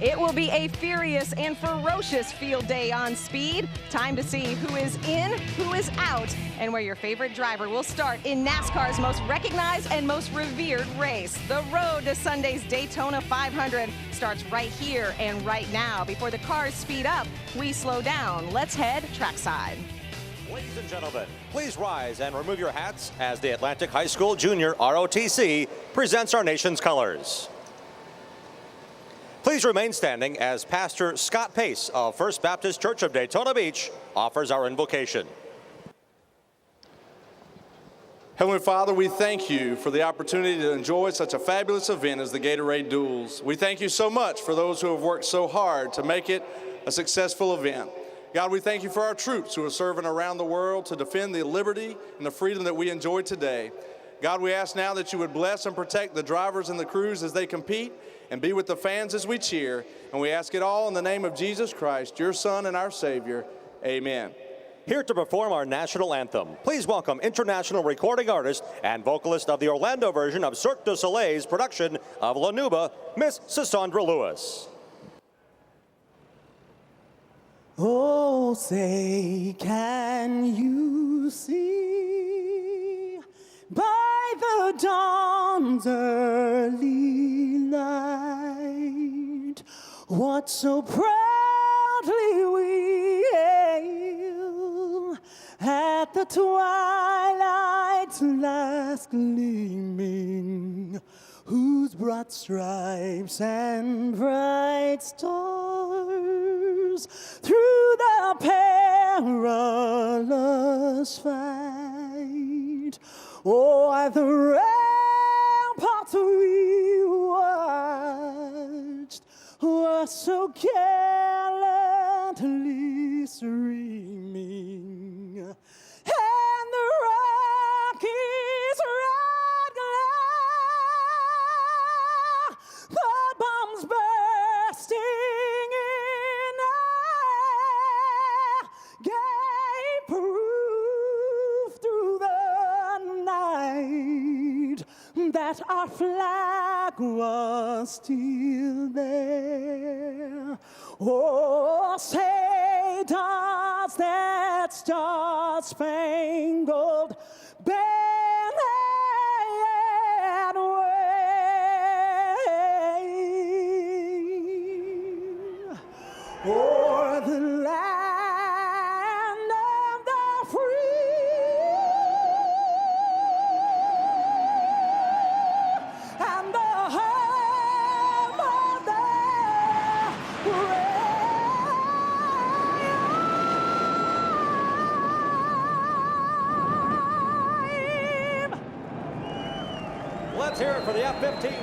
It will be a furious and ferocious field day on speed. Time to see who is in, who is out, and where your favorite driver will start in NASCAR's most recognized and most revered race. The road to Sunday's Daytona 500 starts right here and right now. Before the cars speed up, we slow down. Let's head trackside. Ladies and gentlemen, please rise and remove your hats as the Atlantic High School Junior ROTC presents our nation's colors. Please remain standing as Pastor Scott Pace of First Baptist Church of Daytona Beach offers our invocation. Heavenly Father, we thank you for the opportunity to enjoy such a fabulous event as the Gatorade Duels. We thank you so much for those who have worked so hard to make it a successful event. God, we thank you for our troops who are serving around the world to defend the liberty and the freedom that we enjoy today. God, we ask now that you would bless and protect the drivers and the crews as they compete, and be with the fans as we cheer. And we ask it all in the name of Jesus Christ, your Son and our Savior. Amen. Here to perform our national anthem, please welcome international recording artist and vocalist of the Orlando version of Cirque du Soleil's production of La Nuba, Miss Cassandra Lewis. Oh, say, can you see by the dawn's early light what so proudly we hail at the twilight's last gleaming, whose broad stripes and bright stars through the perilous fight, oh, at the ramparts we watched were so gallantly streaming, and the Rockies right glare, the bombs bursting in air gave proof through the night that our flag was still there. Oh, say does that star-spangled banner wave o'er the land of the free and the home of the brave. Let's hear it for the F-15.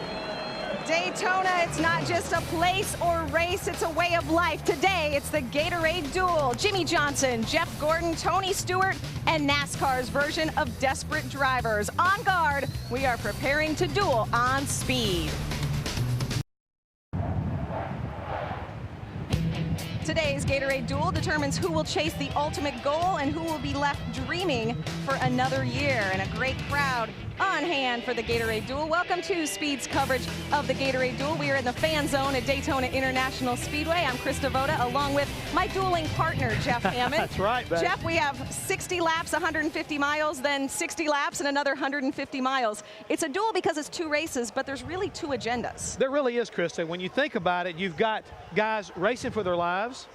Daytona, it's not just a place or race, it's a way of life. Today, it's the Gatorade Duel. Jimmy Johnson, Jeff Gordon, Tony Stewart, and NASCAR's version of Desperate Drivers. On guard, we are preparing to duel on speed. Today's Gatorade Duel determines who will chase the ultimate goal and who will be left dreaming for another year. And a great crowd on hand for the Gatorade Duel. Welcome to Speed's coverage of the Gatorade Duel. We are in the fan zone at Daytona International Speedway. I'm Chris Devoda, along with my dueling partner, Jeff Hammond. That's right, babe. Jeff, we have 60 laps, 150 miles, then 60 laps and another 150 miles. It's a duel because it's two races, but there's really two agendas. There really is, Krista. When you think about it, you've got guys racing for their lives,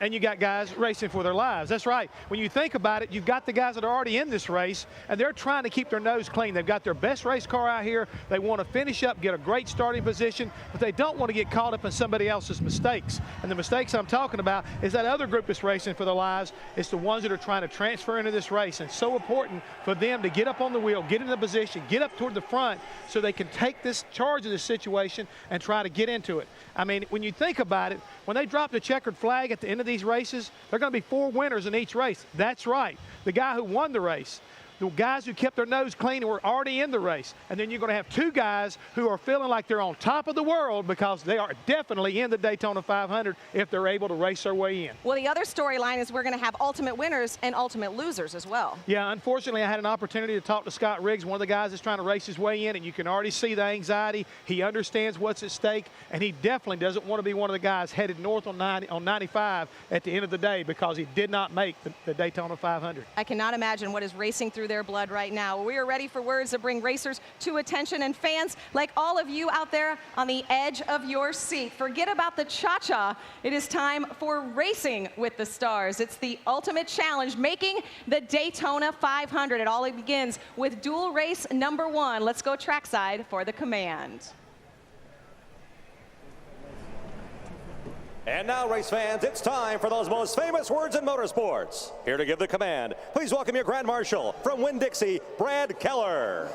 and you got guys racing for their lives. That's right. When you think about it, you've got the guys that are already in this race, and they're trying to keep their nose clean. They've got their best race car out here. They want to finish up, get a great starting position, but they don't want to get caught up in somebody else's mistakes. And the mistakes I'm talking about is that other group that's racing for their lives. It's the ones that are trying to transfer into this race. And it's so important for them to get up on the wheel, get into position, get up toward the front so they can take this charge of this situation and try to get into it. I mean, when you think about it, when they drop the checkered flag at the end of these races, there are going to be 4 winners in each race. That's right. The guy who won the race, The guys who kept their nose clean were already in the race. And then you're going to have two guys who are feeling like they're on top of the world because they are definitely in the Daytona 500 if they're able to race their way in. Well, the other storyline is we're going to have ultimate winners and ultimate losers as well. Yeah, unfortunately, I had an opportunity to talk to Scott Riggs, one of the guys that's trying to race his way in, and you can already see the anxiety. He understands what's at stake, and he definitely doesn't want to be one of the guys headed north on 95 at the end of the day because he did not make the Daytona 500. I cannot imagine what is racing through their blood right now. We are ready for words that bring racers to attention, and fans like all of you out there on the edge of your seat. Forget about the cha-cha. It is time for Racing with the Stars. It's the ultimate challenge, making the Daytona 500. It all begins with dual race number 1. Let's go trackside for the command. And now, race fans, it's time for those most famous words in motorsports. Here to give the command, please welcome your Grand Marshal from Winn-Dixie, Brad Keller.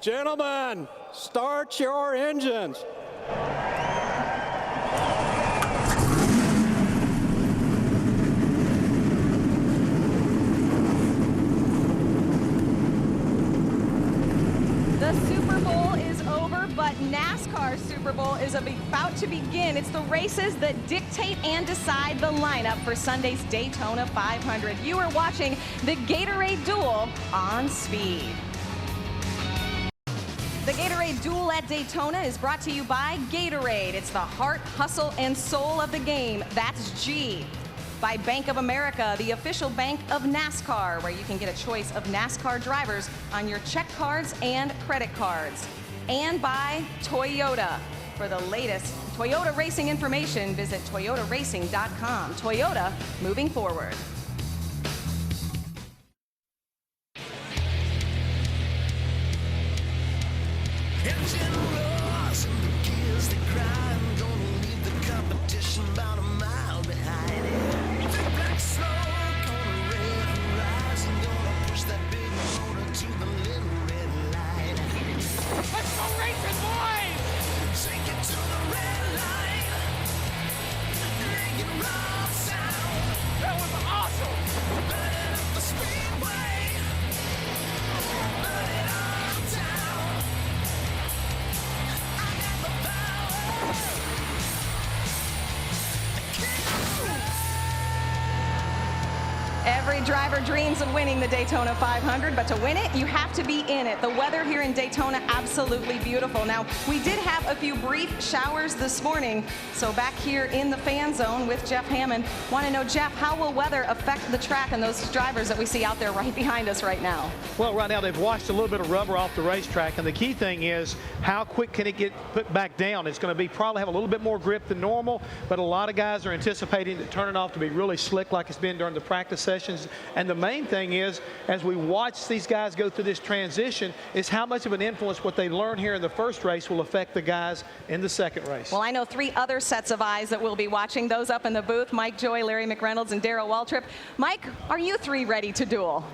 Gentlemen, start your engines. The Super Bowl is over, but NASCAR Super Bowl is about to begin. It's the races that dictate and decide the lineup for Sunday's Daytona 500. You are watching the Gatorade Duel on Speed. The Gatorade Duel at Daytona is brought to you by Gatorade. It's the heart, hustle, and soul of the game. That's G. By Bank of America, the official bank of NASCAR, where you can get a choice of NASCAR drivers on your check cards and credit cards. And by Toyota. For the latest Toyota racing information, visit toyotaracing.com. Toyota, moving forward. Engine roars and the gears they grind. Gonna leave the competition about a mile behind it. The black smoke on a red horizon. Gonna push that big motor to the little red light. Let's go racing, boys! Take it to the red light. Make it raw sound. That was awesome! Burning up the speedway. Burn it all down. Every driver dreams of winning the Daytona 500, but to win it, you have to be in it. The weather here in Daytona, absolutely beautiful. Now, we did have a few brief showers this morning, so back here in the fan zone with Jeff Hammond, want to know, Jeff, how will weather affect the track and those drivers that we see out there right behind us right now? Well, right now they've washed a little bit of rubber off the racetrack, and the key thing is how quick can it get put back down? It's going to be probably have a little bit more grip than normal, but a lot of guys are anticipating to turn it off to be really slick like it's been during the practice sessions. And the main thing is, as we watch these guys go through this transition, is how much of an influence what they learn here in the first race will affect the guys in the second race. Well, I know 3 other sets of eyes that we'll be watching, those up in the booth, Mike Joy, Larry McReynolds, and Darrell Waltrip. Mike, are you 3 ready to duel?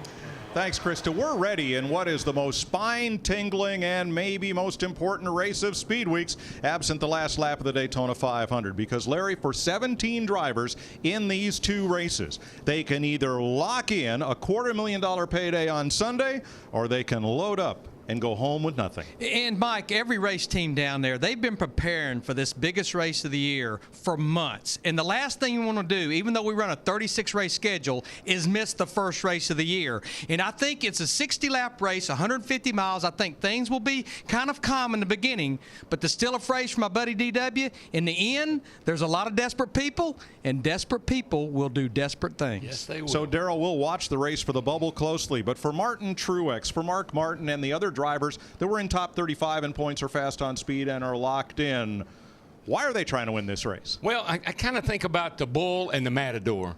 Thanks, Krista. We're ready in what is the most spine-tingling and maybe most important race of Speed Weeks, absent the last lap of the Daytona 500. Because, Larry, for 17 drivers in these 2 races, they can either lock in a $250,000 payday on Sunday, or they can load up and go home with nothing. And Mike, every race team down there, they've been preparing for this biggest race of the year for months. And the last thing you want to do, even though we run a 36-race schedule, is miss the first race of the year. And I think it's a 60-lap race, 150 miles. I think things will be kind of calm in the beginning, but there's still a phrase from my buddy DW. In the end, there's a lot of desperate people, and desperate people will do desperate things. Yes, they will. So, Darrell, we'll watch the race for the bubble closely. But for Martin Truex, for Mark Martin, and the other drivers that were in top 35 in points or fast on speed and are locked in, why are they trying to win this race? Well, I kind of think about the bull and the matador.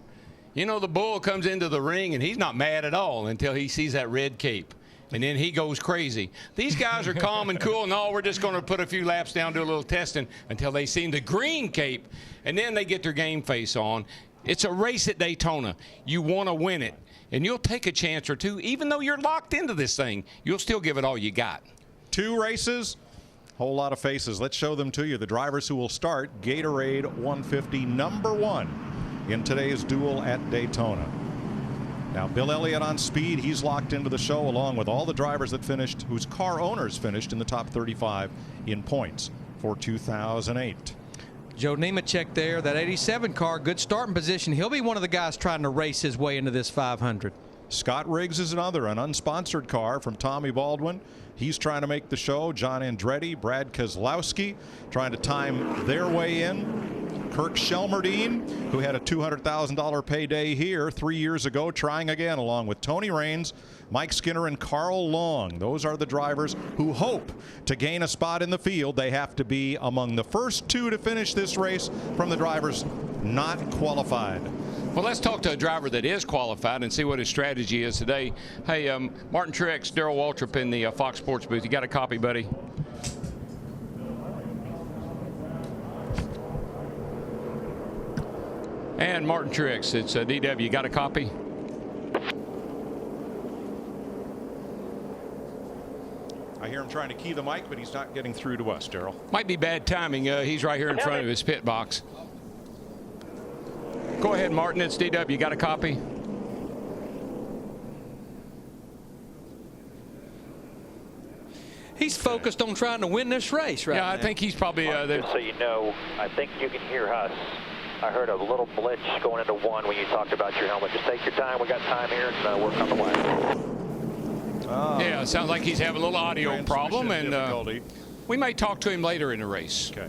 You know, the bull comes into the ring and he's not mad at all until he sees that red cape. And then he goes crazy. These guys are calm and cool. No, we're just going to put a few laps down, do a little testing until they see the green cape, and then they get their game face on. It's a race at Daytona. You want to win it. And you'll take a chance or two, even though you're locked into this thing. You'll still give it all you got. 2 races, whole lot of faces. Let's show them to you. The drivers who will start Gatorade 150 #1 in today's duel at Daytona. Now Bill Elliott on speed. He's locked into the show along with all the drivers that finished, whose car owners finished in the top 35 in points for 2008. Joe Nemechek there, that 87 car, good starting position. He'll be one of the guys trying to race his way into this 500. Scott Riggs is another, an unsponsored car from Tommy Baldwin. He's trying to make the show. John Andretti, Brad Keselowski trying to time their way in. Kirk Shelmerdine, who had a $200,000 payday here 3 years ago, trying again along with Tony Raines, Mike Skinner, and Carl Long. Those are the drivers who hope to gain a spot in the field. They have to be among the first two to finish this race from the drivers not qualified. Well, let's talk to a driver that is qualified and see what his strategy is today. Hey, Martin Truex, Darrell Waltrip in the Fox Sports booth. You got a copy, buddy? And Martin Truex, it's DW. You got a copy? I hear him trying to key the mic, but he's not getting through to us, Darrell. Might be bad timing. He's right here in front of his pit box. Go ahead, Martin. It's DW. You got a copy? He's focused on trying to win this race right now. Yeah, I think he's probably there. Just so you know, I think you can hear us. I heard a little glitch going into one when you talked about your helmet. Just take your time. We got time here and work on the way. Yeah, it sounds like he's having a little audio problem, and we may talk to him later in the race. Okay.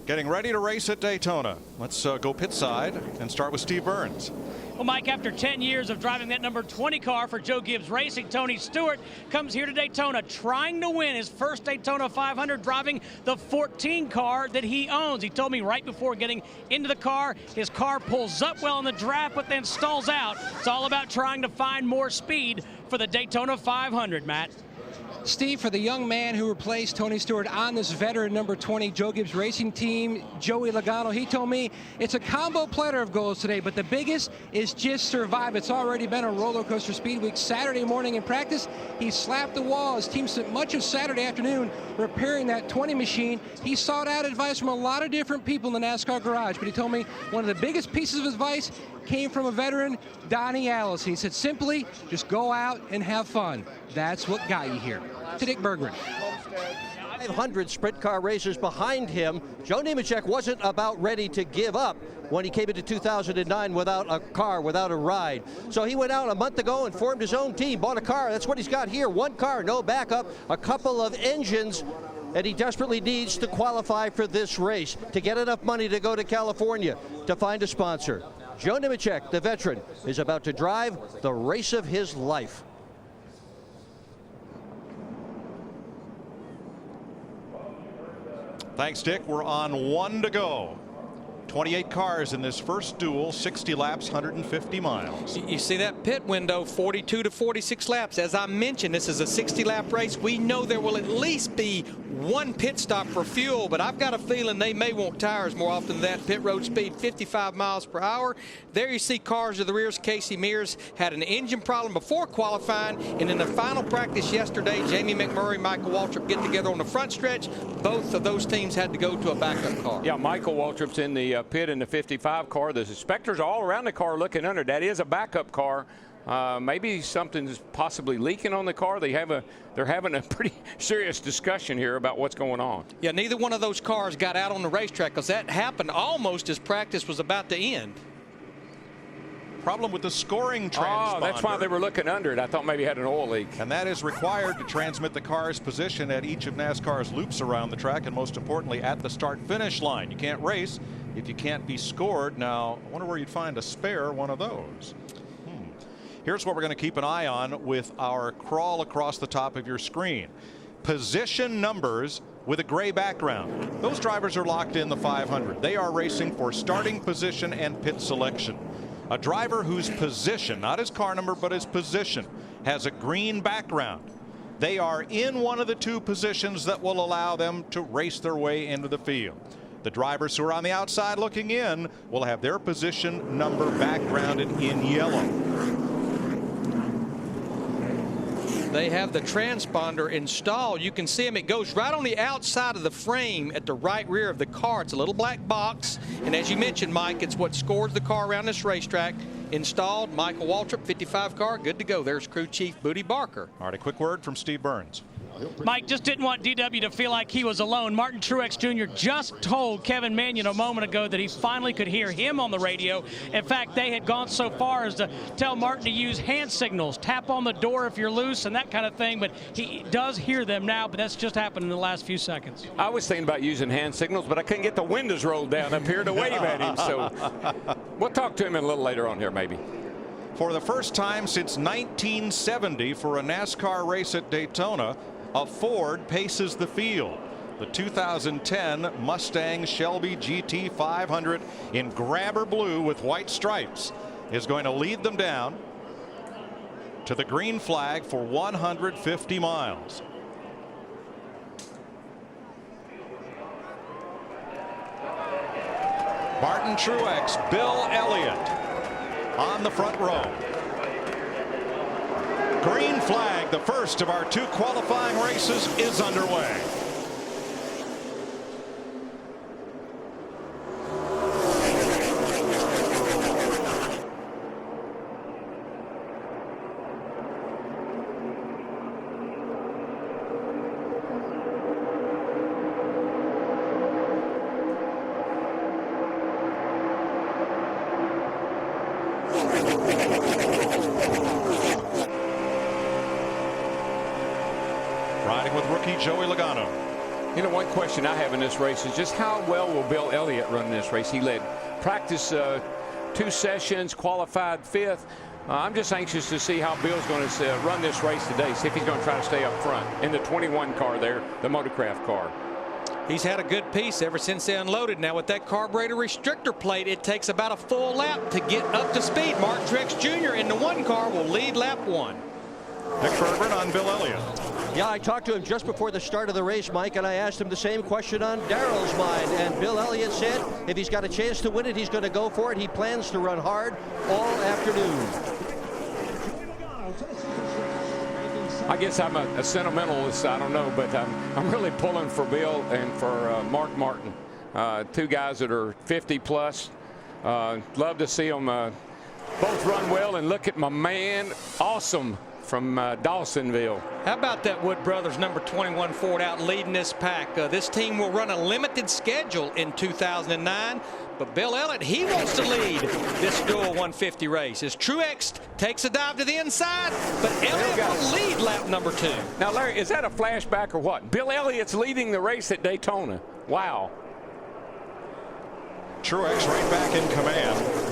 Getting ready to race at Daytona. Let's go pit side and start with Steve Burns. Well, Mike, after 10 years of driving that number 20 car for Joe Gibbs Racing, Tony Stewart comes here to Daytona trying to win his first Daytona 500, driving the 14 car that he owns. He told me right before getting into the car, his car pulls up well in the draft, but then stalls out. It's all about trying to find more speed for the Daytona 500, Matt. Steve, for the young man who replaced Tony Stewart on this veteran number 20 Joe Gibbs Racing team, Joey Logano, he told me it's a combo platter of goals today, but the biggest is just survive. It's already been a roller coaster speed week. Saturday morning in practice, he slapped the wall. His team spent much of Saturday afternoon repairing that 20 machine. He sought out advice from a lot of different people in the NASCAR garage, but he told me one of the biggest pieces of advice came from a veteran, Donnie Allison. He said, simply, just go out and have fun. That's what got you here. To Dick Berggren. 500 sprint car racers behind him. Joe Nemechek wasn't about ready to give up when he came into 2009 without a car, without a ride. So he went out a month ago and formed his own team, bought a car. That's what he's got here. One car, no backup, a couple of engines, and he desperately needs to qualify for this race to get enough money to go to California to find a sponsor. Joe Nemechek, the veteran, is about to drive the race of his life. Thanks, Dick. We're on 1 to go. 28 cars in this first duel, 60 laps, 150 miles. You see that pit window, 42 to 46 laps. As I mentioned, this is a 60-lap race. We know there will at least be one pit stop for fuel, but I've got a feeling they may want tires more often than that. Pit road speed, 55 miles per hour. There you see cars to the rears. Casey Mears had an engine problem before qualifying, and in the final practice yesterday, Jamie McMurray, Michael Waltrip get together on the front stretch. Both of those teams had to go to a backup car. Yeah, Michael Waltrip's in the pit in the 55 car. The inspectors all around the car looking under. That is a backup car. Maybe something's possibly leaking on the car. They're having a pretty serious discussion here about what's going on. Yeah, neither one of those cars got out on the racetrack because that happened almost as practice was about to end. Problem with the scoring transponder. Oh, that's why they were looking under it. I thought maybe it had an oil leak. And that is required to transmit the car's position at each of NASCAR's loops around the track, and most importantly at the start-finish line. You can't race if you can't be scored. Now, I wonder where you'd find a spare one of those. Here's what we're going to keep an eye on with our crawl across the top of your screen. Position numbers with a gray background. Those drivers are locked in the 500. They are racing for starting position and pit selection. A driver whose position, not his car number, but his position, has a green background. They are in one of the two positions that will allow them to race their way into the field. The drivers who are on the outside looking in will have their position number backgrounded in yellow. They have the transponder installed. You can see him. It goes right on the outside of the frame at the right rear of the car. It's a little black box. And as you mentioned, Mike, it's what scores the car around this racetrack. Installed. Michael Waltrip, 55 car, good to go. There's crew chief Booty Barker. All right, a quick word from Steve Burns. Mike just didn't want DW to feel like he was alone. Martin Truex Jr. just told Kevin Mannion a moment ago that he finally could hear him on the radio. In fact, they had gone so far as to tell Martin to use hand signals, tap on the door if you're loose and that kind of thing, but he does hear them now, but that's just happened in the last few seconds. I was thinking about using hand signals, but I couldn't get the windows rolled down up here to wave at him, so we'll talk to him a little later on here maybe. For the first time since 1970 for a NASCAR race at Daytona, a Ford paces the field. The 2010 Mustang Shelby GT 500 in grabber blue with white stripes is going to lead them down to the green flag for 150 miles. Martin Truex, Bill Elliott on the front row. Green flag, the first of our 2 qualifying races, is underway. Riding with rookie Joey Logano. You know, one question I have in this race is just how well will Bill Elliott run this race? He led practice 2 sessions, qualified 5th. I'm just anxious to see how Bill's going to run this race today, see if he's going to try to stay up front in the 21 car there, the Motorcraft car. He's had a good piece ever since they unloaded. Now with that carburetor restrictor plate, it takes about a full lap to get up to speed. Martin Truex Jr. in the 1 car will lead lap 1. Nick Herbert on Bill Elliott. Yeah, I talked to him just before the start of the race, Mike, and I asked him the same question on Darrell's mind. And Bill Elliott said if he's got a chance to win it, he's going to go for it. He plans to run hard all afternoon. I guess I'm a sentimentalist, I don't know, but I'm really pulling for Bill and for Mark Martin. 2 guys that are 50 plus. Love to see them both run well, and look at my man, Awesome from Dawsonville. How about that Wood Brothers number 21 Ford out leading this pack? This team will run a limited schedule in 2009, but Bill Elliott, he wants to lead this Duel 150 race as Truex takes a dive to the inside, but Elliott will lead lap number 2. Now, Larry, is that a flashback or what? Bill Elliott's leading the race at Daytona. Wow. Truex right back in command.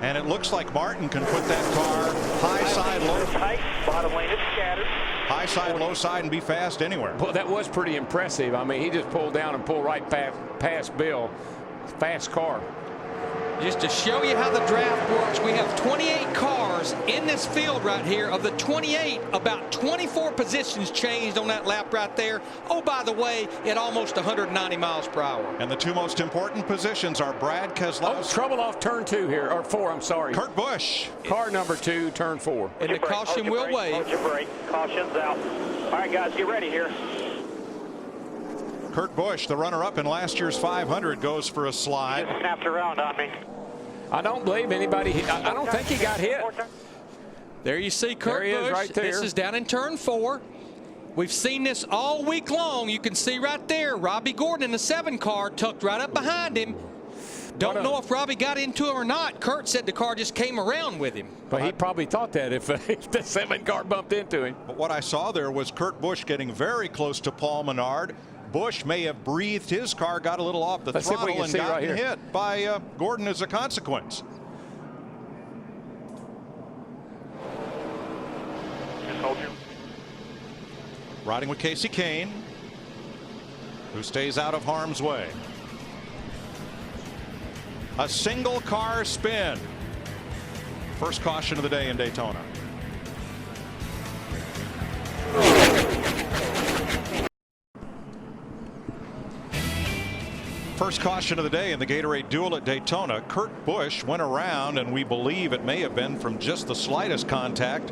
And it looks like Martin can put that car high side, low tight. Bottom lane is scattered. High side, low side, and be fast anywhere. Well, that was pretty impressive. I mean, he just pulled down and pulled right past Bill. Fast car. Just to show you how the draft works, we have 28 cars in this field right here. Of the 28, about 24 positions changed on that lap right there. Oh, by the way, at almost 190 miles per hour. And the 2 most important positions are Brad Keselowski. Oh, trouble off turn 2 here, or 4, I'm sorry. Kurt Busch. Car number 2, turn 4. And the caution will wave. Hold your brake. Caution's out. All right, guys, get ready here. Kurt Busch, the runner-up in last year's 500, goes for a slide. Just snapped around on me. I don't believe anybody hit. I don't think he got hit. There you see Kurt Busch. Right there. This is down in turn 4. We've seen this all week long. You can see right there, Robbie Gordon in the 7 car tucked right up behind him. Don't know if Robbie got into him or not. Kurt said the car just came around with him. But he probably thought that if the 7 car bumped into him. But what I saw there was Kurt Busch getting very close to Paul Menard. Busch may have breathed his car, got a little off the throttle, and gotten hit by Gordon as a consequence. Riding with Casey Kane, who stays out of harm's way. A single car spin. First caution of the day in Daytona. First caution of the day in the Gatorade Duel at Daytona. Kurt Busch went around, and we believe it may have been from just the slightest contact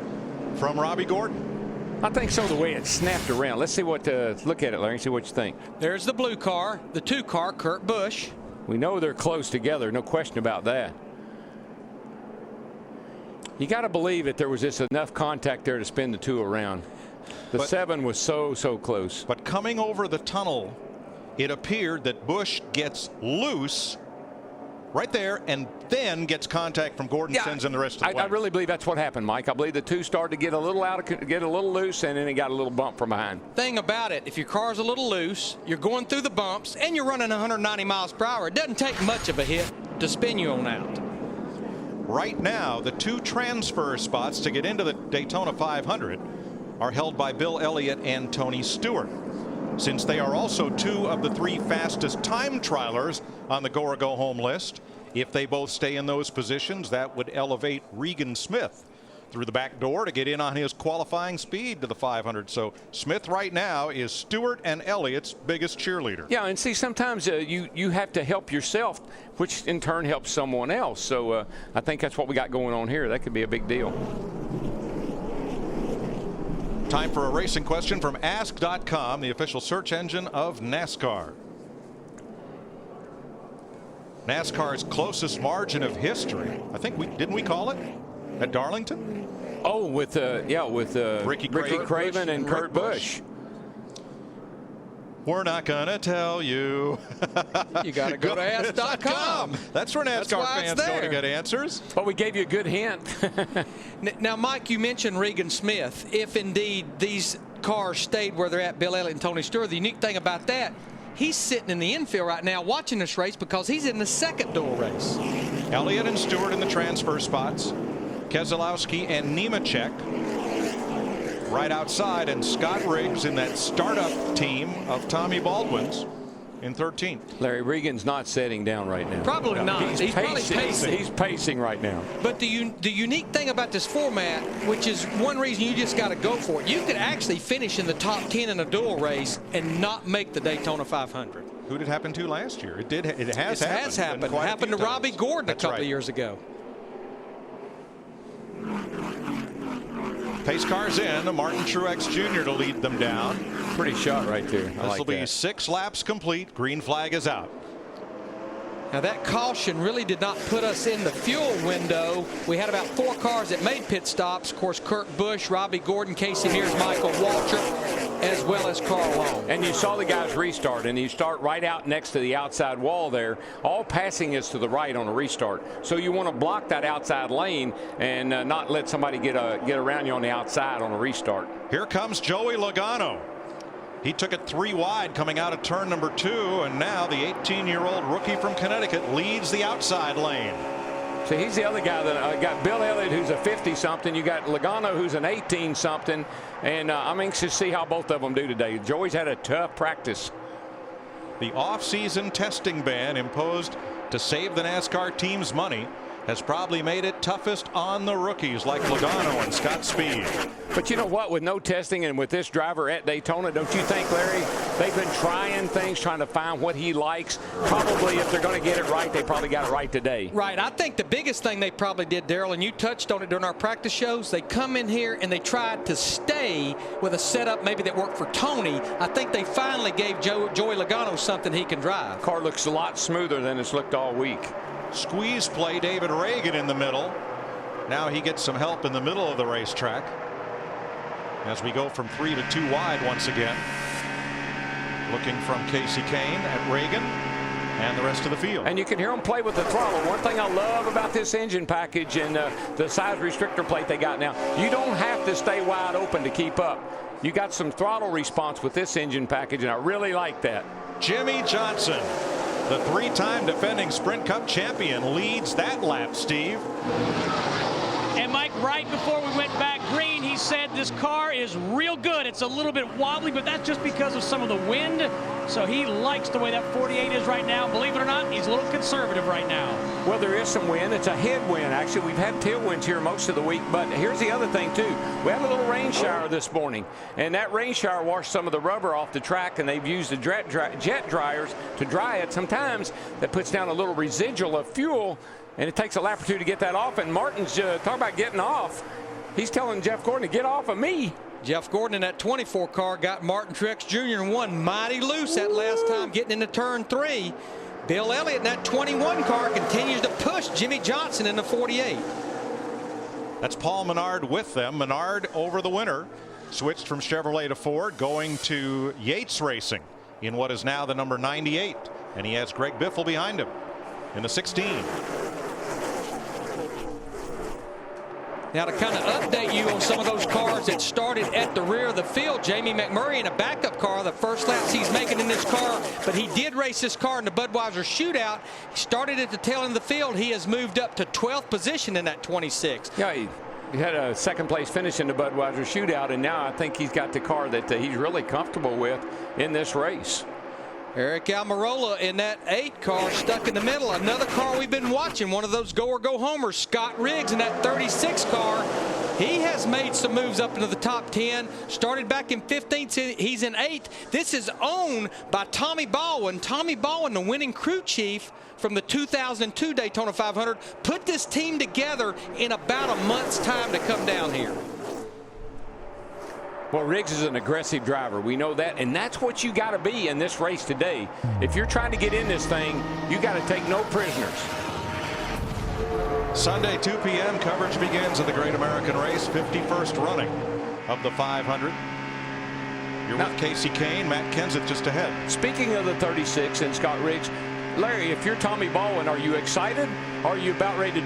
from Robbie Gordon. I think so, the way it snapped around. Let's see what, look at it, Larry, and see what you think. There's the blue car, the 2 car, Kurt Busch. We know they're close together, no question about that. You got to believe that there was just enough contact there to spin the 2 around. The 7 was so close. But coming over the tunnel, it appeared that Busch gets loose right there and then gets contact from Gordon, sends in the rest of the way. I really believe that's what happened, Mike. I believe the 2 started to get a little loose, and then it got a little bump from behind. Thing about it, if your car's a little loose, you're going through the bumps, and you're running 190 miles per hour, it doesn't take much of a hit to spin you on out. Right now, the 2 transfer spots to get into the Daytona 500 are held by Bill Elliott and Tony Stewart. Since they are also 2 of the 3 fastest time trialers on the Go or Go Home list, if they both stay in those positions, that would elevate Regan Smith through the back door to get in on his qualifying speed to the 500. So Smith right now is Stewart and Elliott's biggest cheerleader. Yeah, and see, sometimes you have to help yourself, which in turn helps someone else. So I think that's what we got going on here. That could be a big deal. Time for a racing question from Ask.com, the official search engine of NASCAR. NASCAR's closest margin of history. I think didn't we call it at Darlington? Oh, with Ricky Craven and Kurt Busch. We're not gonna tell you. You gotta go to Ask.com. That's where NASCAR fans go to get answers. But we gave you a good hint. Now, Mike, you mentioned Regan Smith. If indeed these cars stayed where they're at, Bill Elliott and Tony Stewart, the unique thing about that, he's sitting in the infield right now watching this race because he's in the second duel race. Elliott and Stewart in the transfer spots. Keselowski and Nemechek right outside, and Scott Riggs in that startup team of Tommy Baldwin's in 13th. Larry, Regan's not setting down right now. Probably not. He's probably pacing. He's pacing right now. But the unique thing about this format, which is one reason you just got to go for it, you could actually finish in the top 10 in a duel race and not make the Daytona 500. Who did it happen to last year? It did. It has It happened. has happened. It happened to Robbie Gordon a couple of years ago. Pace cars in. Martin Truex Jr. to lead them down. Pretty shot right there. This will be 6 laps complete. Green flag is out. Now that caution really did not put us in the fuel window. We had about 4 cars that made pit stops. Of course, Kurt Busch, Robbie Gordon, Casey Mears, Michael Waltrip, as well as Carl Long. And you saw the guys restart, and you start right out next to the outside wall there. All passing is to the right on a restart. So you want to block that outside lane and not let somebody get around you on the outside on a restart. Here comes Joey Logano. He took it 3 wide coming out of turn number 2, and now the 18-year-old rookie from Connecticut leads the outside lane. So he's the other guy that got Bill Elliott, who's a 50-something. You got Logano, who's an 18-something, and I'm anxious to see how both of them do today. Joey's had a tough practice. The off-season testing ban imposed to save the NASCAR team's money has probably made it toughest on the rookies like Logano and Scott Speed. But you know what? With no testing and with this driver at Daytona, don't you think, Larry, they've been trying things, trying to find what he likes? Probably, if they're going to get it right, they probably got it right today. Right. I think the biggest thing they probably did, Darrell, and you touched on it during our practice shows, they come in here and they tried to stay with a setup maybe that worked for Tony. I think they finally gave Joey Logano something he can drive. Car looks a lot smoother than it's looked all week. Squeeze play, David Reagan in the middle. Now he gets some help in the middle of the racetrack as we go from 3 to 2 wide once again. Looking from Casey Kane at Reagan and the rest of the field. And you can hear them play with the throttle. One thing I love about this engine package and the size restrictor plate they got now, you don't have to stay wide open to keep up. You got some throttle response with this engine package, and I really like that. Jimmy Johnson, the 3-time defending Sprint Cup champion, leads that lap, Steve. And Mike, right before we went back green, he said this car is real good. It's a little bit wobbly, but that's just because of some of the wind. So he likes the way that 48 is right now. Believe it or not, he's a little conservative right now. Well, there is some wind. It's a headwind. Actually, we've had tailwinds here most of the week. But here's the other thing, too. We had a little rain shower this morning. And that rain shower washed some of the rubber off the track. And they've used the jet dryers to dry it. Sometimes that puts down a little residual of fuel. And it takes a lap or two to get that off. And Martin's talking about getting off. He's telling Jeff Gordon to get off of me. Jeff Gordon in that 24 car got Martin Truex Jr. and won mighty loose that last time getting into turn 3. Bill Elliott in that 21 car continues to push Jimmy Johnson in the 48. That's Paul Menard with them. Menard over the winner. Switched from Chevrolet to Ford, going to Yates Racing in what is now the number 98. And he has Greg Biffle behind him in the 16. Now to kind of update you on some of those cars that started at the rear of the field, Jamie McMurray in a backup car, the first laps he's making in this car, but he did race this car in the Budweiser shootout. He started at the tail end of the field. He has moved up to 12th position in that 26. Yeah, he had a second place finish in the Budweiser shootout, and now I think he's got the car that he's really comfortable with in this race. Eric Almirola in that 8 car stuck in the middle. Another car we've been watching, one of those go or go homers. Scott Riggs in that 36 car. He has made some moves up into the top 10. Started back in 15th. He's in 8th. This is owned by Tommy Baldwin. Tommy Baldwin, the winning crew chief from the 2002 Daytona 500, put this team together in about a month's time to come down here. Well, Riggs is an aggressive driver. We know that, and that's what you got to be in this race today. If you're trying to get in this thing, you got to take no prisoners. Sunday, 2 p.m. coverage begins of the Great American Race, 51st running of the 500. You're with Casey Kane, Matt Kenseth just ahead. Speaking of the 36 and Scott Riggs, Larry, if you're Tommy Baldwin, are you excited? Or are you about ready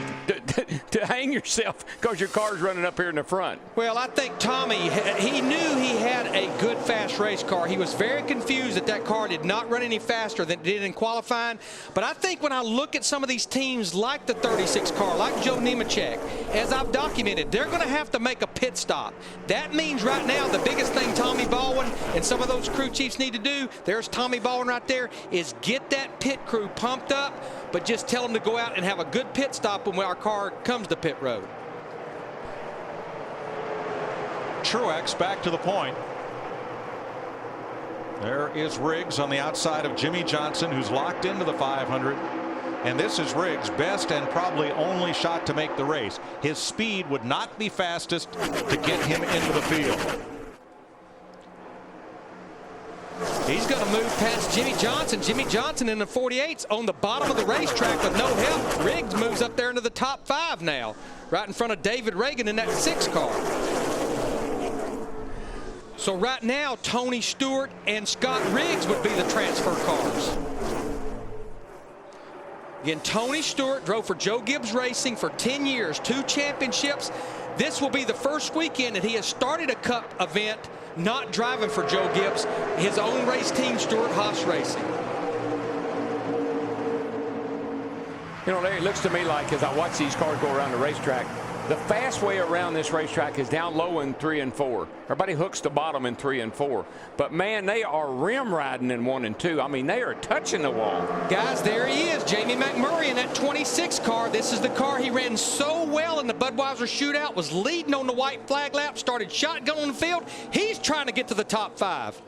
to hang yourself because your car's running up here in the front? Well, I think Tommy, he knew he had a good fast race car. He was very confused that that car did not run any faster than it did in qualifying. But I think when I look at some of these teams like the 36 car, like Joe Nemechek, as I've documented, they're going to have to make a pit stop. That means right now the biggest thing Tommy Baldwin and some of those crew chiefs need to do, there's Tommy Baldwin right there, is get that pit crew pumped up, but just tell them to go out and have a good pit stop when our car comes to pit road. Truex back to the point. There is Riggs on the outside of Jimmy Johnson, who's locked into the 500. And this is Riggs' best and probably only shot to make the race. His speed would not be fastest to get him into the field. He's going to move past Jimmy Johnson. Jimmy Johnson in the 48's on the bottom of the racetrack with no help. Riggs moves up there into the top 5 now, right in front of David Reagan in that 6 car. So right now, Tony Stewart and Scott Riggs would be the transfer cars. Again, Tony Stewart drove for Joe Gibbs Racing for 10 years, 2 championships. This will be the first weekend that he has started a Cup event not driving for Joe Gibbs, his own race team, Stewart Haas Racing. You know, Larry, it looks to me like as I watch these cars go around the racetrack, the fast way around this racetrack is down low in 3 and 4. Everybody hooks the bottom in 3 and 4. But, man, they are rim riding in 1 and 2. I mean, they are touching the wall. Guys, there he is, Jamie McMurray in that 26 car. This is the car he ran so well in the Budweiser shootout, was leading on the white flag lap, started shotgun on the field. He's trying to get to the top 5.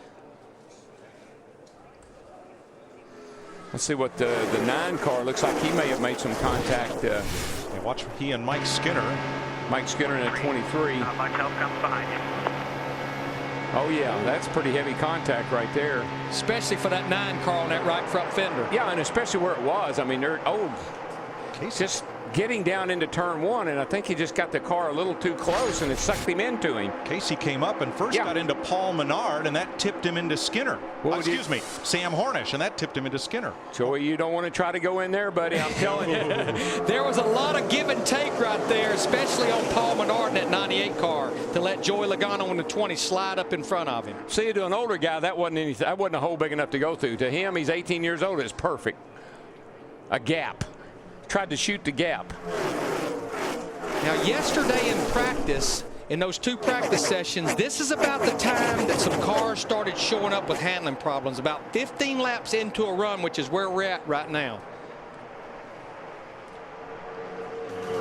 Let's see what the 9 car looks like. He may have made some contact. And watch he and Mike Skinner. Mike Skinner in a 23. Myself comes behind you. Oh, yeah, that's pretty heavy contact right there. Especially for that 9 car on that right front fender. Yeah, and especially where it was. I mean, they're just getting down into turn 1, and I think he just got the car a little too close, and it sucked him into him. Casey came up and first got into Paul Menard, and that tipped him into Skinner. Excuse me, Sam Hornish, and that tipped him into Skinner. Joey, you don't want to try to go in there, buddy. I'm telling you. There was a lot of give and take right there, especially on Paul Menard in that 98 car, to let Joey Logano in the 20 slide up in front of him. See, to an older guy, that wasn't anything. That wasn't a hole big enough to go through. To him, he's 18 years old. It's perfect. A gap. Tried to shoot the gap. Now, yesterday in practice, in those 2 practice sessions, this is about the time that some cars started showing up with handling problems, about 15 laps into a run, which is where we're at right now.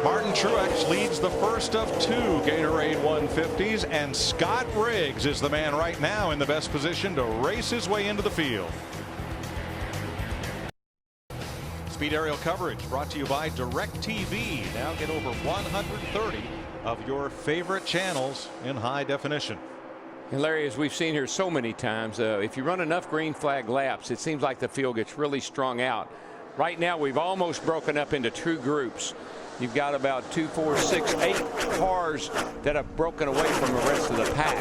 Martin Truex leads the first of 2 Gatorade 150s, and Scott Riggs is the man right now in the best position to race his way into the field. Speed aerial coverage brought to you by DirecTV. Now get over 130 of your favorite channels in high definition. And Larry, as we've seen here so many times, if you run enough green flag laps, it seems like the field gets really strung out. Right now, we've almost broken up into 2 groups. You've got about 2, 4, 6, 8 cars that have broken away from the rest of the pack.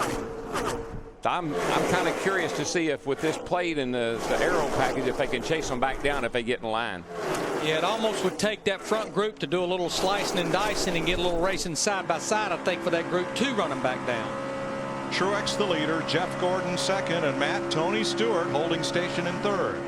I'm kind of curious to see if with this plate and the aero package, if they can chase them back down if they get in line. Yeah, it almost would take that front group to do a little slicing and dicing and get a little racing side by side, I think, for that group 2 running back down. Truex the leader, Jeff Gordon second, and Matt Tony Stewart holding station in third.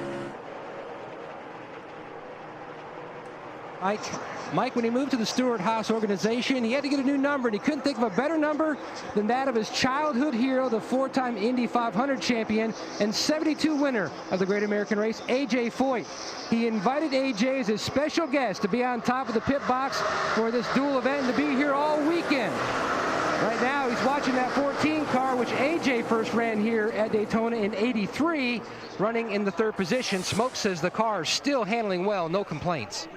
Mike, when he moved to the Stewart-Haas organization, he had to get a new number, and he couldn't think of a better number than that of his childhood hero, the 4-time Indy 500 champion and 72 winner of the Great American Race, A.J. Foyt. He invited A.J. as his special guest to be on top of the pit box for this duel event and to be here all weekend. Right now, he's watching that 14 car, which A.J. first ran here at Daytona in '83, running in the 3rd position. Smoke says the car is still handling well, no complaints.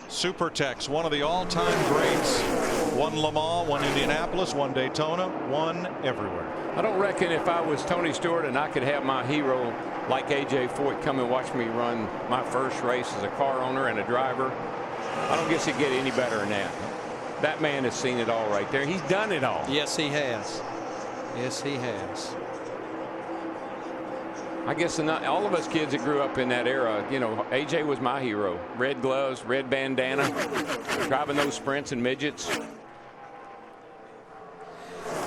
Supertex, one of the all-time greats. 1 Le Mans, 1 Indianapolis, 1 Daytona, 1 everywhere. I don't reckon if I was Tony Stewart and I could have my hero like A.J. Foyt come and watch me run my first race as a car owner and a driver, I don't guess it'd get any better than that. That man has seen it all right there. He's done it all. Yes, he has. Yes, he has. I guess all of us kids that grew up in that era, you know, A.J. was my hero. Red gloves, red bandana, driving those sprints and midgets.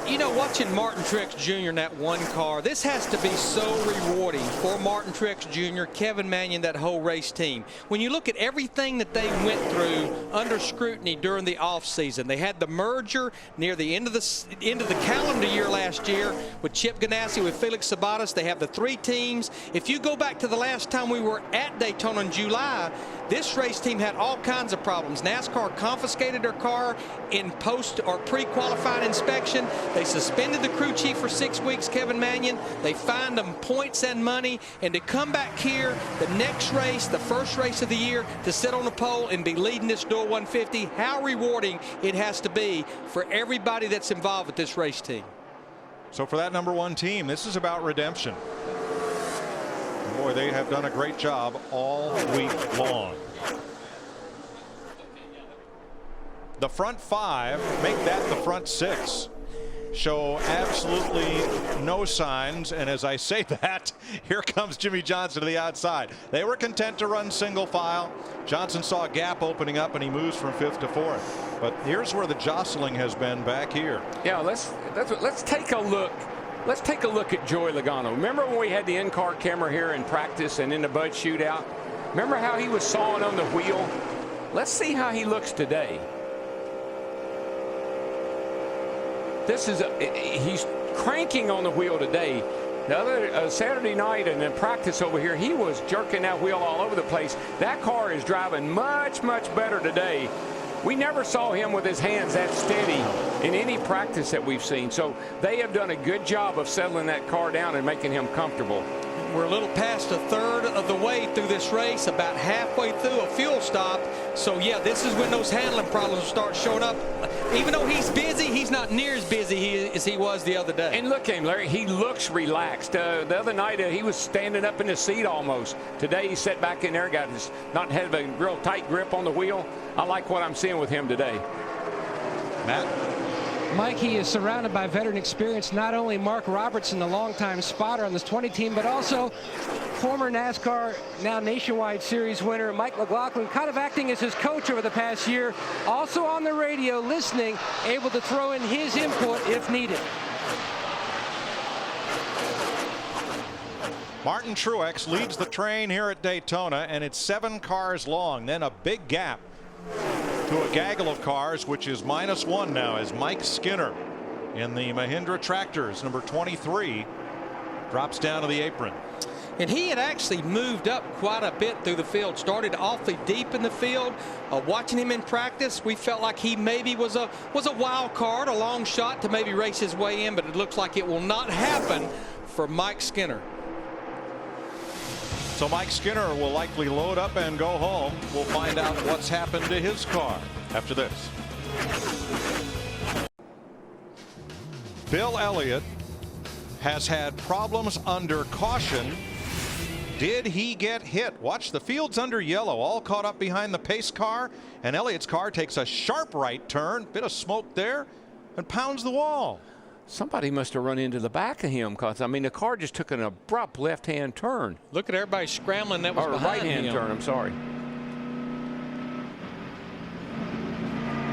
You know, watching Martin Truex Jr. in that 1 car, this has to be so rewarding for Martin Truex Jr., Kevin Manion, that whole race team. When you look at everything that they went through under scrutiny during the offseason, they had the merger near the end of the calendar year last year with Chip Ganassi, with Felix Sabates. They have the 3 teams. If you go back to the last time we were at Daytona in July, this race team had all kinds of problems. NASCAR confiscated their car in post or pre-qualifying inspection. They suspended the crew chief for 6 weeks, Kevin Manion. They fined them points and money. And to come back here, the next race, the first race of the year, to sit on the pole and be leading this Duel 150, how rewarding it has to be for everybody that's involved with this race team. So for that number 1 team, this is about redemption. Boy, they have done a great job all week long. The front 5 make that the front 6. Show absolutely no signs, and as I say that, here comes Jimmy Johnson to the outside. They were content to run single file. Johnson saw a gap opening up, and he moves from 5th to 4th. But here's where the jostling has been back here. Yeah, let's take a look. Let's take a look at Joey Logano. Remember when we had the in-car camera here in practice and in the Bud shootout? Remember how he was sawing on the wheel? Let's see how he looks today. He's cranking on the wheel today. The other Saturday night and in practice over here, he was jerking that wheel all over the place. That car is driving much, much better today. We never saw him with his hands that steady in any practice that we've seen. So they have done a good job of settling that car down and making him comfortable. We're a little past 1/3 of the way through this race, about halfway through a fuel stop. So, yeah, this is when those handling problems start showing up. Even though he's busy, he's not near as busy as he was the other day. And look at him, Larry. He looks relaxed. The other night, he was standing up in his seat almost. Today, he sat back in there, not had a real tight grip on the wheel. I like what I'm seeing with him today. Matt? Mike, he is surrounded by veteran experience, not only Mark Robertson, the longtime spotter on this 20 team, but also former NASCAR, now Nationwide Series winner, Mike McLaughlin, kind of acting as his coach over the past year, also on the radio, listening, able to throw in his input if needed. Martin Truex leads the train here at Daytona, and it's 7 cars long, then a big gap. to a gaggle of cars, which is -1 now, as Mike Skinner in the Mahindra Tractors, number 23, drops down to the apron. And he had actually moved up quite a bit through the field, started awfully deep in the field. Watching him in practice, we felt like he maybe was a wild card, a long shot to maybe race his way in, but it looks like it will not happen for Mike Skinner. So Mike Skinner will likely load up and go home. We'll find out what's happened to his car after this. Bill Elliott has had problems under caution. Did he get hit? Watch, the field's under yellow, all caught up behind the pace car, and Elliott's car takes a sharp right turn, bit of smoke there, and pounds the wall. Somebody must have run into the back of him, because I mean the car just took an abrupt left-hand turn. Look at everybody scrambling that was or behind right-hand him. turn, I'm sorry.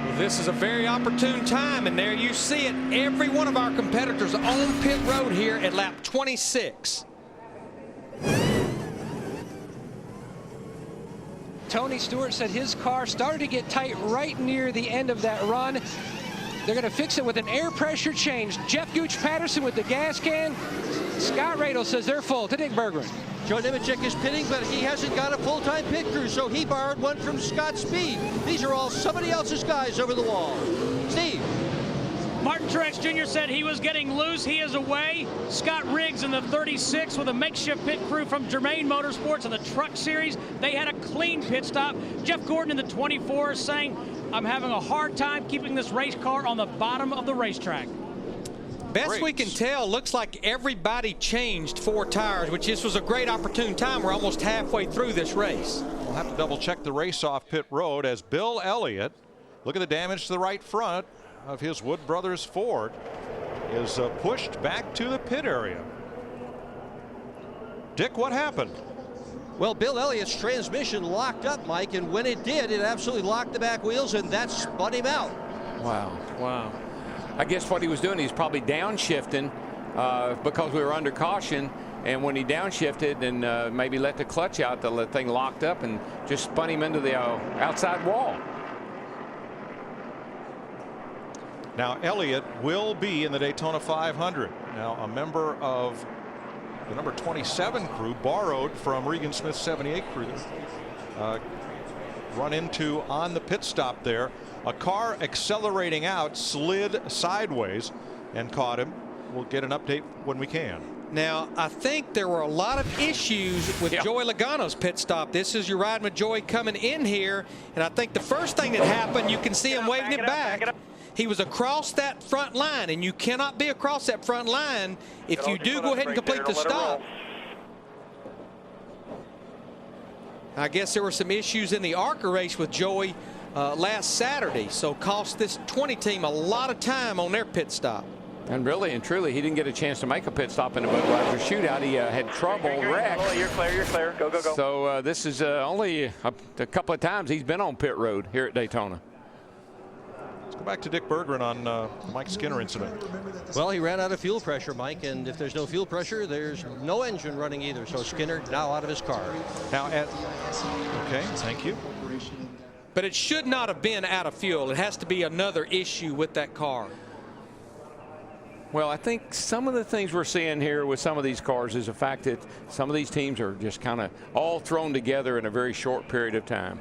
Well, this is a very opportune time, and there you see it. Every one of our competitors on pit road here at lap 26. Tony Stewart said his car started to get tight right near the end of that run. They're going to fix it with an air pressure change. Jeff Gooch Patterson with the gas can. Scott Radel says they're full to Dick Berggren. Joe Nemechek is pitting, but he hasn't got a full-time pit crew, so he borrowed one from Scott Speed. These are all somebody else's guys over the wall. Steve. Martin Truex Jr. said he was getting loose. He is away. Scott Riggs in the 36 with a makeshift pit crew from Germain Motorsports in the Truck Series. They had a clean pit stop. Jeff Gordon in the 24 is saying, I'm having a hard time keeping this race car on the bottom of the racetrack. Best we can tell, looks like everybody changed 4 tires, which this was a great opportune time. We're almost halfway through this race. We'll have to double check the race off pit road as Bill Elliott, look at the damage to the right front of his Wood Brothers Ford, is pushed back to the pit area. Dick, what happened? Well, Bill Elliott's transmission locked up, Mike, and when it did, it absolutely locked the back wheels, and that spun him out. Wow. Wow. I guess what he was doing, he's probably downshifting because we were under caution, and when he downshifted and maybe let the clutch out, the thing locked up and just spun him into the outside wall. Now Elliott will be in the Daytona 500. Now a member of the number 27 crew, borrowed from Regan Smith's 78 crew, run into on the pit stop there. A car accelerating out slid sideways and caught him. We'll get an update when we can. Now, I think there were a lot of issues with Joey Logano's pit stop. This is your riding with Joey coming in here, and I think the first thing that happened, you can see him waving it back. He was across that front line, and you cannot be across that front line if you do go ahead and complete the stop. I guess there were some issues in the ARCA race with Joey last Saturday, so cost this 20 team a lot of time on their pit stop. And really and truly, he didn't get a chance to make a pit stop in the Budweiser shootout. He had trouble, wrecked. Oh, you're clear, you're clear. Go, go, go. So this is only a couple of times he's been on pit road here at Daytona. Let's go back to Dick Berggren on the Mike Skinner incident. Well, he ran out of fuel pressure, Mike, and if there's no fuel pressure, there's no engine running either. So Skinner now out of his car. Now okay, thank you. But it should not have been out of fuel. It has to be another issue with that car. Well, I think some of the things we're seeing here with some of these cars is the fact that some of these teams are just kind of all thrown together in a very short period of time.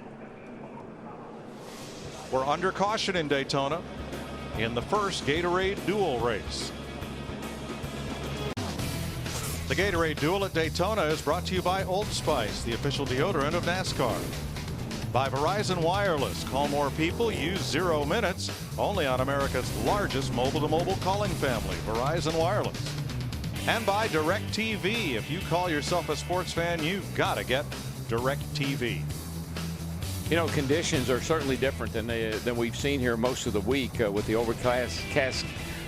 We're under caution in Daytona in the first Gatorade Duel race. The Gatorade Duel at Daytona is brought to you by Old Spice, the official deodorant of NASCAR. By Verizon Wireless, call more people, use 0 minutes, only on America's largest mobile-to-mobile calling family, Verizon Wireless. And by DirecTV, if you call yourself a sports fan, you've got to get DirecTV. You know, conditions are certainly different than we've seen here most of the week with the overcast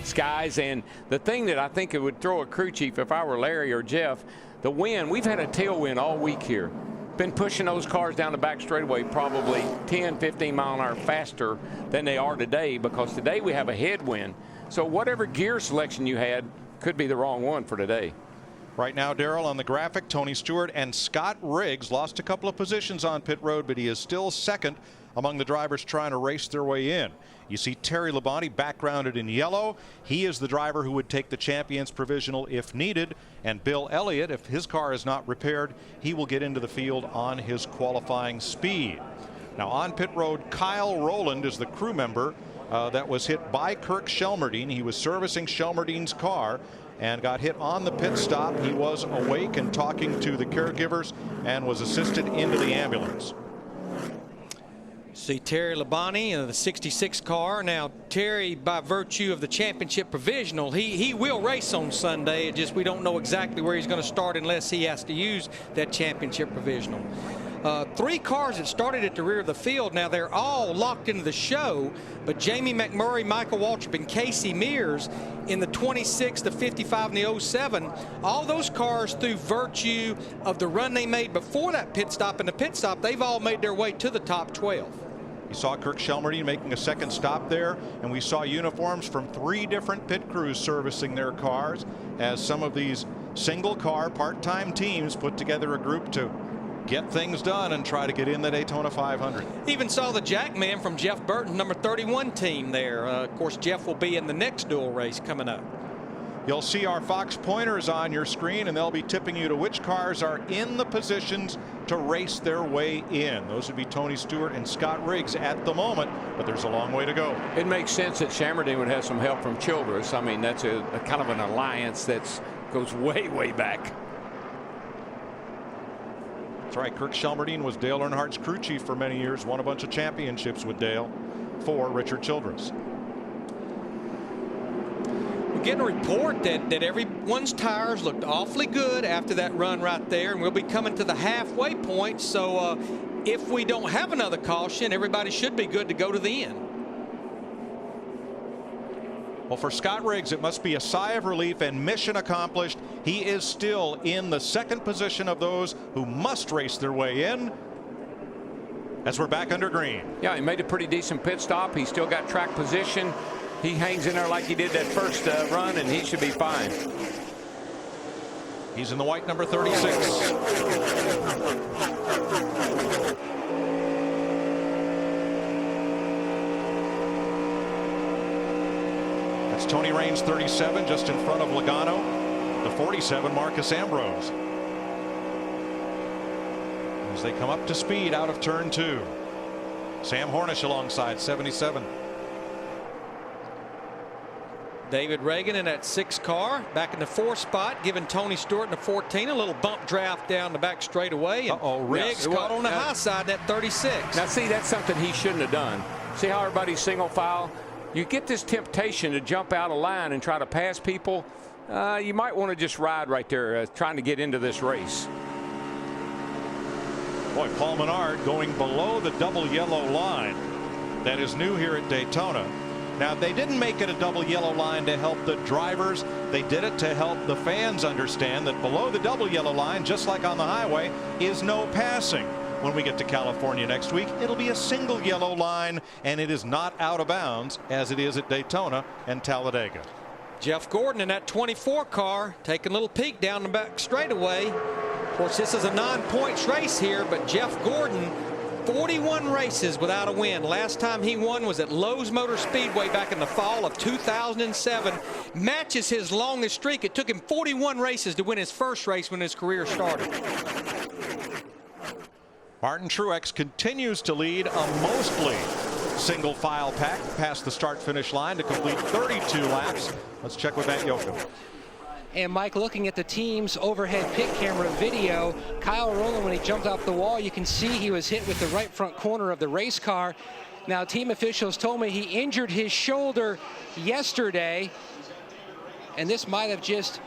skies. And the thing that I think it would throw a crew chief if I were Larry or Jeff, the wind, we've had a tailwind all week here. Been pushing those cars down the back straightaway probably 10, 15 mile an hour faster than they are today, because today we have a headwind. So whatever gear selection you had could be the wrong one for today. Right now, Darrell, on the graphic, Tony Stewart and Scott Riggs lost a couple of positions on pit road, but he is still second among the drivers trying to race their way in. You see Terry Labonte backgrounded in yellow. He is the driver who would take the champion's provisional if needed. And Bill Elliott, if his car is not repaired, he will get into the field on his qualifying speed. Now on pit road, Kyle Rowland is the crew member that was hit by Kirk Shelmerdine. He was servicing Shelmerdine's car and got hit on the pit stop. He was awake and talking to the caregivers and was assisted into the ambulance. See Terry Labonte in the 66 car. Now Terry, by virtue of the championship provisional, he will race on Sunday. It just we don't know exactly where he's going to start unless he has to use that championship provisional. 3 cars that started at the rear of the field. Now they're all locked into the show, but Jamie McMurray, Michael Waltrip, and Casey Mears in the 26, the 55, and the 07, all those cars, through virtue of the run they made before that pit stop and the pit stop, they've all made their way to the top 12. You saw Kirk Shelmerdine making a second stop there, and we saw uniforms from 3 different pit crews servicing their cars as some of these single car part-time teams put together a group to get things done and try to get in the Daytona 500. Even saw the Jackman from Jeff Burton, number 31 team there. Of course, Jeff will be in the next dual race coming up. You'll see our Fox pointers on your screen, and they'll be tipping you to which cars are in the positions to race their way in. Those would be Tony Stewart and Scott Riggs at the moment, but there's a long way to go. It makes sense that Shelmerdine would have some help from Childress. I mean, that's a kind of an alliance that goes way, way back. That's right. Kirk Shelmerdine was Dale Earnhardt's crew chief for many years, won a bunch of championships with Dale for Richard Childress. We're getting a report that everyone's tires looked awfully good after that run right there, and we'll be coming to the halfway point. So if we don't have another caution, everybody should be good to go to the end. Well, for Scott Riggs, it must be a sigh of relief and mission accomplished. He is still in the second position of those who must race their way in as we're back under green. Yeah, he made a pretty decent pit stop. He still got track position. He hangs in there like he did that first run, and he should be fine. He's in the white number 36. That's Tony Raines, 37, just in front of Logano. The 47, Marcus Ambrose. As they come up to speed out of turn 2. Sam Hornish alongside, 77. David Reagan in that 6 car back in the 4 spot, giving Tony Stewart in the 14 a little bump draft down the back straightaway. And Riggs caught on the high side, that 36. Now see, that's something he shouldn't have done. See how everybody's single file? You get this temptation to jump out of line and try to pass people. You might want to just ride right there trying to get into this race. Boy, Paul Menard going below the double yellow line. That is new here at Daytona. Now, they didn't make it a double yellow line to help the drivers. They did it to help the fans understand that below the double yellow line, just like on the highway, is no passing. When we get to California next week, it'll be a single yellow line, and it is not out of bounds as it is at Daytona and Talladega. Jeff Gordon in that 24 car taking a little peek down the back straightaway. Of course, this is a 9-point race here, but Jeff Gordon, 41 races without a win. Last time he won was at Lowe's Motor Speedway back in the fall of 2007. Matches his longest streak. It took him 41 races to win his first race when his career started. Martin Truex continues to lead a mostly single file pack past the start finish line to complete 32 laps. Let's check with Matt Yoakum. And Mike, looking at the team's overhead pit camera video, Kyle Rowland, when he jumped off the wall, you can see he was hit with the right front corner of the race car. Now, team officials told me he injured his shoulder yesterday, and this might have just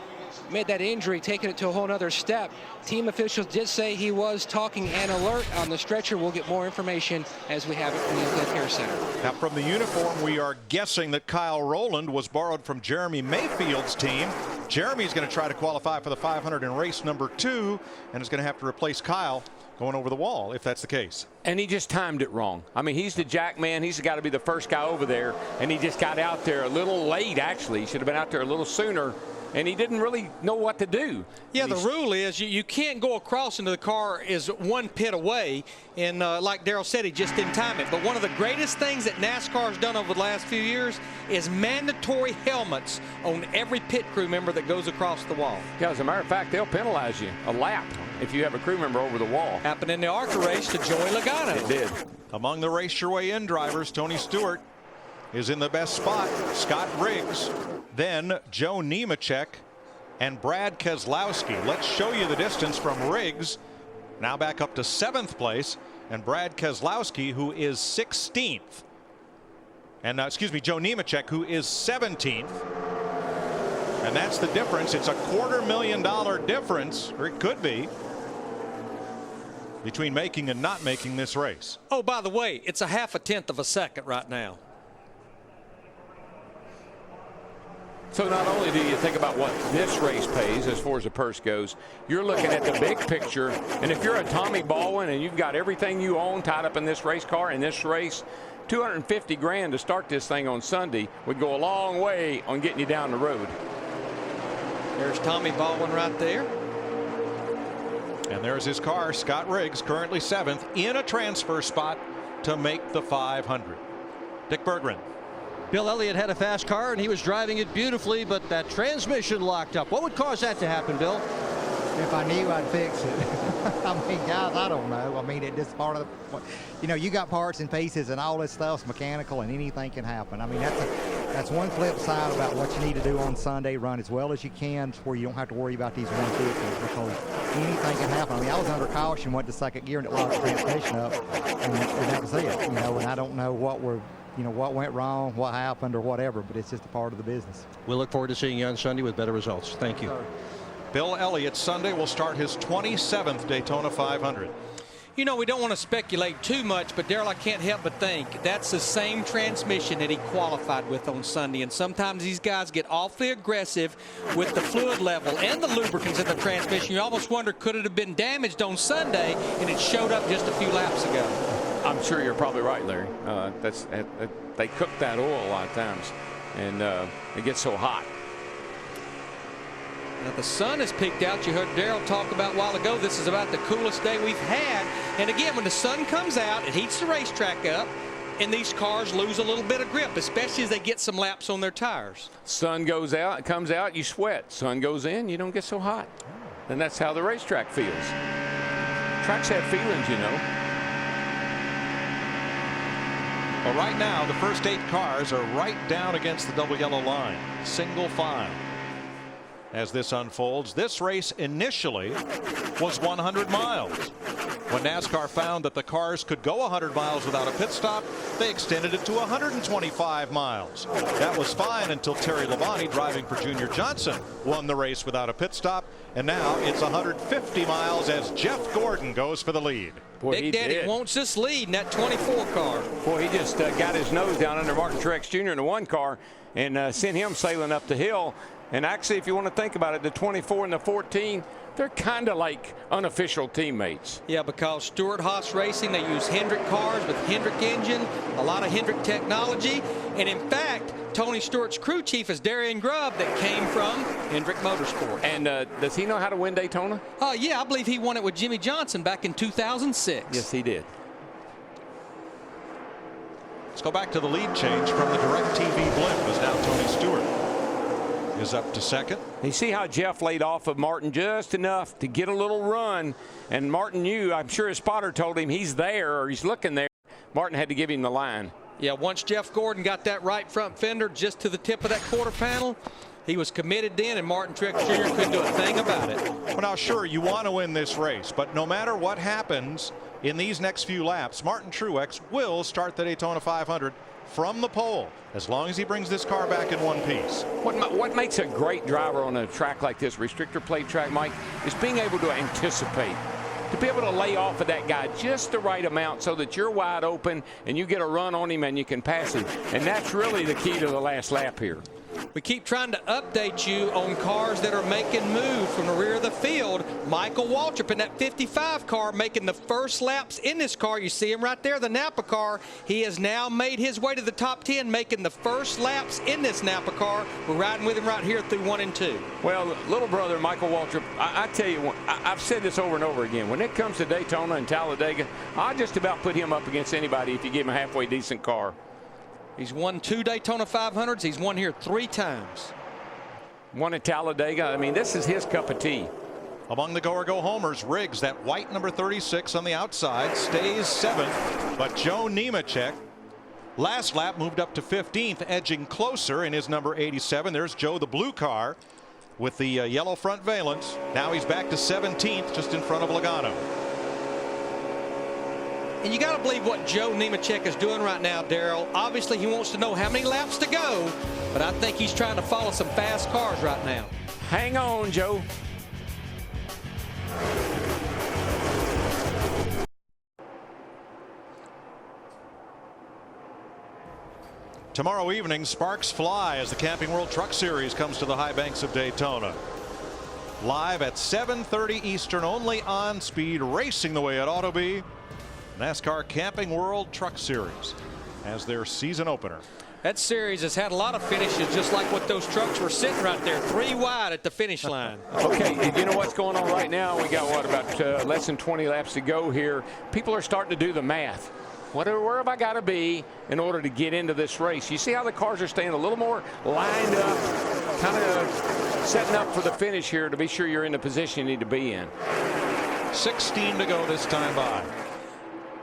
made that injury, taken it to a whole nother step. Team officials did say he was talking and alert on the stretcher. We'll get more information as we have it from the Elliott Care Center. Now, from the uniform, we are guessing that Kyle Rowland was borrowed from Jeremy Mayfield's team. Jeremy's going to try to qualify for the 500 in race number 2 and is going to have to replace Kyle going over the wall if that's the case. And he just timed it wrong. I mean, he's the jack man. He's got to be the first guy over there, and he just got out there a little late, actually. He should have been out there a little sooner. and he didn't really know what to do. Yeah, the rule is you can't go across into the car is one pit away, and like Darrell said, he just didn't time it. But one of the greatest things that NASCAR has done over the last few years is mandatory helmets on every pit crew member that goes across the wall. Yeah, as a matter of fact, they'll penalize you a lap if you have a crew member over the wall. Happened in the ARCA race to Joey Logano. It did. Among the race your way in drivers, Tony Stewart is in the best spot. Scott Riggs, then Joe Nemechek and Brad Keselowski. Let's show you the distance from Riggs, now back up to 7th place, and Brad Keselowski, who is 16th. And excuse me, Joe Nemechek, who is 17th. And that's the difference. It's a $250,000 difference, or it could be, between making and not making this race. Oh, by the way, it's a 0.5 of a second right now. So not only do you think about what this race pays as far as the purse goes, you're looking at the big picture. And if you're a Tommy Baldwin and you've got everything you own tied up in this race car, in this race, $250 grand to start this thing on Sunday would go a long way on getting you down the road. There's Tommy Baldwin right there. And there's his car, Scott Riggs, currently 7th, in a transfer spot to make the 500. Dick Berggren. Bill Elliott had a fast car, and he was driving it beautifully, but that transmission locked up. What would cause that to happen, Bill? If I knew, I'd fix it. I mean, guys, I don't know. I mean, it's just part of the, you know, you got parts and pieces and all this stuff's mechanical and anything can happen. I mean, that's one flip side about what you need to do on Sunday. Run as well as you can where you don't have to worry about these 150s because anything can happen. I mean, I was under caution, went to second gear and it locked the transmission up, and that was it. You know, and I don't know what what went wrong, what happened, or whatever, but it's just a part of the business. We'll look forward to seeing you on Sunday with better results. Thank you. Sorry. Bill Elliott Sunday will start his 27th Daytona 500. You know, we don't want to speculate too much, but Darrell, I can't help but think that's the same transmission that he qualified with on Sunday. And sometimes these guys get awfully aggressive with the fluid level and the lubricants in the transmission. You almost wonder, could it have been damaged on Sunday and it showed up just a few laps ago? I'm sure you're probably right, Larry. They cook that oil a lot of times, and it gets so hot. Now the sun has peeked out. You heard Darrell talk about a while ago. This is about the coolest day we've had. And again, when the sun comes out, it heats the racetrack up, and these cars lose a little bit of grip, especially as they get some laps on their tires. Sun goes out, it comes out, you sweat. Sun goes in, you don't get so hot. And that's how the racetrack feels. Tracks have feelings, you know. Well, right now, the first 8 cars are right down against the double yellow line, single file. As this unfolds, this race initially was 100 miles. When NASCAR found that the cars could go 100 miles without a pit stop, they extended it to 125 miles. That was fine until Terry Labonte, driving for Junior Johnson, won the race without a pit stop. And now it's 150 miles as Jeff Gordon goes for the lead. Boy, Big Daddy wants this lead in that 24 car. Boy, he just got his nose down under Martin Truex Jr. in the 1 car and sent him sailing up the hill. And actually, if you want to think about it, the 24 and the 14, they're kind of like unofficial teammates. Yeah, because Stewart-Haas Racing, they use Hendrick cars with Hendrick engine, a lot of Hendrick technology. And in fact, Tony Stewart's crew chief is Darian Grubb that came from Hendrick Motorsport. And does he know how to win Daytona? Yeah, I believe he won it with Jimmy Johnson back in 2006. Yes, he did. Let's go back to the lead change from the DirecTV blimp as now Tony Stewart is up to second. You see how Jeff laid off of Martin just enough to get a little run, and Martin knew, I'm sure his spotter told him he's there or he's looking there. Martin had to give him the line. Yeah, once Jeff Gordon got that right front fender just to the tip of that quarter panel, he was committed then, and Martin Truex Jr. couldn't do a thing about it. Well, now, sure, you want to win this race, but no matter what happens in these next few laps, Martin Truex will start the Daytona 500 from the pole, as long as he brings this car back in one piece. What makes a great driver on a track like this, restrictor plate track, Mike, is being able to anticipate, to be able to lay off of that guy just the right amount so that you're wide open and you get a run on him and you can pass him. And that's really the key to the last lap here. We keep trying to update you on cars that are making moves from the rear of the field. Michael Waltrip in that 55 car making the first laps in this car. You see him right there, the Napa car. He has now made his way to the top 10, making the first laps in this Napa car. We're riding with him right here through 1 and 2. Well, little brother Michael Waltrip, I tell you, I've said this over and over again. When it comes to Daytona and Talladega, I just about put him up against anybody if you give him a halfway decent car. He's won 2 Daytona 500s. He's won here 3 times. One at Talladega. I mean, this is his cup of tea. Among the go-or-go homers, Riggs, that white number 36 on the outside, stays 7th. But Joe Nemechek, last lap, moved up to 15th, edging closer in his number 87. There's Joe, the blue car, with the yellow front valence. Now he's back to 17th, just in front of Logano. And you got to believe what Joe Nemechek is doing right now, Darrell. Obviously, he wants to know how many laps to go, but I think he's trying to follow some fast cars right now. Hang on, Joe. Tomorrow evening, sparks fly as the Camping World Truck Series comes to the high banks of Daytona. Live at 7:30 Eastern, only on Speed, racing the way it ought to be. NASCAR Camping World Truck Series as their season opener. That series has had a lot of finishes, just like what those trucks were sitting right there, 3 wide at the finish line. Okay, you know what's going on right now? We got, what, about less than 20 laps to go here. People are starting to do the math. Where have I got to be in order to get into this race? You see how the cars are staying a little more lined up, kind of setting up for the finish here to be sure you're in the position you need to be in. 16 to go this time by.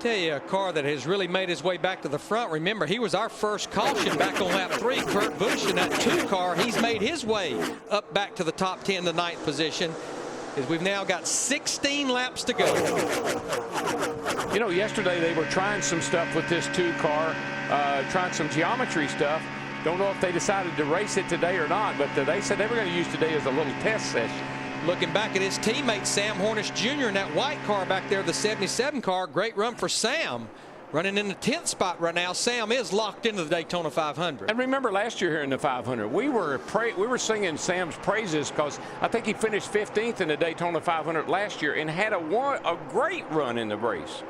Tell you, a car that has really made his way back to the front. Remember, he was our first caution back on lap 3. Kurt Busch in that 2 car. He's made his way up back to the top 10, the 9th position, as we've now got 16 laps to go. You know, yesterday they were trying some stuff with this 2 car, trying some geometry stuff. Don't know if they decided to race it today or not, but they said they were going to use today as a little test session. Looking back at his teammate Sam Hornish Jr. in that white car back there, the 77 car. Great run for Sam. Running in the 10th spot right now. Sam is locked into the Daytona 500. And remember last year here in the 500, we were singing Sam's praises because I think he finished 15th in the Daytona 500 last year and had a great run in the race.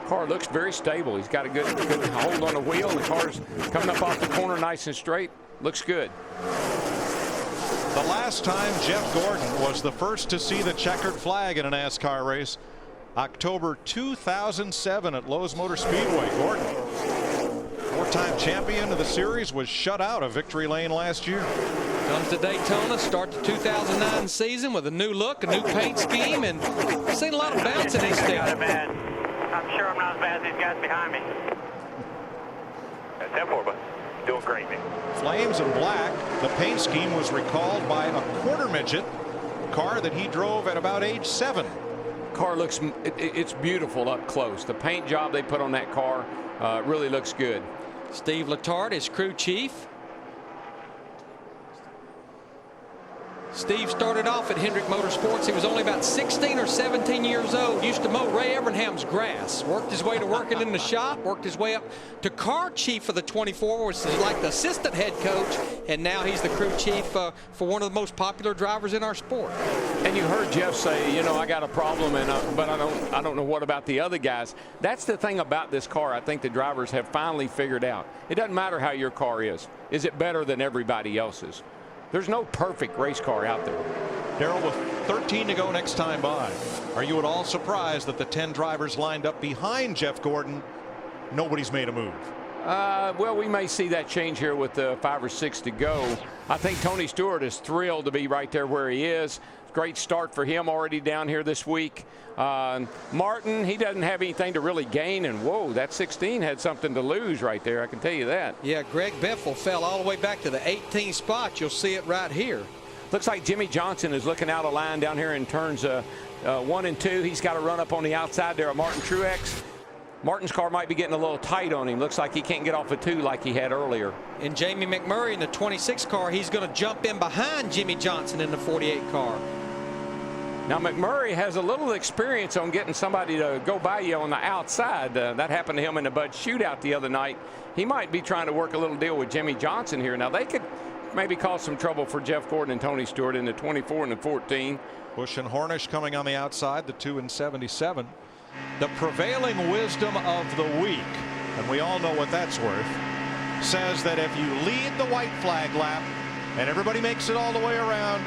Car looks very stable. He's got a good hold on the wheel. The car's coming up off the corner nice and straight. Looks good. The last time Jeff Gordon was the first to see the checkered flag in a NASCAR race, October 2007 at Lowe's Motor Speedway. Gordon, 4-time champion of the series, was shut out of victory lane last year. Comes to Daytona, start the 2009 season with a new look, a new paint scheme, and I've seen a lot of bounce in these things. I'm sure I'm not as bad as these guys behind me. That's 10-4, but doing great, man. Flames and black. The paint scheme was recalled by a quarter midget car that he drove at about age 7. Car looks, it's beautiful up close. The paint job they put on that car really looks good. Steve Letarte is crew chief. Steve started off at Hendrick Motorsports. He was only about 16 or 17 years old. Used to mow Ray Evernham's grass. Worked his way to working in the shop. Worked his way up to car chief for the 24, which is like the assistant head coach. And now he's the crew chief for one of the most popular drivers in our sport. And you heard Jeff say, you know, I got a problem, but I don't know what about the other guys. That's the thing about this car I think the drivers have finally figured out. It doesn't matter how your car is. Is it better than everybody else's? There's no perfect race car out there. Darrell, with 13 to go next time by, are you at all surprised that the 10 drivers lined up behind Jeff Gordon, nobody's made a move? Well, we may see that change here with 5 or 6 to go. I think Tony Stewart is thrilled to be right there where he is. Great start for him already down here this week. Martin, he doesn't have anything to really gain, and whoa, that 16 had something to lose right there, I can tell you that. Yeah, Greg Beffel fell all the way back to the 18th spot. You'll see it right here. Looks like Jimmy Johnson is looking out of line down here in turns 1 and 2. He's got to run up on the outside there at Martin Truex. Martin's car might be getting a little tight on him. Looks like he can't get off a 2 like he had earlier. And Jamie McMurray in the 26 car, he's going to jump in behind Jimmy Johnson in the 48 car. Now, McMurray has a little experience on getting somebody to go by you on the outside. That happened to him in the Bud shootout the other night. He might be trying to work a little deal with Jimmy Johnson here. Now, they could maybe cause some trouble for Jeff Gordon and Tony Stewart in the 24 and the 14. Bush and Hornish coming on the outside, the 2 and 77. The prevailing wisdom of the week, and we all know what that's worth, says that if you lead the white flag lap and everybody makes it all the way around,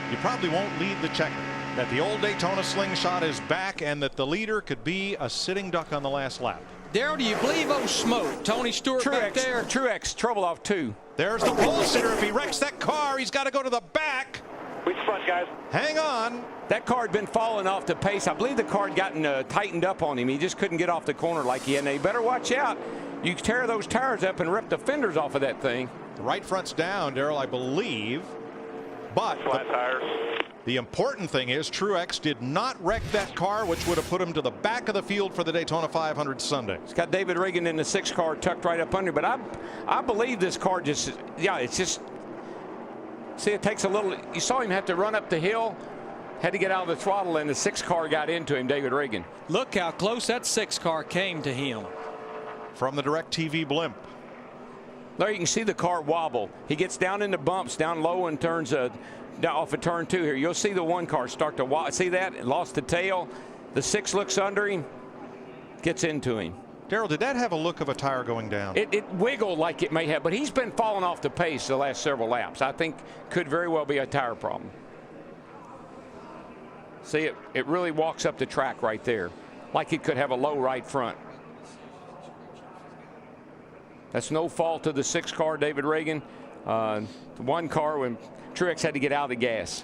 you probably won't lead the checker. That the old Daytona slingshot is back and that the leader could be a sitting duck on the last lap. Daryl, do you believe old Smoke? Tony Stewart back there. Truex, trouble off 2. There's the pole sitter. If he wrecks that car, he's got to go to the back. Which front, guys? Hang on. That car had been falling off the pace. I believe the car had gotten tightened up on him. He just couldn't get off the corner like he had. Now, you better watch out. You tear those tires up and rip the fenders off of that thing. The right front's down, Daryl, I believe. But flat tires. The important thing is Truex did not wreck that car, which would have put him to the back of the field for the Daytona 500 Sunday. It's got David Reagan in the 6 car tucked right up under, but I believe this car just, yeah, it's just, see, it takes a little, you saw him have to run up the hill, had to get out of the throttle, and the 6 car got into him, David Reagan. Look how close that 6 car came to him. From the DirecTV blimp. There you can see the car wobble. He gets down in the bumps, down low, and turns off of turn 2 here. You'll see the 1 car start to wobble. See that? It lost the tail. The 6 looks under him, gets into him. Daryl, did that have a look of a tire going down? It wiggled like it may have, but he's been falling off the pace the last several laps. I think could very well be a tire problem. See, it really walks up the track right there, like it could have a low right front. That's no fault of the 6 car, David Reagan. The 1 car when Truex had to get out of the gas.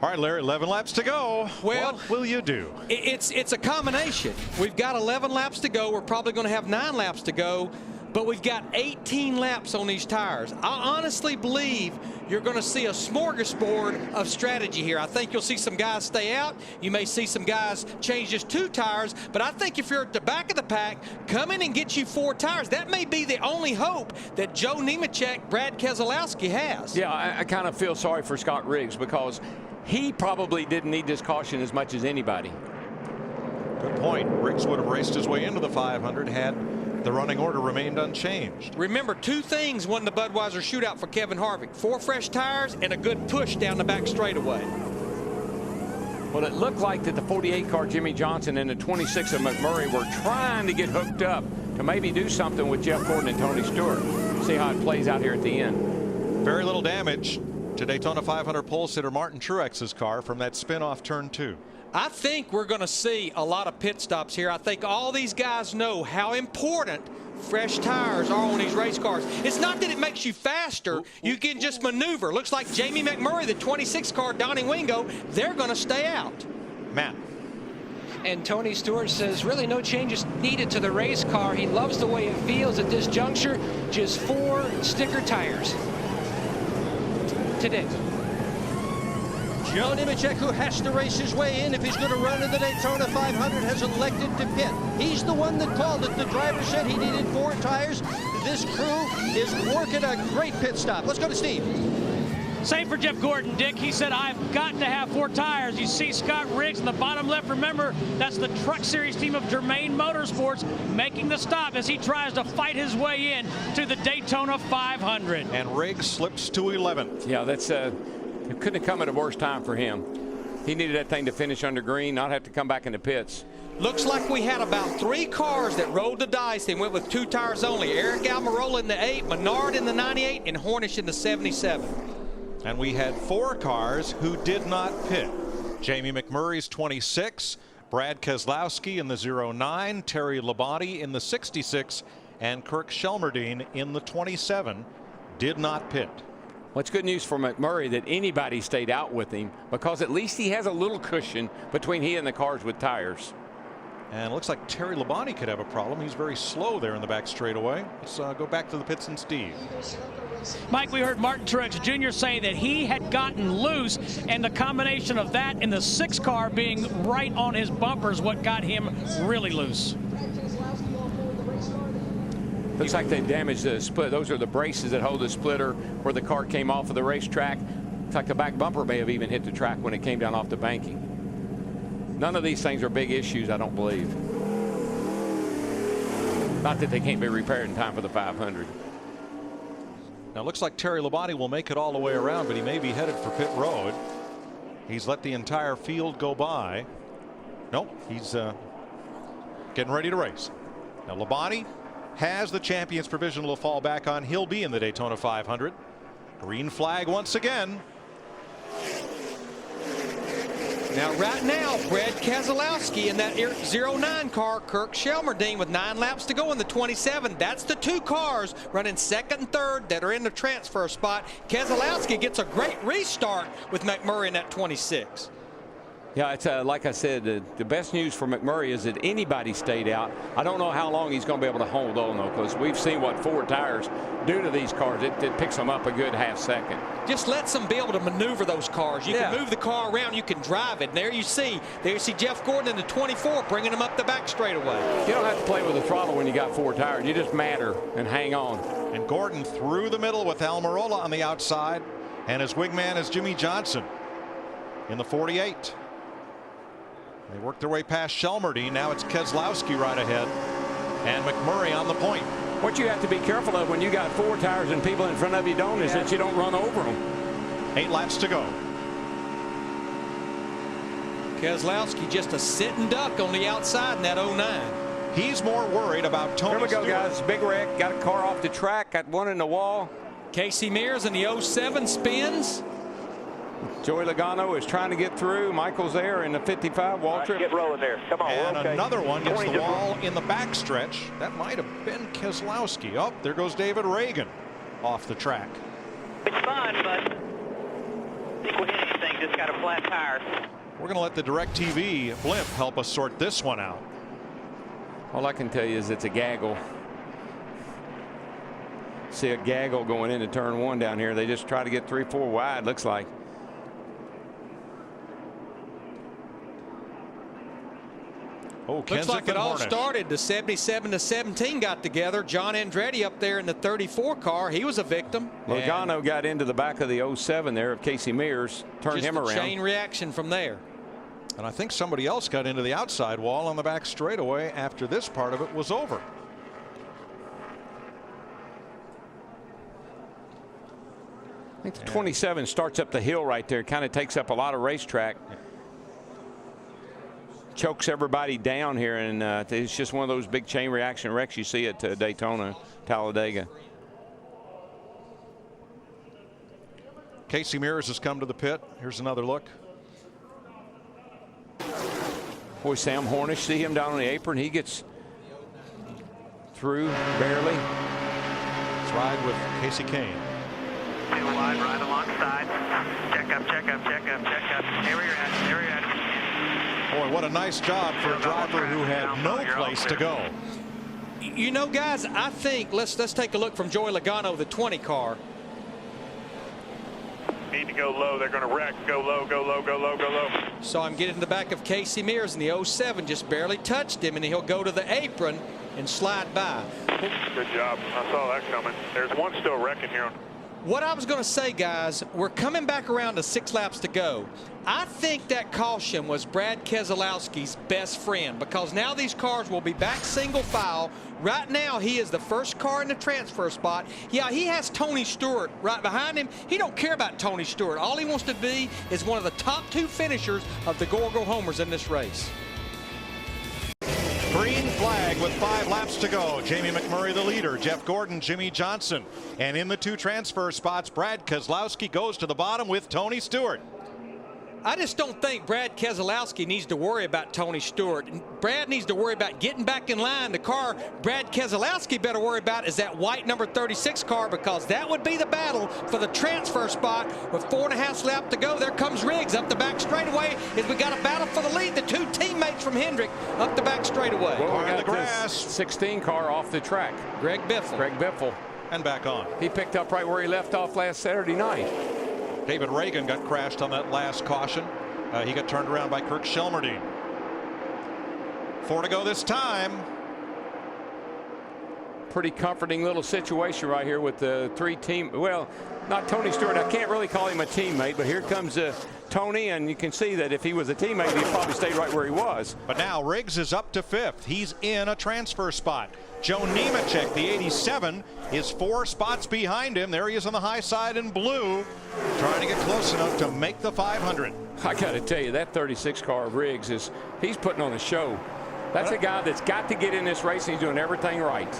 All right, Larry, 11 laps to go. Well, what will you do? It's a combination. We've got 11 laps to go. We're probably going to have 9 laps to go, but we've got 18 laps on these tires. I honestly believe you're going to see a smorgasbord of strategy here. I think you'll see some guys stay out. You may see some guys change just 2 tires, but I think if you're at the back of the pack, come in and get you 4 tires. That may be the only hope that Joe Nemechek, Brad Keselowski has. Yeah, I kind of feel sorry for Scott Riggs because he probably didn't need this caution as much as anybody. Good point. Riggs would have raced his way into the 500 had the running order remained unchanged. Remember, 2 things won the Budweiser shootout for Kevin Harvick: 4 fresh tires and a good push down the back straightaway. Well, it looked like that the 48 car Jimmy Johnson and the 26 of McMurray were trying to get hooked up to maybe do something with Jeff Gordon and Tony Stewart. See how it plays out here at the end. Very little damage to Daytona 500 pole sitter Martin Truex's car from that spin off turn 2. I think we're going to see a lot of pit stops here. I think all these guys know how important fresh tires are on these race cars. It's not that it makes you faster. You can just maneuver. Looks like Jamie McMurray, the 26 car, Donnie Wingo, they're going to stay out. Matt. And Tony Stewart says really no changes needed to the race car. He loves the way it feels at this juncture. Just 4 sticker tires today. Joe Nemechek, who has to race his way in if he's going to run in the Daytona 500, has elected to pit. He's the one that called it. The driver said he needed 4 tires. This crew is working a great pit stop. Let's go to Steve. Same for Jeff Gordon, Dick. He said, I've got to have 4 tires. You see Scott Riggs in the bottom left. Remember, that's the Truck Series team of Germain Motorsports making the stop as he tries to fight his way in to the Daytona 500. And Riggs slips to 11th. Yeah, that's it couldn't have come at a worse time for him. He needed that thing to finish under green, not have to come back in the pits. Looks like we had about 3 cars that rolled the dice and went with 2 tires only. Eric Almirola in the 8, Menard in the 98, and Hornish in the 77. And we had 4 cars who did not pit. Jamie McMurray's 26, Brad Keselowski in the 09, Terry Labonte in the 66, and Kirk Shelmerdine in the 27 did not pit. Well, it's good news for McMurray that anybody stayed out with him, because at least he has a little cushion between he and the cars with tires. And it looks like Terry Labonte could have a problem. He's very slow there in the back straightaway. Let's go back to the pits and Steve. Mike, we heard Martin Truex Jr. say that he had gotten loose, and the combination of that and the 6 car being right on his bumper is what got him really loose. Looks like they damaged the split. Those are the braces that hold the splitter where the car came off of the racetrack. Looks like the back bumper may have even hit the track when it came down off the banking. None of these things are big issues, I don't believe. Not that they can't be repaired in time for the 500. Now, it looks like Terry Labonte will make it all the way around, but he may be headed for pit road. He's let the entire field go by. Nope, he's getting ready to race. Now, Labonte has the champion's provisional to fall back on. He'll be in the Daytona 500. Green flag once again. Now, right now, Brad Keselowski in that 09 car, Kirk Shelmerdine with 9 laps to go in the 27. That's the 2 cars running second and third that are in the transfer spot. Keselowski gets a great restart with McMurray in that 26. Yeah, it's like I said, the best news for McMurray is that anybody stayed out. I don't know how long he's going to be able to hold on, though, because we've seen what Ford tires do to these cars. It picks them up a good half second. Just lets them be able to maneuver those cars. You can move the car around, you can drive it. And there you see Jeff Gordon in the 24 bringing them up the back straightaway. You don't have to play with the throttle when you got 4 tires. You just matter and hang on. And Gordon through the middle with Almirola on the outside. And his wingman is Jimmy Johnson in the 48. They work their way past Shelmerdine. Now it's Keselowski right ahead. And McMurray on the point. What you have to be careful of when you got 4 tires and people in front of you don't is that you don't run over them. 8 laps to go. Keselowski just a sitting duck on the outside in that 09. He's more worried about Tony Here we go, Stewart. guys. Big wreck. Got a car off the track. Got one in the wall. Casey Mears in the 07 spins. Joey Logano is trying to get through. Michael's there in the 55. Walter. Right, get rolling there. Come on. And okay. another one gets the wall in the backstretch. That might have been Keselowski. Oh, there goes David Reagan off the track. It's fun, but I think with anything, just got a flat tire. We're going to let the DirecTV blimp help us sort this one out. All I can tell you is it's a gaggle. See a gaggle going into turn 1 down here. They just try to get 3-4 wide, looks like. Oh, looks like it all started. The 77 to 17 got together. John Andretti up there in the 34 car. He was a victim. Logano got into the back of the 07 there of Casey Mears. Turned him around. Chain reaction from there. And I think somebody else got into the outside wall on the back straightaway after this part of it was over. I think the 27 starts up the hill right there. Kind of takes up a lot of racetrack. Chokes everybody down here, and it's just one of those big chain reaction wrecks you see at Daytona, Talladega. Casey Mears has come to the pit. Here's another look. Boy, Sam Hornish, see him down on the apron. He gets through barely. Let's ride with Casey Kane. 2 wide, right alongside. Check up, check up, check up, check up. There you're at, there you're at. Boy, what a nice job for a driver who had no place to go. You know, guys, I think let's take a look from Joey Logano, the 20 car. Need to go low. They're going to wreck. Go low, go low, go low, go low. So I'm getting to the back of Casey Mears in the 07. Just barely touched him, and he'll go to the apron and slide by. Good job. I saw that coming. There's one still wrecking here. What I was going to say, guys, we're coming back around to 6 laps to go. I think that caution was Brad Keselowski's best friend, because now these cars will be back single file. Right now, he is the first car in the transfer spot. Yeah, he has Tony Stewart right behind him. He don't care about Tony Stewart. All he wants to be is one of the top 2 finishers of the Go Homers in this race. Green flag with 5 laps to go. Jamie McMurray the leader. Jeff Gordon, Jimmy Johnson. And in the 2 transfer spots, Brad Keselowski goes to the bottom with Tony Stewart. I just don't think Brad Keselowski needs to worry about Tony Stewart. Brad needs to worry about getting back in line. The car Brad Keselowski better worry about is that white number 36 car, because that would be the battle for the transfer spot with 4.5 laps to go. There comes Riggs up the back straightaway as we got a battle for the lead. The 2 teammates from Hendrick up the back straightaway. Well, we got the grass. 16 car off the track. Greg Biffle. Greg Biffle. And back on. He picked up right where he left off last Saturday night. David Reagan got crashed on that last caution. He got turned around by Kirk Shelmerdine. 4 to go this time. pretty comforting little situation right here with the well, not Tony Stewart. I can't really call him a teammate, but here comes Tony, and you can see that if he was a teammate, he'd probably stay right where he was. But now Riggs is up to 5th. He's in a transfer spot. Joe Nemechek, the 87, is 4 spots behind him. There he is on the high side in blue, trying to get close enough to make the 500. I got to tell you, that 36 car of Riggs he's putting on a show. That's a guy that's got to get in this race, and he's doing everything right.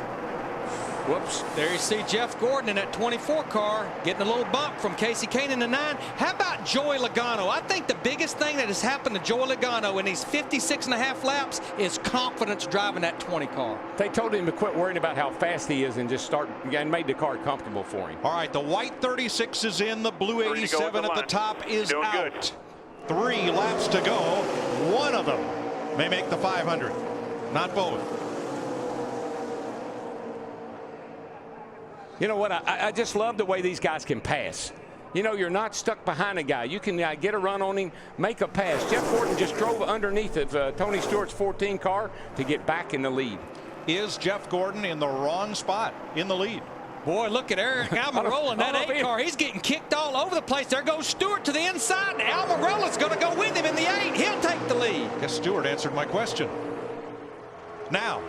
Whoops. There you see Jeff Gordon in that 24 car getting a little bump from Casey Kane in the 9. How about Joey Logano? I think the biggest thing that has happened to Joey Logano in these 56.5 laps is confidence driving that 20 car. They told him to quit worrying about how fast he is and just start and made the car comfortable for him. All right, the white 36 is in. The blue 87 at the top is out. Good. 3 laps to go. One of them may make the 500. Not both. You know what? I just love the way these guys can pass. You know, you're not stuck behind a guy. You can get a run on him, make a pass. Jeff Gordon just drove underneath of Tony Stewart's 14 car to get back in the lead. Is Jeff Gordon in the wrong spot in the lead? Boy, look at Eric Almirola in that 8 car. He's getting kicked all over the place. There goes Stewart to the inside, and Almirola's going to go with him in the 8. He'll take the lead. Guess Stewart answered my question. Now,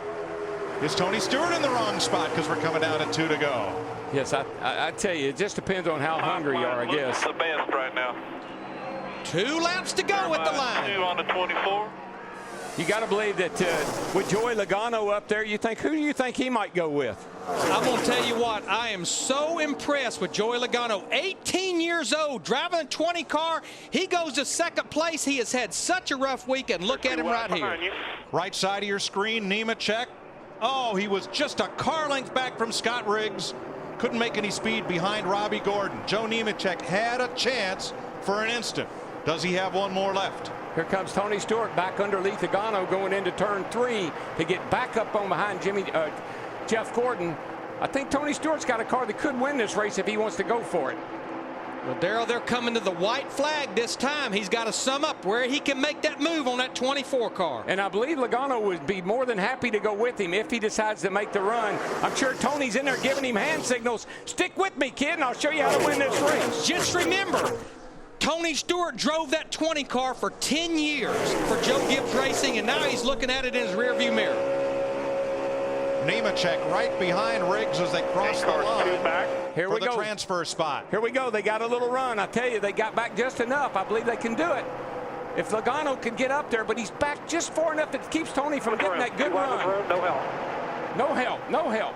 is Tony Stewart in the wrong spot because we're coming down at 2 to go? Yes, I tell you, it just depends on how hungry you are, I guess. The best right now. 2 laps to go at the line. 2 on the 24. You got to believe that with Joey Logano up there, who do you think he might go with? I'm going to tell you what, I am so impressed with Joey Logano. 18 years old, driving a 20 car. He goes to 2nd place. He has had such a rough week, and look at him right here. Right side of your screen, Nemechek. Oh, he was just a car length back from Scott Riggs. Couldn't make any speed behind Robbie Gordon. Joe Nemechek had a chance for an instant. Does he have one more left? Here comes Tony Stewart back underneath Logano going into turn 3 to get back up on behind Jeff Gordon. I think Tony Stewart's got a car that could win this race if he wants to go for it. Well, Darrell, they're coming to the white flag this time. He's got to sum up where he can make that move on that 24 car. And I believe Logano would be more than happy to go with him if he decides to make the run. I'm sure Tony's in there giving him hand signals. Stick with me, kid, and I'll show you how to win this race. Just remember, Tony Stewart drove that 20 car for 10 years for Joe Gibbs Racing, and now he's looking at it in his rearview mirror. Nemechek right behind Riggs as they cross the line. Here we go. go. Transfer spot. Here we go. They got a little run. I tell you, they got back just enough. I believe they can do it. If Logano can get up there, but he's back just far enough that keeps Tony from getting that good run. No help. No help. No help.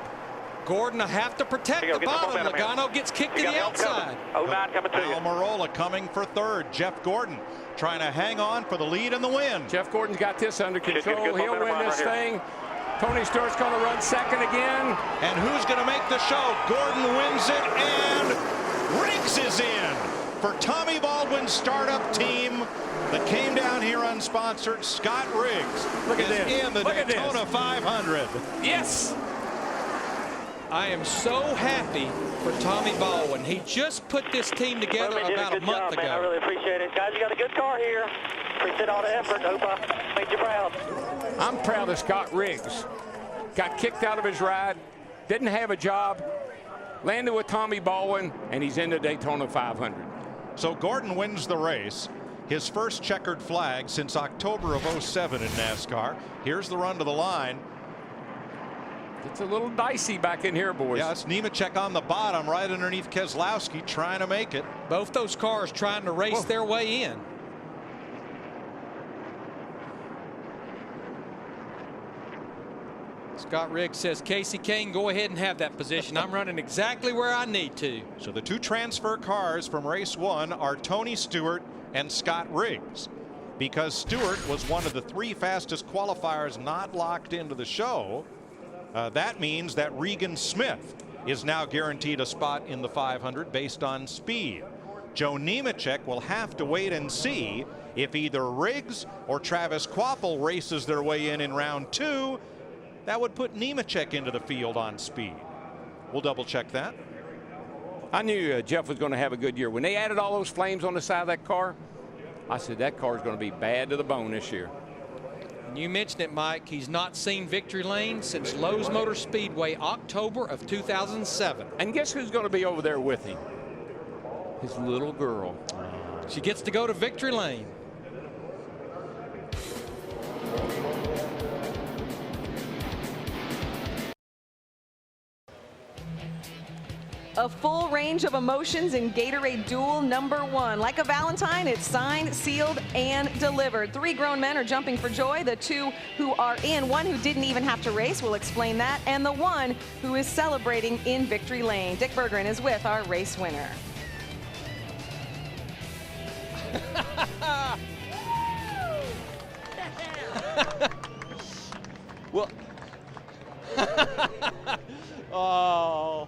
Gordon will have to protect the bottom. Logano gets kicked to the outside. 09 coming to you. Almirola coming for 3rd. Jeff Gordon trying to hang on for the lead and the win. Jeff Gordon's got this under control. He'll win this thing. Tony Stewart's going to run 2nd again. And who's going to make the show? Gordon wins it, and Riggs is in for Tommy Baldwin's startup team that came down here unsponsored. Scott Riggs is in the Daytona 500. Yes. I am so happy for Tommy Baldwin. He just put this team together about a month ago. Man. I really appreciate it. Guys, you got a good car here. Appreciate all the effort. Hope I made you proud. I'm proud of Scott Riggs. Got kicked out of his ride, didn't have a job, landed with Tommy Baldwin, and he's in the Daytona 500. So Gordon wins the race. His first checkered flag since October of '07 in NASCAR. Here's the run to the line. It's a little dicey back in here, boys. Yeah, it's Nemechek on the bottom, right underneath Keselowski, trying to make it. Both those cars trying to race their way in. Scott Riggs says, Casey Kane, go ahead and have that position. I'm running exactly where I need to. So the 2 transfer cars from race 1 are Tony Stewart and Scott Riggs. Because Stewart was one of the 3 fastest qualifiers not locked into the show, that means that Regan Smith is now guaranteed a spot in the 500 based on speed. Joe Nemechek will have to wait and see if either Riggs or Travis Kvapil races their way in round 2. That would put Nemechek into the field on speed. We'll double check that. I knew Jeff was going to have a good year. When they added all those flames on the side of that car, I said that car is going to be bad to the bone this year. And you mentioned it, Mike. He's not seen victory lane since Lowe's Motor Speedway, October of 2007. And guess who's going to be over there with him? His little girl. She gets to go to victory lane. A full range of emotions in Gatorade Duel #1. Like a Valentine, it's signed, sealed, and delivered. 3 grown men are jumping for joy. The 2 who are in, one who didn't even have to race, will explain that, and the 1 who is celebrating in victory lane. Dick Berggren is with our race winner. Well, oh.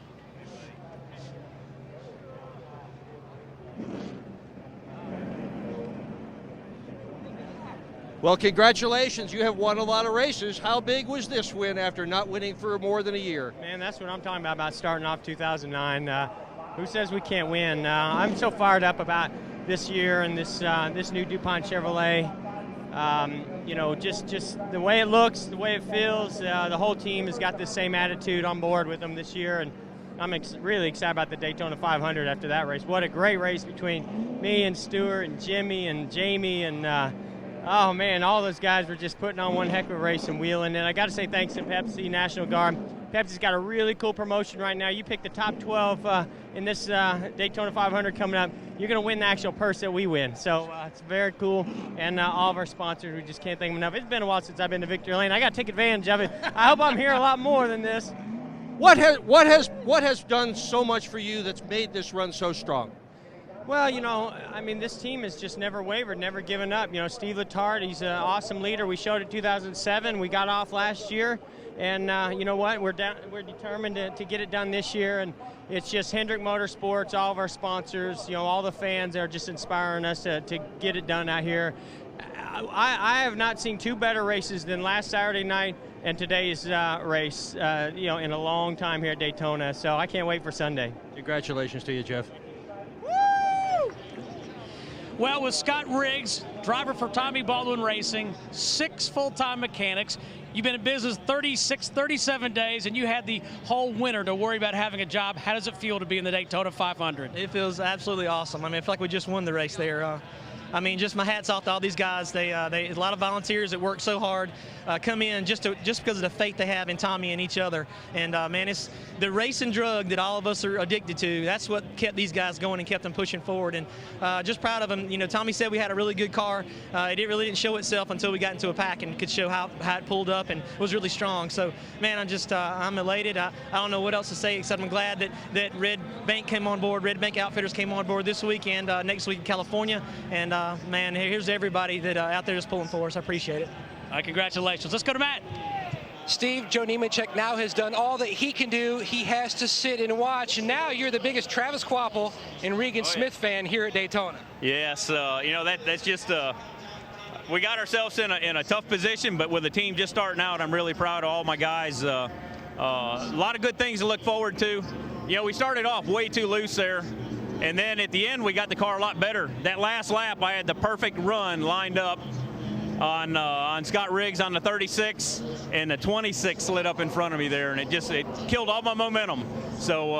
Well, congratulations. You have won a lot of races. How big was this win after not winning for more than a year? Man, that's what I'm talking about starting off 2009. Who says we can't win? I'm so fired up about this year and this new DuPont Chevrolet. You know, just the way it looks, the way it feels. The whole team has got the same attitude on board with them this year, and I'm really excited about the Daytona 500 after that race. What a great race between me and Stuart and Jimmy and Jamie and oh man, all those guys were just putting on one heck of a race and wheeling. And I got to say thanks to Pepsi, National Guard. Pepsi's got a really cool promotion right now. You pick the top 12 in this Daytona 500 coming up. You're going to win the actual purse that we win. So it's very cool. And all of our sponsors, we just can't thank them enough. It's been a while since I've been to Victory Lane. I got to take advantage of it. I hope I'm here a lot more than this. What has done so much for you that's made this run so strong? Well, you know, I mean, this team has just never wavered, never given up. You know, Steve Letarte, he's an awesome leader. We showed it in 2007. We got off last year. And you know what? We're determined to get it done this year. And it's just Hendrick Motorsports, all of our sponsors, you know, all the fans are just inspiring us to get it done out here. I have not seen 2 better races than last Saturday night and today's race, you know, in a long time here at Daytona. So I can't wait for Sunday. Congratulations to you, Jeff. Well, with Scott Riggs, driver for Tommy Baldwin Racing, 6 full-time mechanics. You've been in business 37 days, and you had the whole winter to worry about having a job. How does it feel to be in the Daytona 500? It feels absolutely awesome. I mean, I feel like we just won the race there. I mean, just my hat's off to all these guys. They a lot of volunteers that work so hard, come in just because of the faith they have in Tommy and each other. And man, it's the racing drug that all of us are addicted to. That's what kept these guys going and kept them pushing forward. And just proud of them. You know, Tommy said we had a really good car. It really didn't show itself until we got into a pack and could show how it pulled up and was really strong. So man, I'm elated. I don't know what else to say except I'm glad that Red Bank came on board. Red Bank Outfitters came on board this week and next week in California. And man, here's everybody that out there is pulling for us. I appreciate it. All right, congratulations. Let's go to Matt. Steve, Joe Nemechek now has done all that he can do. He has to sit and watch. And now you're the biggest Travis Kvapil and Regan Smith fan here at Daytona. Yes, you know, that's just we got ourselves in a tough position, but with the team just starting out, I'm really proud of all my guys. A lot of good things to look forward to. You know, we started off way too loose there. And then at the end, we got the car a lot better. That last lap, I had the perfect run lined up on Scott Riggs on the 36, and the 26 slid up in front of me there, and it killed all my momentum. So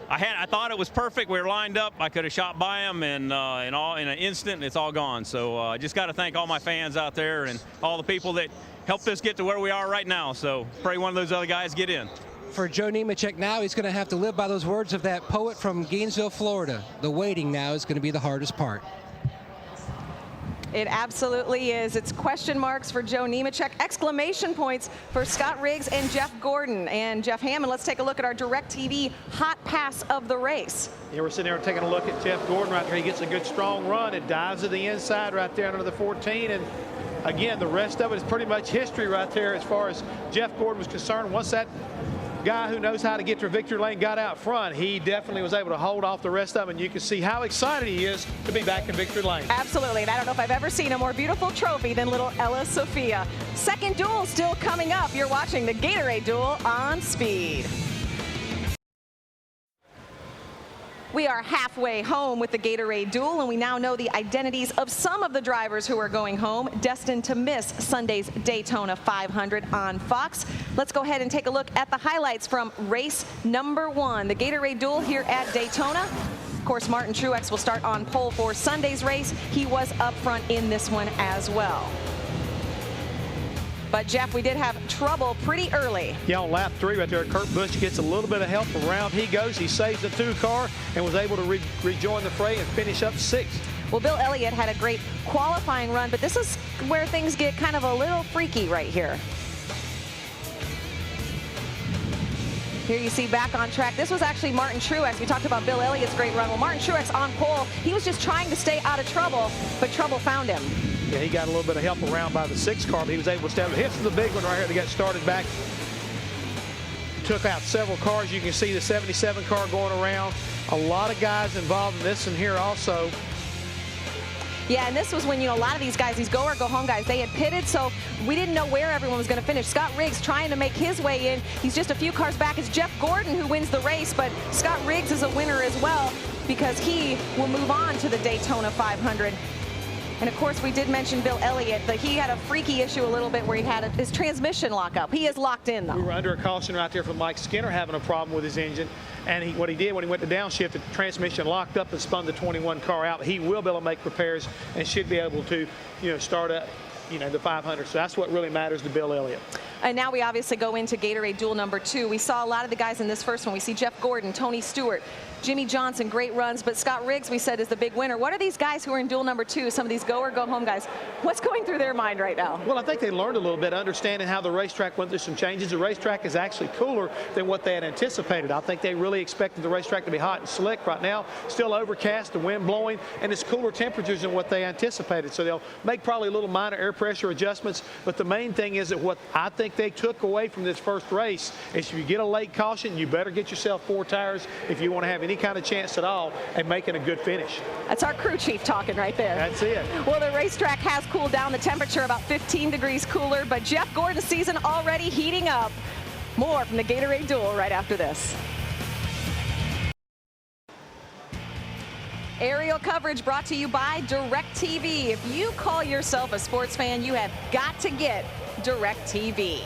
I thought it was perfect. We were lined up. I could have shot by him, and in an instant, it's all gone. So I just got to thank all my fans out there and all the people that helped us get to where we are right now. So pray one of those other guys get in. For Joe Nemechek now, he's going to have to live by those words of that poet from Gainesville, Florida. The waiting now is going to be the hardest part. It absolutely is. It's question marks for Joe Nemechek, exclamation points for Scott Riggs and Jeff Gordon. And Jeff Hammond, let's take a look at our DirecTV hot pass of the race. Yeah, we're sitting there taking a look at Jeff Gordon right there. He gets a good strong run. It dives to the inside right there under the 14. And again, the rest of it is pretty much history right there as far as Jeff Gordon was concerned. Once that guy who knows how to get to victory lane got out front, he definitely was able to hold off the rest of them, and you can see how excited he is to be back in victory lane. Absolutely, and I don't know if I've ever seen a more beautiful trophy than little Ella Sophia. Second duel still coming up. You're watching the Gatorade Duel on Speed. We are halfway home with the Gatorade Duel, and we now know the identities of some of the drivers who are going home, destined to miss Sunday's Daytona 500 on Fox. Let's go ahead and take a look at the highlights from race number 1, the Gatorade Duel here at Daytona. Of course, Martin Truex will start on pole for Sunday's race. He was up front in this one as well. But, Jeff, we did have trouble pretty early. Yeah, on lap 3 right there, Kurt Busch gets a little bit of help. Around he goes. He saves the 2 car and was able to rejoin the fray and finish up 6th. Well, Bill Elliott had a great qualifying run, but this is where things get kind of a little freaky right here. Here you see back on track. This was actually Martin Truex. We talked about Bill Elliott's great run. Well, Martin Truex on pole. He was just trying to stay out of trouble, but trouble found him. Yeah, he got a little bit of help around by the 6th car, but he was able to stay out. This is the big one right here that got started back. Took out several cars. You can see the 77 car going around. A lot of guys involved in this, and here also. Yeah, and this was when, a lot of these guys, these go or go home guys, they had pitted, so we didn't know where everyone was going to finish. Scott Riggs trying to make his way in. He's just a few cars back. It's Jeff Gordon who wins the race, but Scott Riggs is a winner as well because he will move on to the Daytona 500. And, of course, we did mention Bill Elliott, but he had a freaky issue a little bit where he had his transmission lock up. He is locked in, though. We were under a caution right there from Mike Skinner having a problem with his engine. And what he did when he went to downshift, the transmission locked up and spun the 21 car out. He will be able to make repairs and should be able to, start up, the 500. So that's what really matters to Bill Elliott. And now we obviously go into Gatorade Duel number 2. We saw a lot of the guys in this first one. We see Jeff Gordon, Tony Stewart, Jimmy Johnson, great runs, but Scott Riggs, we said, is the big winner. What are these guys who are in Duel number 2, some of these go or go home guys? What's going through their mind right now? Well, I think they learned a little bit, understanding how the racetrack went through some changes. The racetrack is actually cooler than what they had anticipated. I think they really expected the racetrack to be hot and slick. Right now, still overcast, the wind blowing, and it's cooler temperatures than what they anticipated. So they'll make probably a little minor air pressure adjustments, but the main thing is that what I think they took away from this first race is if you get a late caution, you better get yourself 4 tires if you want to have any kind of chance at all and making a good finish. That's our crew chief talking right there. That's it. Well, the racetrack has cooled down, the temperature about 15 degrees cooler, but Jeff Gordon's season already heating up. More from the Gatorade Duel right after this. Aerial coverage brought to you by DirecTV. If you call yourself a sports fan, you have got to get DirecTV.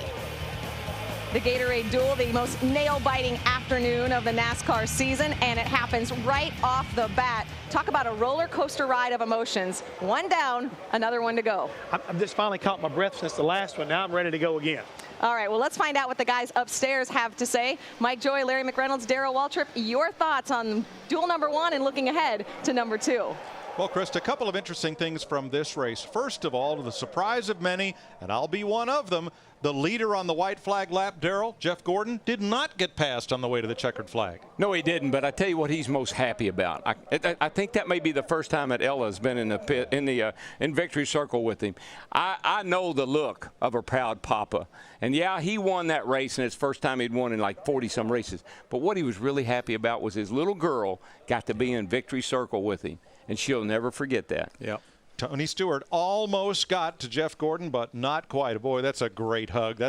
The Gatorade Duel, the most nail-biting afternoon of the NASCAR season, and it happens right off the bat. Talk about a roller coaster ride of emotions. One down, another one to go. I've just finally caught my breath since the last one. Now I'm ready to go again. All right, well, let's find out what the guys upstairs have to say. Mike Joy, Larry McReynolds, Darrell Waltrip, your thoughts on Duel number 1 and looking ahead to number 2. Well, Krista, a couple of interesting things from this race. First of all, to the surprise of many, and I'll be one of them, the leader on the white flag lap, Darrell, Jeff Gordon, did not get passed on the way to the checkered flag. No, he didn't, but I tell you what he's most happy about. I think that may be the first time that Ella's been in the pit, in victory circle with him. I know the look of a proud papa. And, yeah, he won that race, and it's the first time he'd won in like 40-some races. But what he was really happy about was his little girl got to be in victory circle with him. And she'll never forget that. Yeah. Tony Stewart almost got to Jeff Gordon, but not quite. Boy, that's a great hug.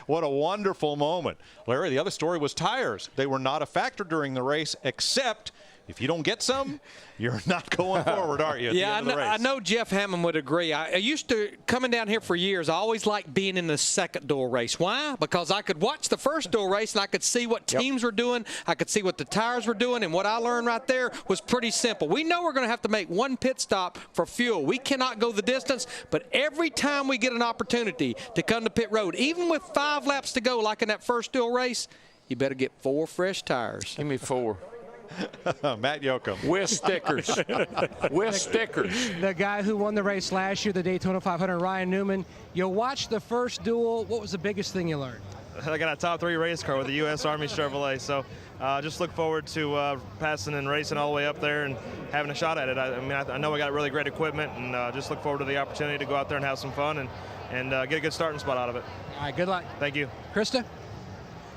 What a wonderful moment. Larry, the other story was tires. They were not a factor during the race, except if you don't get some, you're not going forward, are you? Yeah, I know Jeff Hammond would agree. I used to, coming down here for years, I always liked being in the second duel race. Why? Because I could watch the first duel race and I could see what teams were doing. I could see what the tires were doing. And what I learned right there was pretty simple. We know we're going to have to make one pit stop for fuel. We cannot go the distance, but every time we get an opportunity to come to pit road, even with 5 laps to go like in that first duel race, you better get 4 fresh tires. Give me 4. Matt Yoakum. With stickers. With stickers. The guy who won the race last year, the Daytona 500, Ryan Newman. You watched the first duel. What was the biggest thing you learned? I got a top 3 race car with the U.S. Army Chevrolet, so just look forward to passing and racing all the way up there and having a shot at it. I know we got really great equipment, and just look forward to the opportunity to go out there and have some fun and get a good starting spot out of it. All right, good luck. Thank you. Krista?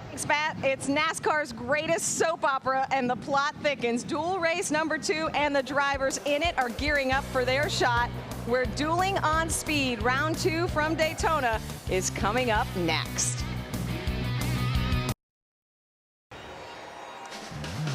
Thanks, Pat. It's NASCAR's greatest soap opera, and the plot thickens. Duel race number 2, and the drivers in it are gearing up for their shot. We're dueling on speed. Round 2 from Daytona is coming up next.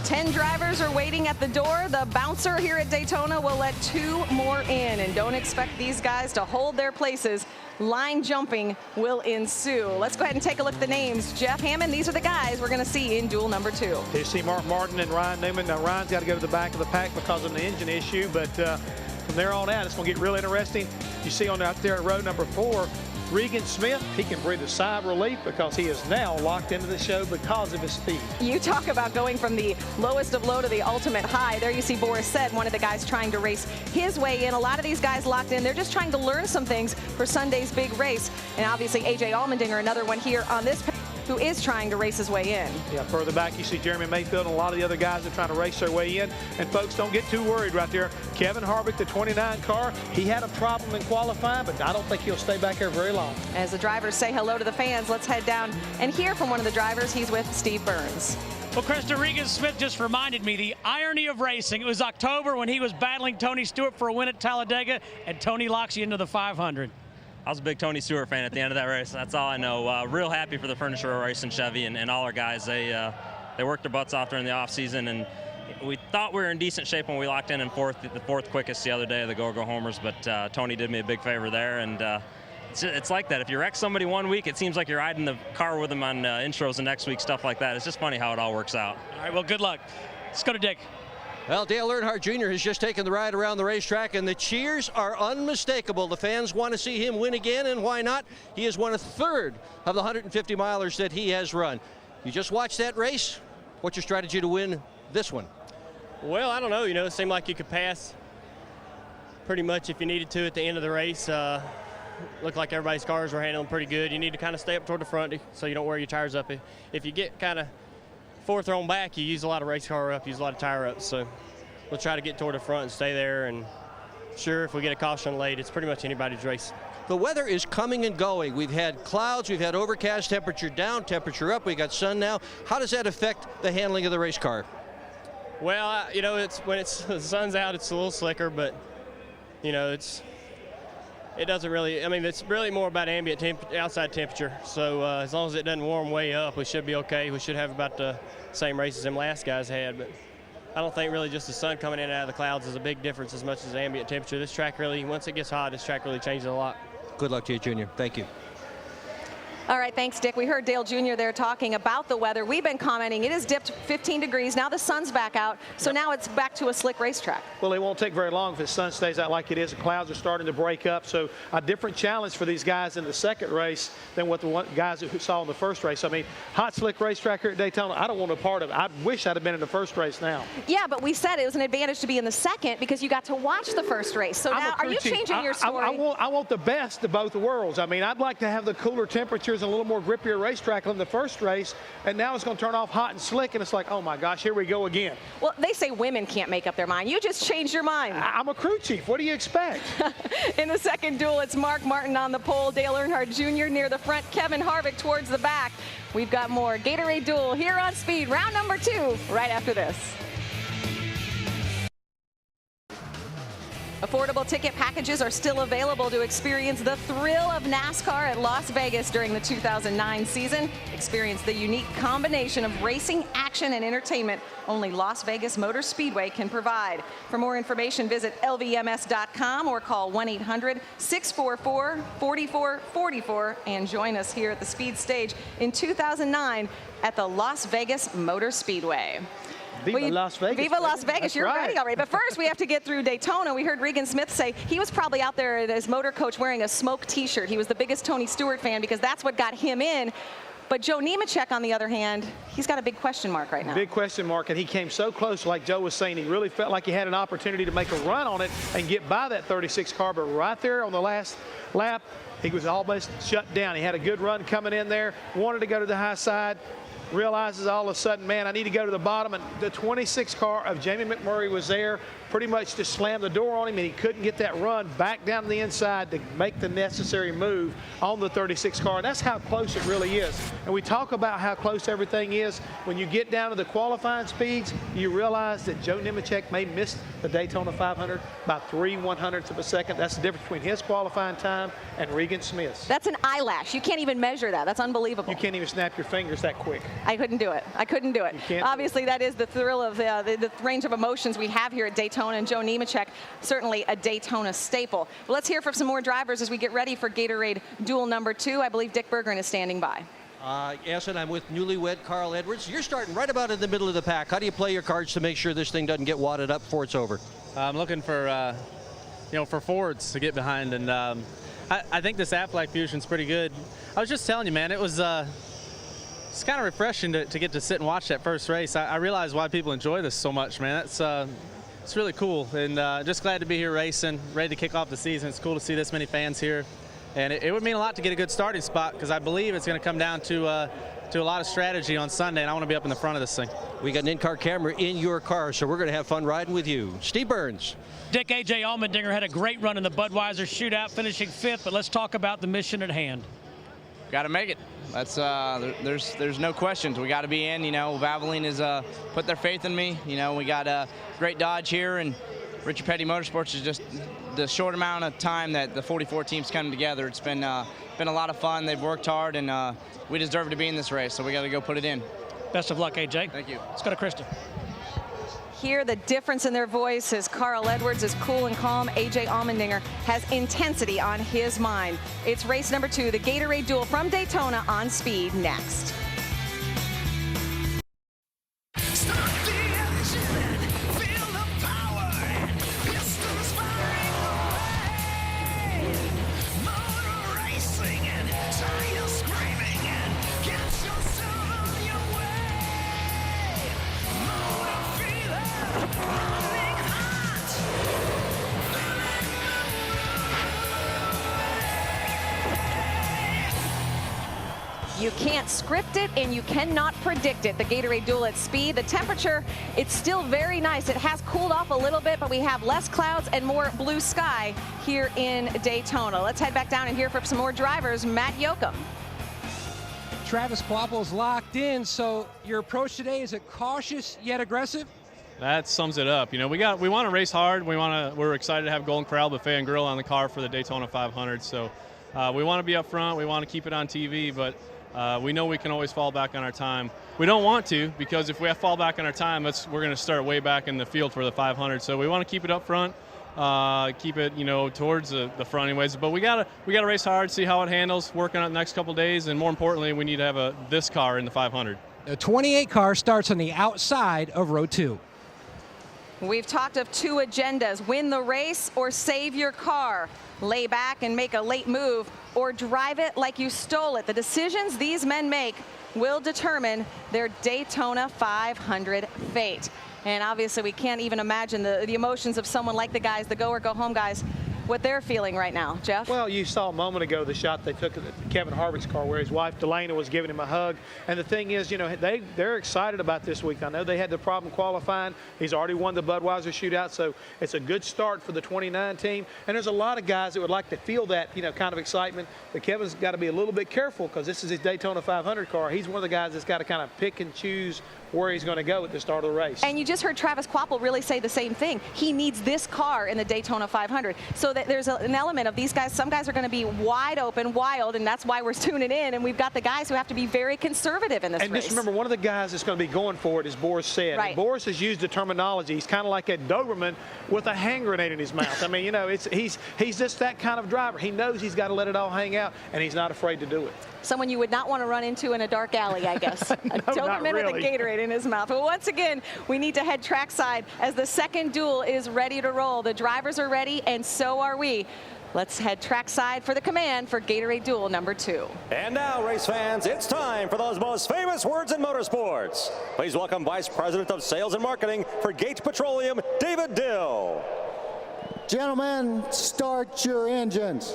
10 drivers are waiting at the door. The bouncer here at Daytona will let 2 more in, and don't expect these guys to hold their places. Line jumping will ensue. Let's go ahead and take a look at the names. Jeff Hammond, these are the guys we're going to see in duel number 2. You see Mark Martin and Ryan Newman. Now, Ryan's got to go to the back of the pack because of the engine issue, but from there on out, it's going to get real interesting. You see on out there at row number 4, Regan Smith, he can breathe a sigh of relief because he is now locked into the show because of his speed. You talk about going from the lowest of low to the ultimate high. There you see Boris said, one of the guys trying to race his way in. A lot of these guys locked in. They're just trying to learn some things for Sunday's big race. And obviously AJ Allmendinger, another one here on this page, who is trying to race his way in. Yeah, further back you see Jeremy Mayfield and a lot of the other guys are trying to race their way in. And folks, don't get too worried right there. Kevin Harvick, the 29 car, he had a problem in qualifying, but I don't think he'll stay back there very long. As the drivers say hello to the fans, let's head down and hear from one of the drivers. He's with Steve Burns. Well, Krista, Regan Smith just reminded me the irony of racing. It was October when he was battling Tony Stewart for a win at Talladega, and Tony locks you into the 500. I was a big Tony Stewart fan at the end of that race. That's all I know. Real happy for the Furniture Row Racing Chevy and all our guys. They worked their butts off during the off season, and we thought we were in decent shape when we locked in fourth, the fourth quickest the other day of the Go-Go Homers. But Tony did me a big favor there, and it's like that. If you wreck somebody one week, it seems like you're riding the car with them on intros the next week, stuff like that. It's just funny how it all works out. All right, well, good luck. Let's go to Dick. Well, Dale Earnhardt Jr. has just taken the ride around the racetrack, and the cheers are unmistakable. The fans want to see him win again, and why not? He has won a third of the 150 milers that he has run. You just watched that race. What's your strategy to win this one? Well, I don't know. You know, it seemed like you could pass pretty much if you needed to at the end of the race. Looked like everybody's cars were handling pretty good. You need to kind of stay up toward the front so you don't wear your tires up. If you get kind of fourth thrown back, you use a lot of race car up, use a lot of tire ups. So we'll try to get toward the front and stay there. And sure, if we get a caution late, it's pretty much anybody's race. The weather is coming and going. We've had clouds, we've had overcast, temperature down, temperature up. We got sun now. How does that affect the handling of the race car? Well, you know, when the sun's out, it's a little slicker, but you know, it doesn't really. I mean, it's really more about ambient outside temperature. So as long as it doesn't warm way up, we should be okay. We should have about the same race as them last guys had. But I don't think really just the sun coming in and out of the clouds is a big difference as much as ambient temperature. This track really, once it gets hot, this track really changes a lot. Good luck to you, Junior. Thank you. All right, thanks, Dick. We heard Dale Jr. there talking about the weather. We've been commenting. It has dipped 15 degrees. Now the sun's back out, so now it's back to a slick racetrack. Well, it won't take very long if the sun stays out like it is. The clouds are starting to break up, so a different challenge for these guys in the second race than what the guys who saw in the first race. I mean, hot, slick racetrack here at Daytona, I don't want a part of it. I wish I'd have been in the first race now. Yeah, but we said it was an advantage to be in the second because you got to watch the first race. So now, are you changing your story? I want the best of both worlds. I mean, I'd like to have the cooler temperatures and a little more grippier racetrack on the first race, and now it's going to turn off hot and slick, and it's like, oh my gosh, here we go again. Well, they say women can't make up their mind. You just changed your mind. I'm a crew chief. What do you expect? In the second duel, it's Mark Martin on the pole, Dale Earnhardt Jr. near the front, Kevin Harvick towards the back. We've got more Gatorade Duel here on Speed, round number 2, right after this. Affordable ticket packages are still available to experience the thrill of NASCAR at Las Vegas during the 2009 season. Experience the unique combination of racing, action, and entertainment only Las Vegas Motor Speedway can provide. For more information, visit lvms.com or call 1-800-644-4444 and join us here at the Speed Stage in 2009 at the Las Vegas Motor Speedway. Viva Las Vegas. Viva Las Vegas. That's You're right. ready already. But first, we have to get through Daytona. We heard Regan Smith say he was probably out there as motor coach wearing a smoke T-shirt. He was the biggest Tony Stewart fan because that's what got him in. But Joe Nemechek, on the other hand, he's got a big question mark right now. Big question mark, and he came so close, like Joe was saying. He really felt like he had an opportunity to make a run on it and get by that 36 car, but right there on the last lap, he was almost shut down. He had a good run coming in there, wanted to go to the high side, realizes all of a sudden, man, I need to go to the bottom, and the 26 car of Jamie McMurray was there. pretty much just slammed the door on him, and he couldn't get that run back down to the inside to make the necessary move on the 36 car. And that's how close it really is. And we talk about how close everything is. When you get down to the qualifying speeds, you realize that Joe Nemechek may miss the Daytona 500 by 3/100ths of a second. That's the difference between his qualifying time and Regan Smith's. That's an eyelash. You can't even measure that. That's unbelievable. You can't even snap your fingers that quick. I couldn't do it. I couldn't do it. Obviously, that is the thrill of the range of emotions we have here at Daytona, and Joe Nemechek, certainly a Daytona staple. But let's hear from some more drivers as we get ready for Gatorade Duel number 2. I believe Dick Berggren is standing by. Yes, and I'm with newlywed Carl Edwards. You're starting right about in the middle of the pack. How do you play your cards to make sure this thing doesn't get wadded up before it's over? I'm looking for, for Fords to get behind, and I think this Aflac Fusion's pretty good. I was just telling you, man, it was it's kind of refreshing to get to sit and watch that first race. I realize why people enjoy this so much, man. It's really cool, and just glad to be here racing, ready to kick off the season. It's cool to see this many fans here, and it would mean a lot to get a good starting spot, because I believe it's going to come down to a lot of strategy on Sunday, and I want to be up in the front of this thing. We got an in-car camera in your car, so we're going to have fun riding with you. Steve Burns. Dick, A.J. Allmendinger had a great run in the Budweiser shootout, finishing 5th, but let's talk about the mission at hand. Got to make it. That's there's no questions. We got to be in. Valvoline has put their faith in me. We got a great Dodge here, and Richard Petty Motorsports is just the short amount of time that the 44 teams come together. It's been a lot of fun. They've worked hard, and we deserve to be in this race. So we got to go put it in. Best of luck, AJ. Thank you. Let's go to Krista. Hear the difference in their voice as Carl Edwards is cool and calm. A.J. Allmendinger has intensity on his mind. It's race number 2, the Gatorade Duel from Daytona on Speed, next. You can't script it and you cannot predict it. The Gatorade Duel at Speed. The temperature, it's still very nice. It has cooled off a little bit, but we have less clouds and more blue sky here in Daytona. Let's head back down and hear from some more drivers. Matt Yoakum. Travis Quapple's locked in, so your approach today, is it cautious yet aggressive? That sums it up. We want to race hard. We're excited to have Golden Corral Buffet and Grill on the car for the Daytona 500. So we want to be up front. We want to keep it on TV, but we know we can always fall back on our time. We don't want to, because if we fall back on our time, we're going to start way back in the field for the 500. So we want to keep it up front, keep it towards the front anyways. But we gotta race hard, see how it handles, work on it the next couple days, and more importantly, we need to have this car in the 500. The 28 car starts on the outside of row 2. We've talked of 2 agendas: win the race or save your car. Lay back and make a late move, or drive it like you stole it. The decisions these men make will determine their Daytona 500 fate. And obviously we can't even imagine the emotions of someone like the guys, the go or go home guys, what they're feeling right now. Jeff? Well, you saw a moment ago the shot they took of Kevin Harvick's car where his wife Delana was giving him a hug. And the thing is, they're excited about this week. I know they had the problem qualifying. He's already won the Budweiser shootout, so it's a good start for the 29 team. And there's a lot of guys that would like to feel that, kind of excitement. But Kevin's got to be a little bit careful, because this is his Daytona 500 car. He's one of the guys that's got to kind of pick and choose where he's going to go at the start of the race. And you just heard Travis Quapple really say the same thing. He needs this car in the Daytona 500. So that there's an element of these guys. Some guys are going to be wide open, wild, and that's why we're tuning in. And we've got the guys who have to be very conservative in this race. And just remember, one of the guys that's going to be going for it is Boris Said. Right. And Boris has used the terminology. He's kind of like a Doberman with a hand grenade in his mouth. I mean, he's just that kind of driver. He knows he's got to let it all hang out, and he's not afraid to do it. Someone you would not want to run into in a dark alley, I guess. A Doberman with a Gatorade in his mouth. But once again, we need to head trackside as the second duel is ready to roll. The drivers are ready, and so are we. Let's head trackside for the command for Gatorade Duel number 2. And now, race fans, it's time for those most famous words in motorsports. Please welcome Vice President of Sales and Marketing for Gates Petroleum, David Dill. Gentlemen, start your engines.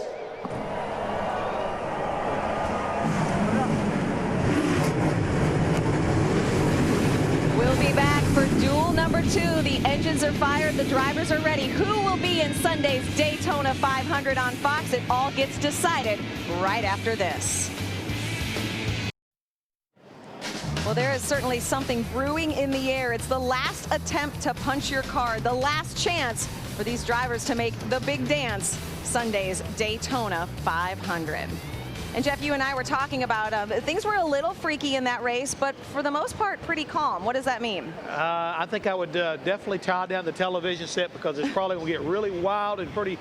We'll be back for Duel number 2. The engines are fired. The drivers are ready. Who will be in Sunday's Daytona 500 on Fox? It all gets decided right after this. Well, there is certainly something brewing in the air. It's the last attempt to punch your card, the last chance for these drivers to make the big dance, Sunday's Daytona 500. And Jeff, you and I were talking about things were a little freaky in that race, but for the most part, pretty calm. What does that mean? I think I would definitely tie down the television set, because it's probably going to get really wild and pretty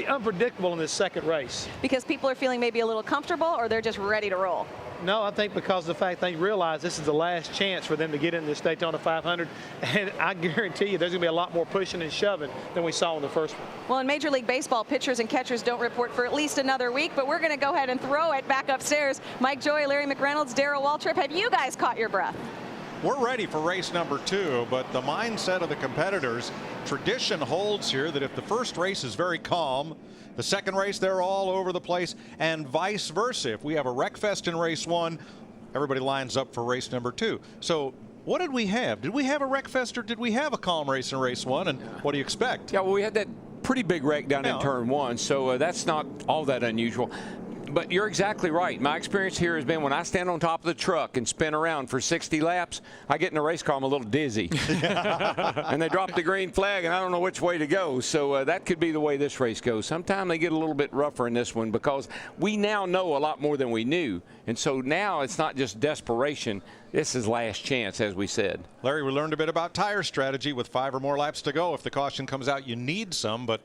unpredictable in this second race. Because people are feeling maybe a little comfortable, or they're just ready to roll? No, I think because of the fact they realize this is the last chance for them to get in this Daytona 500, and I guarantee you there's going to be a lot more pushing and shoving than we saw in the first one. Well, in Major League Baseball, pitchers and catchers don't report for at least another week, but we're going to go ahead and throw it back upstairs. Mike Joy, Larry McReynolds, Darrell Waltrip, have you guys caught your breath? We're ready for race number 2, but the mindset of the competitors, tradition holds here that if the first race is very calm, the second race they're all over the place, and vice versa. If we have a wreckfest in race 1, everybody lines up for race number 2. So what did we have? Did we have a wreckfest, or did we have a calm race in race 1? And what do you expect? Yeah, well, we had that pretty big wreck down in turn 1, so that's not all that unusual. But you're exactly right. My experience here has been when I stand on top of the truck and spin around for 60 laps, I get in a race car, I'm a little dizzy. And they drop the green flag, and I don't know which way to go. So that could be the way this race goes. Sometimes they get a little bit rougher in this one, because we now know a lot more than we knew. And so now it's not just desperation. This is last chance, as we said. Larry, we learned a bit about tire strategy with 5 or more laps to go. If the caution comes out, you need some, but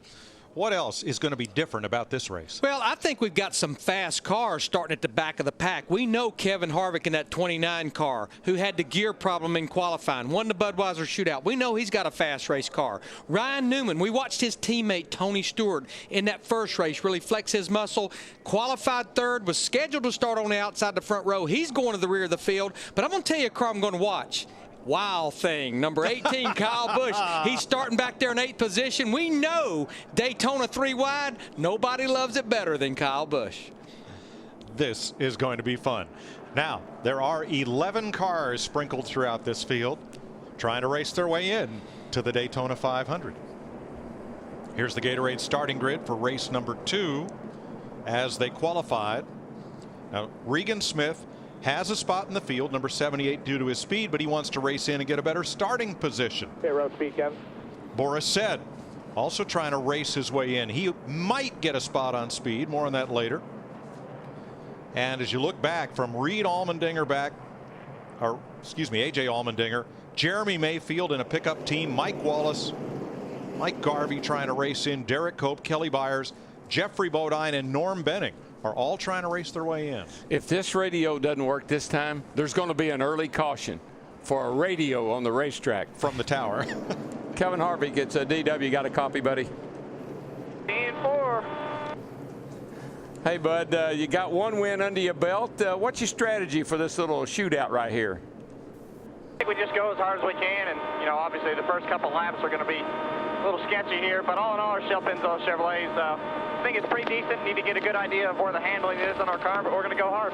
what else is going to be different about this race? Well, I think we've got some fast cars starting at the back of the pack. We know Kevin Harvick in that 29 car, who had the gear problem in qualifying, won the Budweiser shootout. We know he's got a fast race car. Ryan Newman, we watched his teammate Tony Stewart in that first race really flex his muscle. Qualified third, was scheduled to start on the outside the front row. He's going to the rear of the field. But I'm going to tell you a car I'm going to watch. Wild thing, number 18, Kyle Busch. He's starting back there in 8th position. We know Daytona 3 wide. Nobody loves it better than Kyle Busch. This is going to be fun. Now, there are 11 cars sprinkled throughout this field trying to race their way in to the Daytona 500. Here's the Gatorade starting grid for race number 2 as they qualified. Now, Regan Smith has a spot in the field, number 78, due to his speed, but he wants to race in and get a better starting position. Okay, road speed, Kevin. Boris Said also trying to race his way in. He might get a spot on speed. More on that later. And as you look back from Reed Allmendinger back, or excuse me, AJ Allmendinger, Jeremy Mayfield in a pickup team, Mike Wallace, Mike Garvey trying to race in, Derek Cope, Kelly Byers, Jeffrey Bodine, and Norm Benning are all trying to race their way in. If this radio doesn't work this time, there's going to be an early caution for a radio on the racetrack. From the tower. Kevin Harvick gets a DW. Got a copy, buddy? 10-4. Hey, bud, you got one win under your belt. What's your strategy for this little shootout right here? I think we just go as hard as we can, and, you know, obviously the first couple laps are going to be a little sketchy here, but all in all, our Shell Pennzoil Chevrolets, I think it's pretty decent. Need to get a good idea of where the handling is on our car, but we're going to go hard.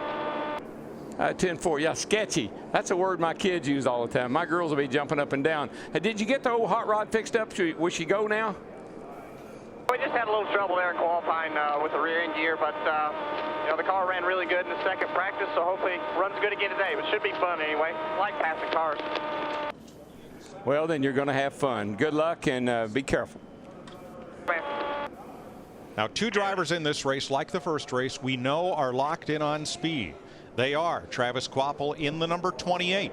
10-4, yeah, sketchy. That's a word my kids use all the time. My girls will be jumping up and down. Did you get the old hot rod fixed up? Will she go now? We just had a little trouble there in qualifying with the rear end gear, but you know, the car ran really good in the second practice, so hopefully runs good again today. But should be fun anyway. I like passing cars. Well, then you're going to have fun. Good luck, and be careful. Now, 2 drivers in this race, like the first race, we know are locked in on speed. They are Travis Kvapil in the number 28.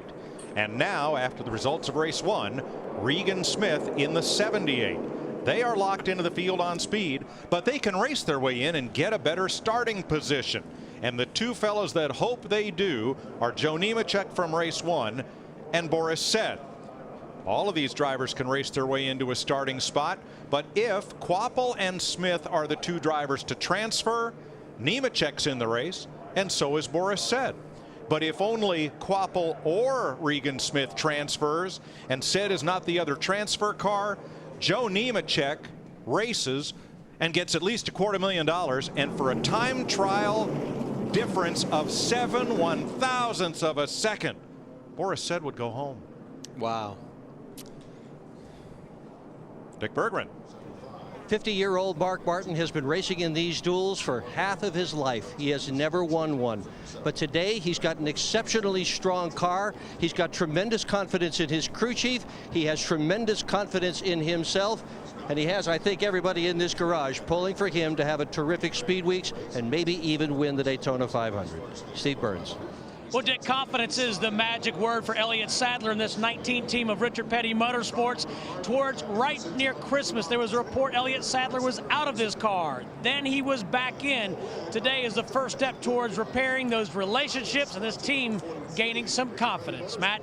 And now, after the results of race 1, Regan Smith in the 78. They are locked into the field on speed, but they can race their way in and get a better starting position. And the 2 fellows that hope they do are Joe Nemechek from race 1 and Boris Said. All of these drivers can race their way into a starting spot, but if Kvapil and Smith are the 2 drivers to transfer, Nemechek's in the race, and so is Boris Said. But if only Kvapil or Regan Smith transfers and Said is not the other transfer car, Joe Nemechek races and gets at least $250,000, and for a time trial difference of 7/1000ths of a second, Boris Said would go home. Wow. Dick Bergman. 50-year-old Mark Martin has been racing in these duels for half of his life. He has never won one. But today, he's got an exceptionally strong car. He's got tremendous confidence in his crew chief. He has tremendous confidence in himself. And he has, I think, everybody in this garage pulling for him to have a terrific speed weeks and maybe even win the Daytona 500. Steve Burns. Well, Dick, confidence is the magic word for Elliott Sadler in this 19 team of Richard Petty Motorsports. Towards right near Christmas, there was a report Elliott Sadler was out of this car. Then he was back in. Today is the first step towards repairing those relationships and this team gaining some confidence. Matt?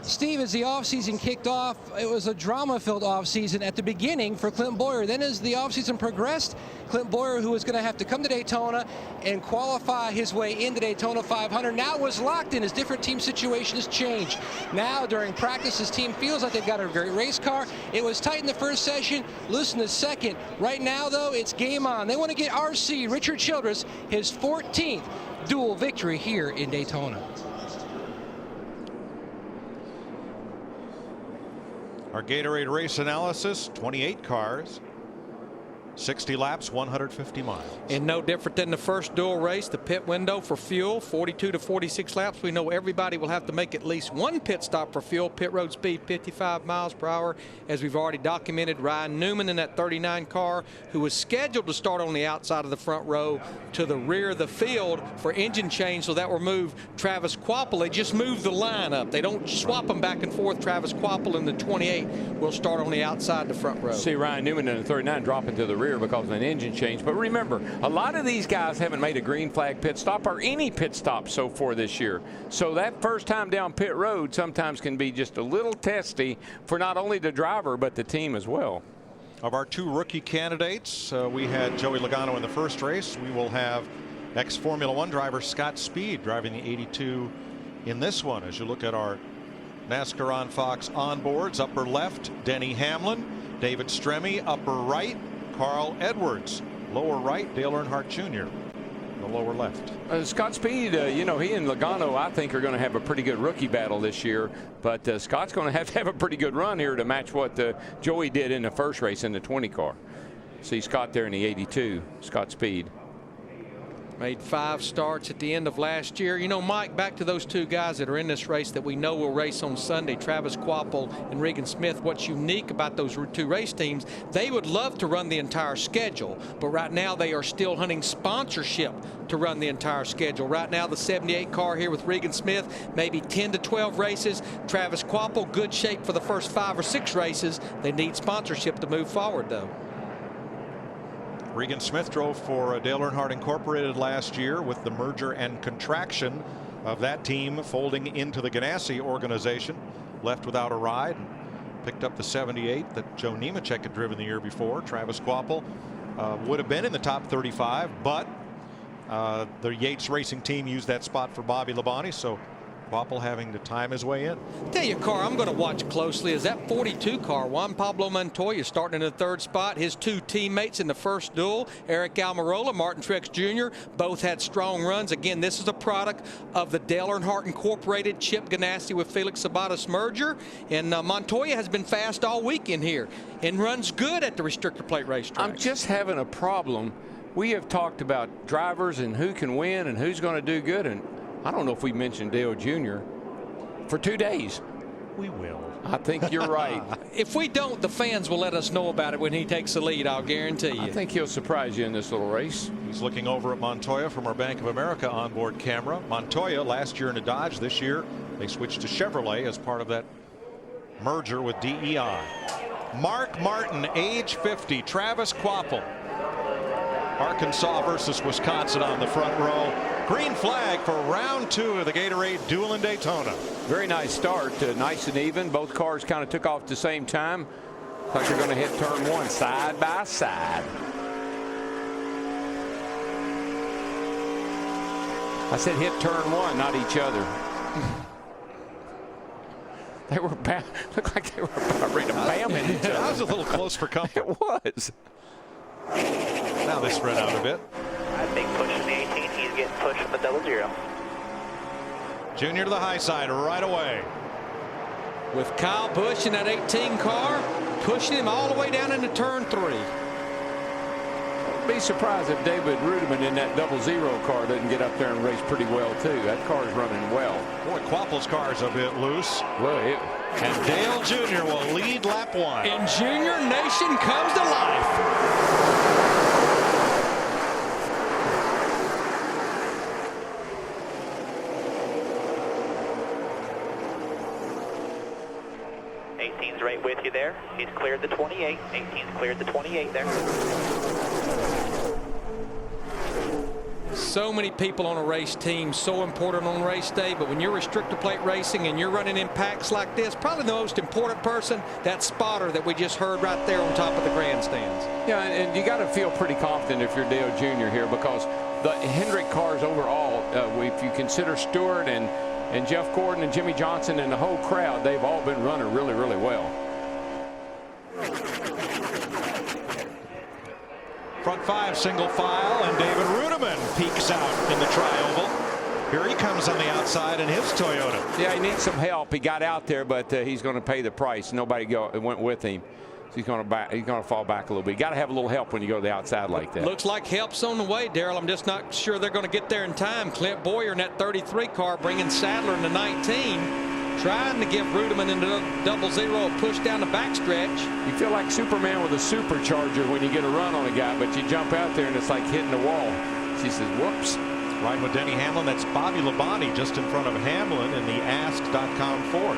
Steve, as the offseason kicked off, it was a drama-filled offseason at the beginning for Clint Bowyer. Then as the offseason progressed, Clint Bowyer, who was going to have to come to Daytona and qualify his way into Daytona 500, now was locked in. His different team situation has changed. Now, during practice, his team feels like they've got a great race car. It was tight in the first session, loose in the second. Right now, though, it's game on. They want to get RC, Richard Childress, his 14th dual victory here in Daytona. Our Gatorade race analysis, 28 cars, 60 laps, 150 miles. And no different than the first dual race, the pit window for fuel, 42 to 46 laps. We know everybody will have to make at least one pit stop for fuel. Pit road speed 55 miles per hour. As we've already documented, Ryan Newman in that 39 car, who was scheduled to start on the outside of the front row to the rear of the field for engine change, so that will move Travis Quapple. They just move the line up. They don't swap them back and forth. Travis Quapple in the 28 will start on the outside the front row. See Ryan Newman in the 39 dropping to the rear because of an engine change. But remember, a lot of these guys haven't made a green flag pit stop or any pit stop so far this year. So that first time down pit road sometimes can be just a little testy for not only the driver but the team as well. Of our two rookie candidates, we had Joey Logano in the first race. We will have ex-Formula One driver Scott Speed driving the 82 in this one. As you look at our NASCAR on Fox onboards, upper left, Denny Hamlin, David Stremme, upper right, Carl Edwards, lower right, Dale Earnhardt Jr., the lower left. Scott Speed, you know, he and Logano, I think, are going to have a pretty good rookie battle this year. But Scott's going to have a pretty good run here to match what Joey did in the first race in the 20 car. See Scott there in the 82, Scott Speed. Made 5 starts at the end of last year. You know, Mike, back to those two guys that are in this race that we know will race on Sunday, Travis Quapple and Regan Smith. What's unique about those two race teams, they would love to run the entire schedule, but right now they are still hunting sponsorship to run the entire schedule. Right now, the 78 car here with Regan Smith, maybe 10 to 12 races. Travis Quapple, good shape for the first 5 or 6 races. They need sponsorship to move forward, though. Regan Smith drove for Dale Earnhardt Incorporated last year with the merger and contraction of that team folding into the Ganassi organization. Left without a ride. Picked up the 78 that Joe Nemechek had driven the year before. Travis Quapple would have been in the top 35, but the Yates Racing team used that spot for Bobby Labonte, so Quapple having to time his way in. Tell you a car I'm going to watch closely is that 42 car. Juan Pablo Montoya starting in the 3rd spot. His 2 teammates in the first duel, Eric Almirola, Martin Truex Jr., both had strong runs. Again, this is a product of the Dale Earnhardt Incorporated Chip Ganassi with Felix Sabates merger. And Montoya has been fast all weekend here and runs good at the restrictor plate racetrack. I'm just having a problem. We have talked about drivers and who can win and who's going to do good, and I don't know if we mentioned Dale Jr. for 2 days. We will. I think you're right. If we don't, the fans will let us know about it when he takes the lead, I'll guarantee you. I think he'll surprise you in this little race. He's looking over at Montoya from our Bank of America onboard camera. Montoya last year in a Dodge. This year they switched to Chevrolet as part of that merger with DEI. Mark Martin, age 50. Travis Quapple. Arkansas versus Wisconsin on the front row. Green flag for round 2 of the Gatorade Duel in Daytona. Very nice start, nice and even. Both cars kind of took off at the same time. Like they're going to hit turn 1 side by side. I said hit turn 1, not each other. They were looked like they were about ready to bam at each other. That was a little close for comfort. It was. Now they spread out a bit. I think pushing the 18, he's getting pushed from the 00. Junior to the high side right away. With Kyle Busch in that 18 car, pushing him all the way down into turn 3. Be surprised if David Rudiman in that 00 car doesn't get up there and race pretty well too. That car's running well. Boy, Quapple's car's a bit loose. Well, and Dale Jr. will lead lap 1. And Junior Nation comes to life. 18's right with you there. He's cleared the 28. 18's cleared the 28 there. So many people on a race team, so important on race day, but when you're restrictor plate racing and you're running in packs like this, probably the most important person, that spotter that we just heard right there on top of the grandstands. Yeah, and you got to feel pretty confident if you're Dale Jr. here, because the Hendrick cars overall, if you consider Stewart and Jeff Gordon and Jimmy Johnson and the whole crowd, they've all been running really, really well. Front 5 single file, and David Rudiman peeks out in the tri-oval. Here he comes on the outside in his Toyota. Yeah, he needs some help. He got out there, but he's going to pay the price. Nobody went with him. So he's going to fall back a little bit. You got to have a little help when you go to the outside like that. Looks like help's on the way, Darrell. I'm just not sure they're going to get there in time. Clint Boyer in that 33 car bringing Sadler in the 19. Trying to give Rudiman into the 00 a push down the backstretch. You feel like Superman with a supercharger when you get a run on a guy, but you jump out there and it's like hitting the wall. She says, whoops. Riding with Denny Hamlin, that's Bobby Labonte just in front of Hamlin in the Ask.com Ford.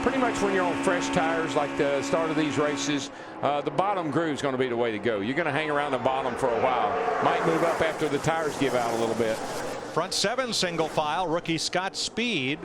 Pretty much when you're on fresh tires like the start of these races, the bottom groove is going to be the way to go. You're going to hang around the bottom for a while. Might move up after the tires give out a little bit. Front 7 single file, rookie Scott Speed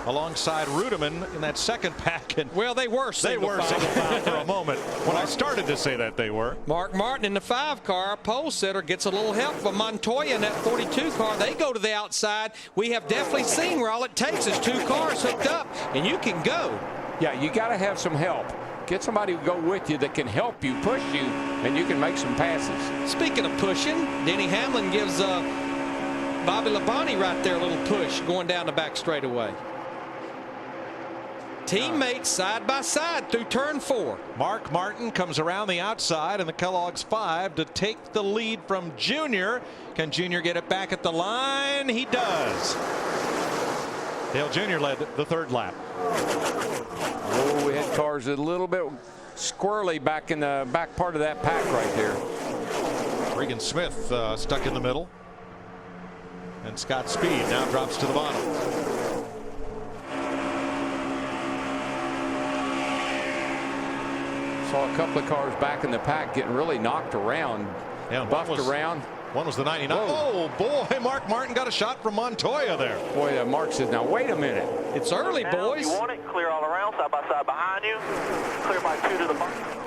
alongside Rudiman in that second pack. And well, they were single file for a moment. When I started to say that they were. Mark Martin in the 5 car, pole sitter, gets a little help from Montoya in that 42 car. They go to the outside. We have definitely seen where all it takes is 2 cars hooked up, and you can go. Yeah, you got to have some help. Get somebody to go with you that can help you, push you, and you can make some passes. Speaking of pushing, Denny Hamlin gives Bobby Labonte right there a little push going down the back straightaway. Teammates side by side through turn 4. Mark Martin comes around the outside in the Kellogg's 5 to take the lead from Junior. Can Junior get it back at the line? He does. Dale Jr. led the 3rd lap. Oh, we had cars a little bit squirrely back in the back part of that pack right there. Regan Smith stuck in the middle. And Scott Speed now drops to the bottom. Saw a couple of cars back in the pack getting really knocked around, buffed around. One was the 99. Whoa. Oh, boy, Mark Martin got a shot from Montoya there. Boy, Mark says, now, wait a minute. It's early, now, boys. You want it, clear all around, side by side behind you. Clear by 2 to the bottom.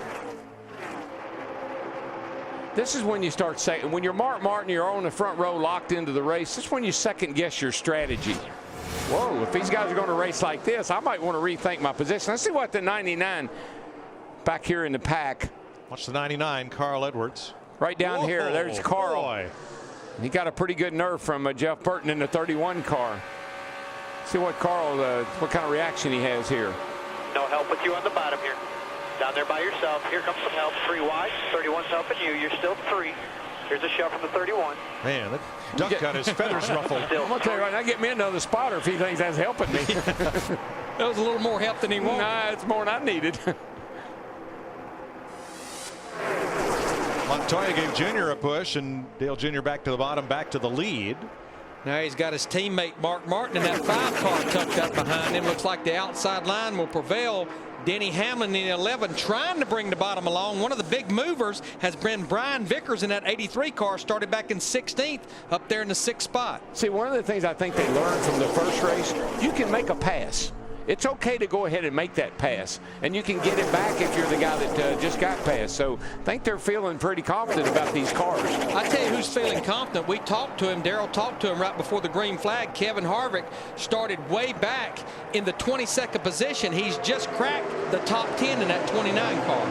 This is when you start saying, when you're Mark Martin, you're on the front row locked into the race. This is when you second guess your strategy. Whoa, if these guys are going to race like this, I might want to rethink my position. Let's see what the 99 back here in the pack. Watch the 99, Carl Edwards. Right down here, there's Carl. Boy. He got a pretty good nerve from Jeff Burton in the 31 car. See what Carl, what kind of reaction he has here. No help with you on the bottom here. Down there by yourself. Here comes some help. 3 wide. 31's helping you. You're still 3. Here's a shove from the 31. Man, that duck got his feathers ruffled. I'm going to tell you right now, get me another spotter if he thinks that's helping me. That was a little more help than he wanted. Nah, it's more than I needed. Montoya gave Junior a push, and Dale Jr. back to the bottom, back to the lead. Now he's got his teammate Mark Martin in that 5 car tucked up behind him. Looks like the outside line will prevail. Denny Hamlin in the 11 trying to bring the bottom along. One of the big movers has been Brian Vickers in that 83 car, started back in 16th up there in the 6th spot. See, one of the things I think they learned from the first race, you can make a pass. It's okay to go ahead and make that pass, and you can get it back if you're the guy that just got passed. So I think they're feeling pretty confident about these cars. I tell you who's feeling confident. We talked to him. Darrell talked to him right before the green flag. Kevin Harvick started way back in the 22nd position. He's just cracked the top 10 in that 29 car.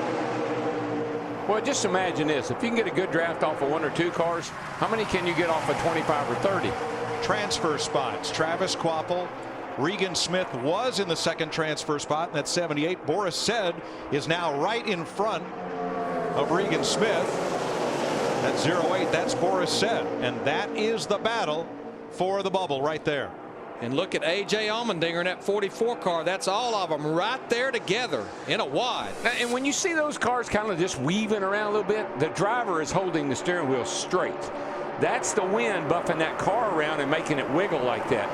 Well, just imagine this. If you can get a good draft off of 1 or 2 cars, how many can you get off of 25 or 30? Transfer spots. Travis Quapple, Regan Smith was in the second transfer spot in that 78. Boris Said is now right in front of Regan Smith. That 08, that's Boris Said. And that is the battle for the bubble right there. And look at A.J. Allmendinger in that 44 car. That's all of them right there together in a wide. And when you see those cars kind of just weaving around a little bit, the driver is holding the steering wheel straight. That's the wind buffing that car around and making it wiggle like that.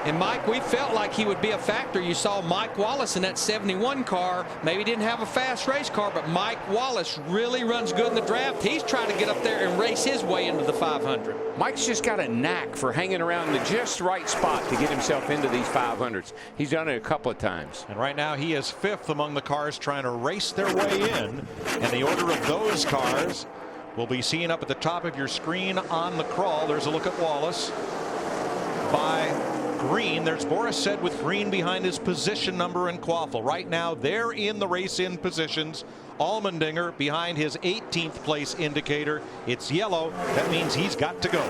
And Mike, we felt like he would be a factor. You saw Mike Wallace in that 71 car. Maybe didn't have a fast race car, but Mike Wallace really runs good in the draft. He's trying to get up there and race his way into the 500. Mike's just got a knack for hanging around the just right spot to get himself into these 500s. He's done it a couple of times. And right now he is 5th among the cars trying to race their way in. And the order of those cars will be seen up at the top of your screen on the crawl. There's a look at Wallace. By green, there's Boris Said with green behind his position number and Quaffle. Right now they're in the race in positions. Allmendinger behind his 18th place indicator. It's yellow. That means he's got to go.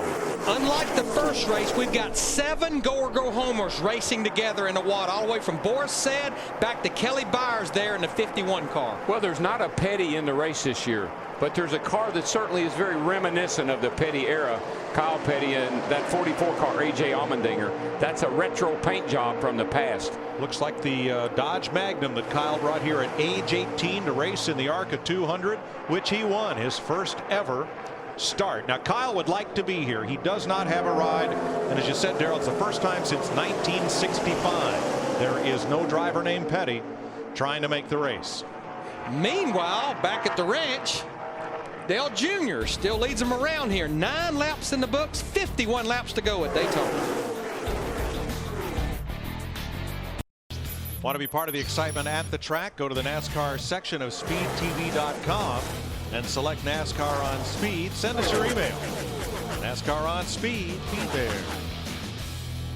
Unlike the first race, we've got 7 go-or-go-homers racing together in the wad, all the way from Boris Said back to Kelly Byers there in the 51 car. Well, there's not a Petty in the race this year, but there's a car that certainly is very reminiscent of the Petty era. Kyle Petty and that 44 car, A.J. Allmendinger. That's a retro paint job from the past. Looks like the Dodge Magnum that Kyle brought here at age 18 to race in the ARCA 200, which he won his first ever start. Now, Kyle would like to be here. He does not have a ride. And as you said, Darrell, it's the first time since 1965 there is no driver named Petty trying to make the race. Meanwhile, back at the ranch, Dale Jr. still leads them around here. 9 laps in the books, 51 laps to go at Daytona. Want to be part of the excitement at the track? Go to the NASCAR section of speedtv.com and select NASCAR on Speed. Send us your email. NASCAR on Speed. Be there.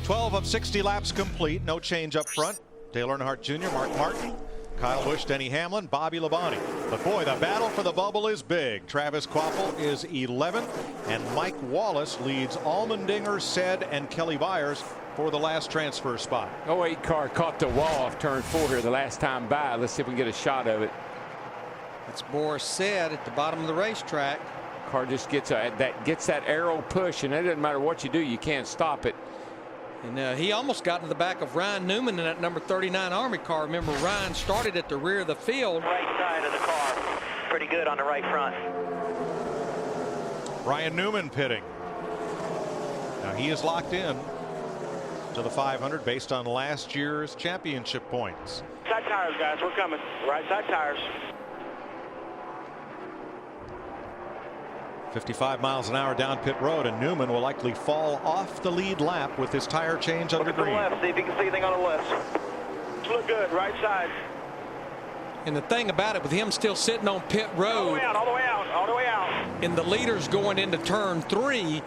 12 of 60 laps complete. No change up front. Dale Earnhardt Jr., Mark Martin, Kyle Busch, Denny Hamlin, Bobby Labonte. But boy, the battle for the bubble is big. Travis Quaffle is 11th, and Mike Wallace leads Allmendinger, Said, and Kelly Byers for the last transfer spot. 08 car caught the wall off turn 4 here the last time by. Let's see if we can get a shot of it. It's Boris Said at the bottom of the racetrack. Car just gets that arrow push, and it doesn't matter what you do, you can't stop it. And he almost got to the back of Ryan Newman in that number 39 Army car. Remember, Ryan started at the rear of the field. Right side of the car, pretty good on the right front. Ryan Newman pitting. Now he is locked in to the 500 based on last year's championship points. Side tires, guys, we're coming. Right side tires. 55 miles an hour down pit road, and Newman will likely fall off the lead lap with his tire change under green. Left, see if you can see anything on the left. Look good, right side. And the thing about it, with him still sitting on pit road, All the way out, all the way out, all the way out. and the leaders going into turn 3,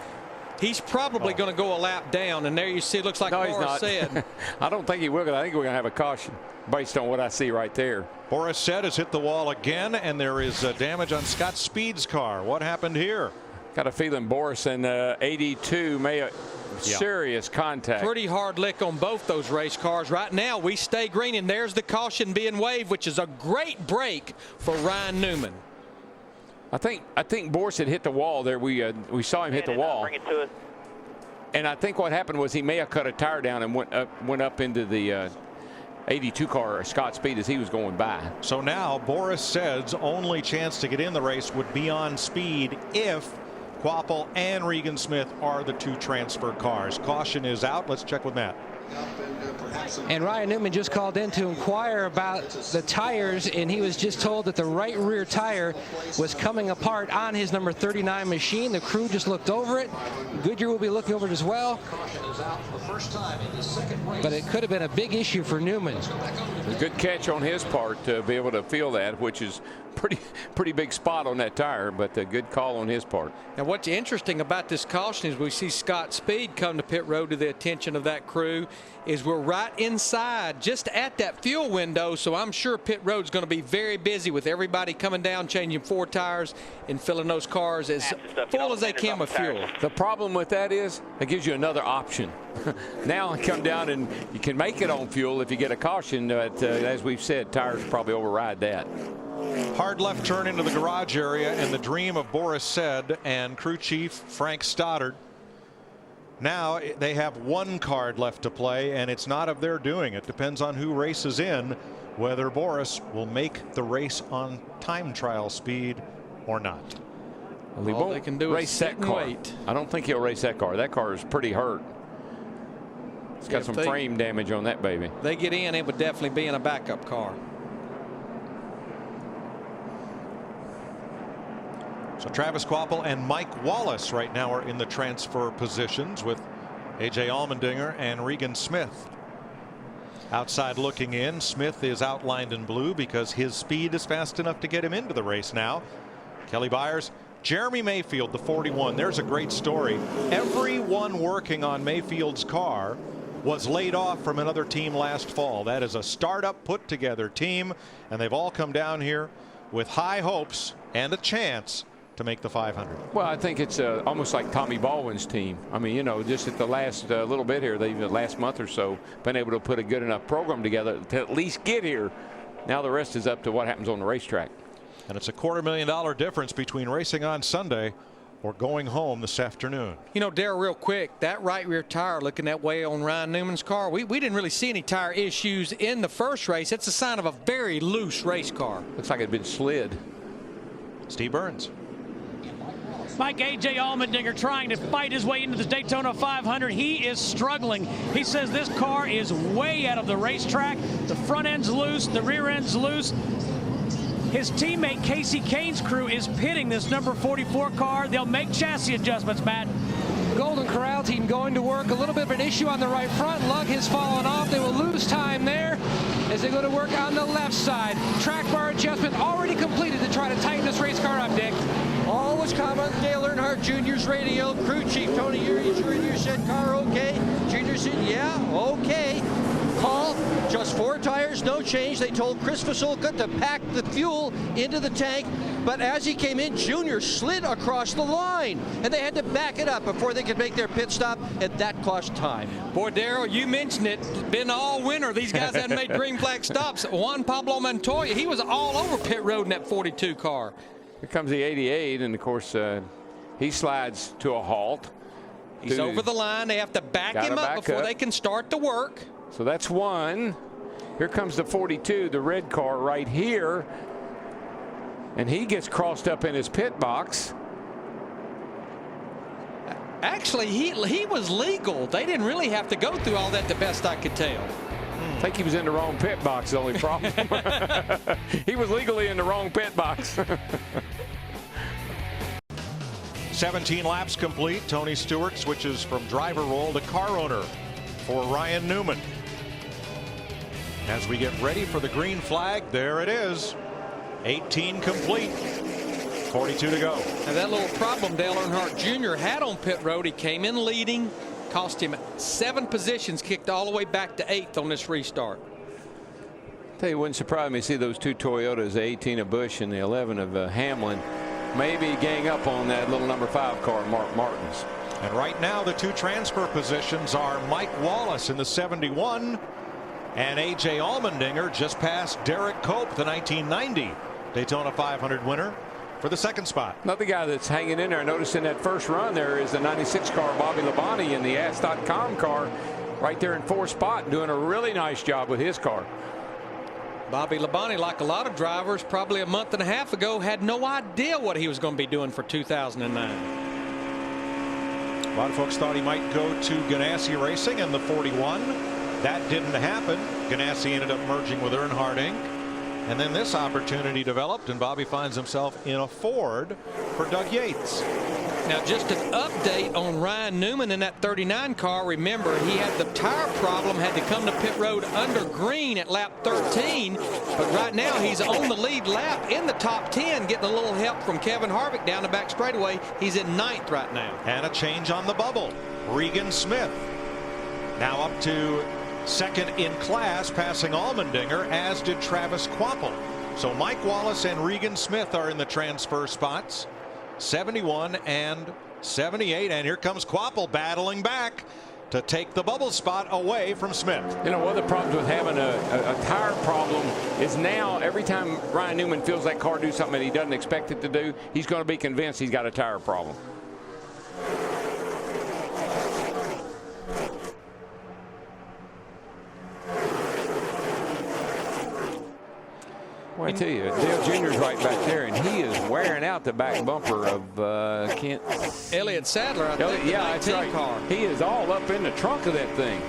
he's probably going to go a lap down. And there you see, it looks like Boris Said. I don't think he will. I think we're going to have a caution based on what I see right there. Boris Said has hit the wall again, and there is damage on Scott Speed's car. What happened here? Got a feeling Boris and 82 may have serious contact. Pretty hard lick on both those race cars. Right now, we stay green, and there's the caution being waved, which is a great break for Ryan Newman. I think Boris had hit the wall there. We saw him hit the wall. Bring it to it. And I think what happened was he may have cut a tire down and went up into the 82 car, Scott Speed, as he was going by. So now Boris Said's only chance to get in the race would be on Speed if Quaffle and Regan Smith are the 2 transfer cars. Caution is out. Let's check with Matt. And Ryan Newman just called in to inquire about the tires, and he was just told that the right rear tire was coming apart on his number 39 machine. The crew just looked over it. Goodyear will be looking over it as well. But it could have been a big issue for Newman. A good catch on his part to be able to feel that, which is pretty big spot on that tire, but a good call on his part. And what's interesting about this caution is we see Scott Speed come to pit road to the attention of that crew. is we're right inside, just at that fuel window, so I'm sure pit road's going to be very busy with everybody coming down, changing 4 tires, and filling those cars as full as they can with fuel. The problem with that is it gives you another option. Now come down and you can make it on fuel if you get a caution, but as we've said, tires probably override that. Hard left turn into the garage area, and the dream of Boris Said and crew chief Frank Stoddard. Now they have 1 card left to play, and it's not of their doing. It depends on who races in, whether Boris will make the race on time trial speed or not. Well, he won't race that car. I don't think he'll race that car. That car is pretty hurt. It's got some frame damage on that baby. They get in, it would definitely be in a backup car. So Travis Kvapil and Mike Wallace right now are in the transfer positions with A.J. Allmendinger and Regan Smith. Outside looking in, Smith is outlined in blue because his speed is fast enough to get him into the race now. Kelly Byers, Jeremy Mayfield, the 41. There's a great story. Everyone working on Mayfield's car was laid off from another team last fall. That is a startup put together team, and they've all come down here with high hopes and a chance to make the 500. Well, I think it's almost like Tommy Baldwin's team. I mean, you know, just at the last little bit here, the last month or so, been able to put a good enough program together to at least get here. Now the rest is up to what happens on the racetrack. And it's a $250,000 difference between racing on Sunday or going home this afternoon. You know, Darrell, real quick, that right rear tire looking that way on Ryan Newman's car, we didn't really see any tire issues in the first race. It's a sign of a very loose race car. Looks like it had been slid. Steve Burns. Mike A.J. Allmendinger trying to fight his way into the Daytona 500. He is struggling. He says this car is way out of the racetrack. The front end's loose, the rear end's loose. His teammate Casey Kane's crew is pitting this number 44 car. They'll make chassis adjustments, Matt. Golden Corral team going to work. A little bit of an issue on the right front. Lug has fallen off. They will lose time there as they go to work on the left side. Track bar adjustment already completed to try to tighten this race car up, Dick. All was calm on Dale Earnhardt Jr.'s radio. Crew chief Tony Eury Jr. said, car okay. Jr. said, yeah, okay. Call, just 4 tires, no change. They told Chris Fasulka to pack the fuel into the tank. But as he came in, Jr. slid across the line, and they had to back it up before they could make their pit stop, and that cost time. Boy, Darrell, you mentioned it. It's been all winter. These guys hadn't made green flag stops. Juan Pablo Montoya, he was all over pit road in that 42 car. Here comes the 88, and of course he slides to a halt. He's over the line. They have to back him up before they can start the work. So that's one. Here comes the 42, the red car right here. And he gets crossed up in his pit box. Actually, he was legal. They didn't really have to go through all that, the best I could tell. I think he was in the wrong pit box, the only problem. He was legally in the wrong pit box. 17 laps complete. Tony Stewart switches from driver role to car owner for Ryan Newman. As we get ready for the green flag, there it is. 18 complete. 42 to go. And that little problem Dale Earnhardt Jr. had on pit road, he came in leading, cost him 7 positions, kicked all the way back to 8th on this restart. Tell you, it wouldn't surprise me to see those 2 Toyotas, the 18 of Busch and the 11 of Hamlin, maybe gang up on that little number 5 car, Mark Martin's. And right now the 2 transfer positions are Mike Wallace in the 71 and A.J. Allmendinger just past Derek Cope, the 1990 Daytona 500 winner, for the 2nd spot. Another guy that's hanging in there. I noticed in that first run there is the 96 car, Bobby Labonte, in the Ask.com car, right there in 4th spot, doing a really nice job with his car. Bobby Labonte, like a lot of drivers, probably a month and a half ago, had no idea what he was going to be doing for 2009. A lot of folks thought he might go to Ganassi Racing in the 41. That didn't happen. Ganassi ended up merging with Earnhardt Inc. And then this opportunity developed, and Bobby finds himself in a Ford for Doug Yates. Now, just an update on Ryan Newman in that 39 car. Remember, he had the tire problem, had to come to pit road under green at lap 13. But right now, he's on the lead lap in the top 10, getting a little help from Kevin Harvick down the back straightaway. He's in 9th right now. And a change on the bubble. Regan Smith Now up to second in class, passing Allmendinger, as did Travis Kvapil. So Mike Wallace and Regan Smith are in the transfer spots, 71 and 78. And here comes Kvapil battling back to take the bubble spot away from Smith. You know, one of the problems with having a tire problem is now every time Ryan Newman feels that car do something that he doesn't expect it to do, he's going to be convinced he's got a tire problem. Well, I tell you, Dale Jr.'s right back there, and he is wearing out the back bumper of Kent. Elliott Sadler, I think, yeah, that's right. Car. He is all up in the trunk of that thing.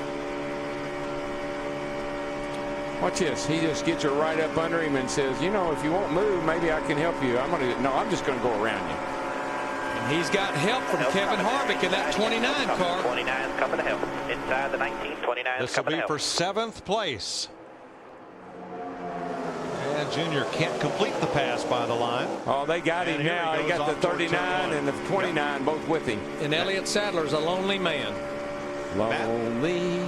Watch this. He just gets her right up under him and says, you know, if you won't move, maybe I can help you. I'm just going to go around you. And he's got help from Kevin Harvick in that 29 car. 29 is coming to help. Inside the 19, 29 is This will coming to be help. for 7th place. And Junior can't complete the pass by the line. Oh, they got him now. They got the 39 and the 29 both with him. And Elliott Sadler's a lonely man. Lonely.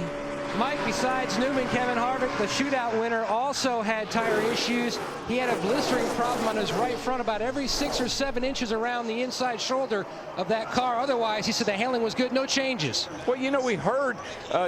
Mike, besides Newman, Kevin Harvick, the shootout winner, also had tire issues. He had a blistering problem on his right front about every 6 or 7 inches around the inside shoulder of that car. Otherwise, he said the handling was good, no changes. Well, you know, we heard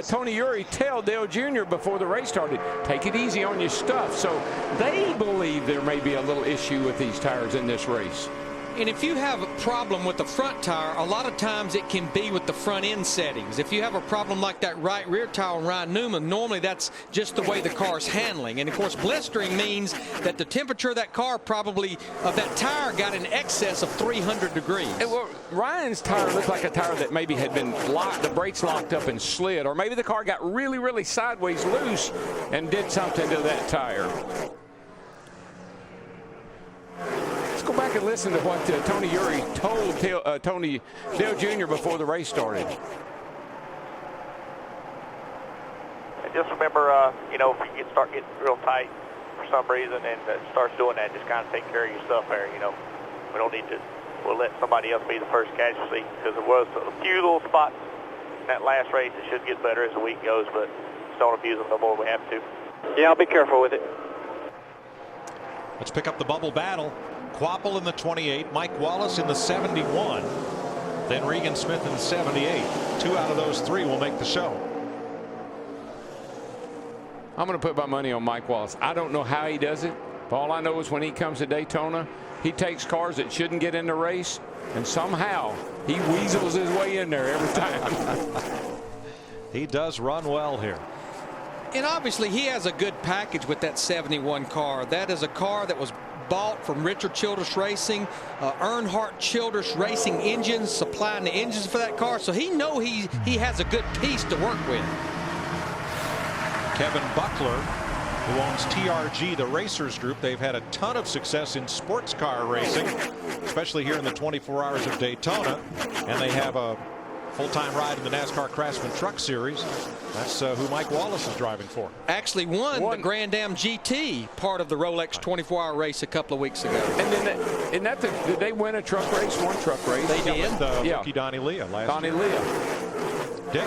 Tony Eury tell Dale Jr. before the race started, take it easy on your stuff. So they believe there may be a little issue with these tires in this race. And if you have a problem with the front tire, a lot of times it can be with the front end settings. If you have a problem like that right rear tire on Ryan Newman, normally that's just the way the car's handling. And of course, blistering means that the temperature of that car probably, of that tire, got in excess of 300 degrees. And, well, Ryan's tire looked like a tire that maybe had been locked, the brakes locked up and slid, or maybe the car got really, really sideways loose and did something to that tire. Let's go back and listen to what Tony Eury told Dale Jr. before the race started. And just remember, you know, if you start getting real tight for some reason and starts doing that, just kind of take care of your stuff there. You know, we don't need to. We'll let somebody else be the first casualty, because there was a few little spots in that last race that should get better as the week goes, but just don't abuse them no more. We have to. Yeah, I'll be careful with it. Let's pick up the bubble battle. Kvapil in the 28, Mike Wallace in the 71, then Regan Smith in the 78. 2 out of those 3 will make the show. I'm going to put my money on Mike Wallace. I don't know how he does it, but all I know is when he comes to Daytona, he takes cars that shouldn't get in the race, and somehow he weasels his way in there every time. He does run well here. And obviously he has a good package with that 71 car. That is a car that was bought from Richard Childress Racing, Earnhardt Childress Racing engines, supplying the engines for that car. So he has a good piece to work with. Kevin Buckler, who owns TRG, the Racers Group. They've had a ton of success in sports car racing, especially here in the 24 Hours of Daytona. And they have a full-time ride in the NASCAR Craftsman Truck Series. That's who Mike Wallace is driving for. Actually won the Grand Am GT, part of the Rolex 24-hour race a couple of weeks ago. And then, did they win a truck race? One truck race? They did. With rookie Donnie Leah last year. Dick?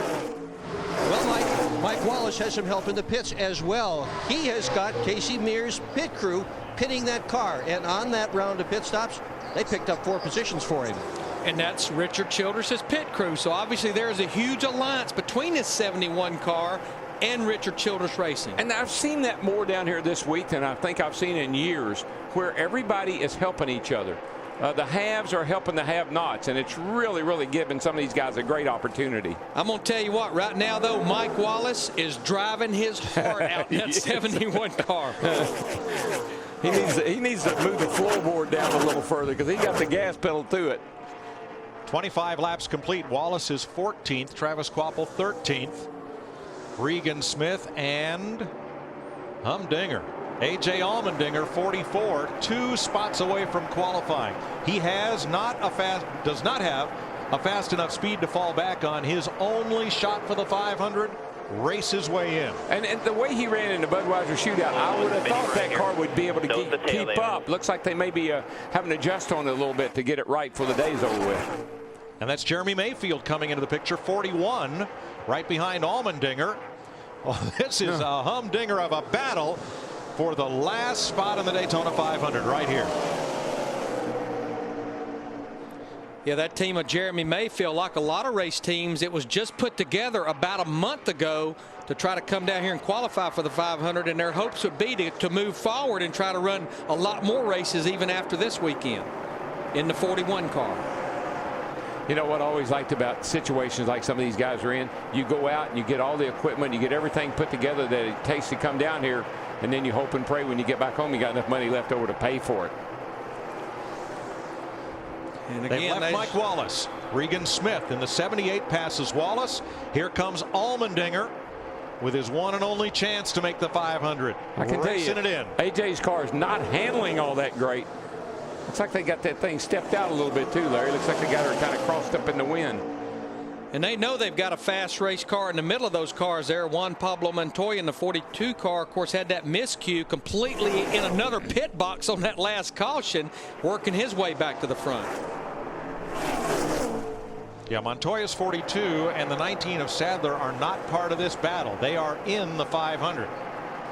Well, Mike Wallace has some help in the pits as well. He has got Casey Mears' pit crew pitting that car. And on that round of pit stops, they picked up 4 positions for him. And that's Richard Childress' pit crew. So obviously there is a huge alliance between this 71 car and Richard Childress Racing. And I've seen that more down here this week than I think I've seen in years, where everybody is helping each other. The haves are helping the have-nots, and it's really, really giving some of these guys a great opportunity. I'm going to tell you what, right now, though, Mike Wallace is driving his heart out in that 71 car. He needs to move the floorboard down a little further, because he got the gas pedal to it. 25 laps complete. Wallace is 14th. Travis Kvapil 13th. Regan Smith and Humdinger. A.J. Allmendinger 44, 2 spots away from qualifying. He does not have a fast enough speed to fall back on. His only shot for the 500. Race his way in. And the way he ran in the Budweiser shootout, I would have thought that car would be able to keep up. Looks like they may be having to adjust on it a little bit to get it right for the day's over with. And that's Jeremy Mayfield coming into the picture, 41, right behind Allmendinger. Oh, this is a humdinger of a battle for the last spot in the Daytona 500 right here. Yeah, that team of Jeremy Mayfield, like a lot of race teams, it was just put together about a month ago to try to come down here and qualify for the 500, and their hopes would be to move forward and try to run a lot more races even after this weekend in the 41 car. You know what I always liked about situations like some of these guys are in? You go out and you get all the equipment, you get everything put together that it takes to come down here, and then you hope and pray when you get back home you got enough money left over to pay for it. And again, they left Mike Wallace. Regan Smith in the 78 passes Wallace. Here comes Allmendinger with his one and only chance to make the 500. I can tell you, it in. AJ's car is not handling all that great. Looks like they got that thing stepped out a little bit too, Larry. Looks like they got her kind of crossed up in the wind. And they know they've got a fast race car in the middle of those cars there. Juan Pablo Montoya in the 42 car, of course, had that miscue completely in another pit box on that last caution, working his way back to the front. Yeah, Montoya's 42 and the 19 of Sadler are not part of this battle. They are in the 500.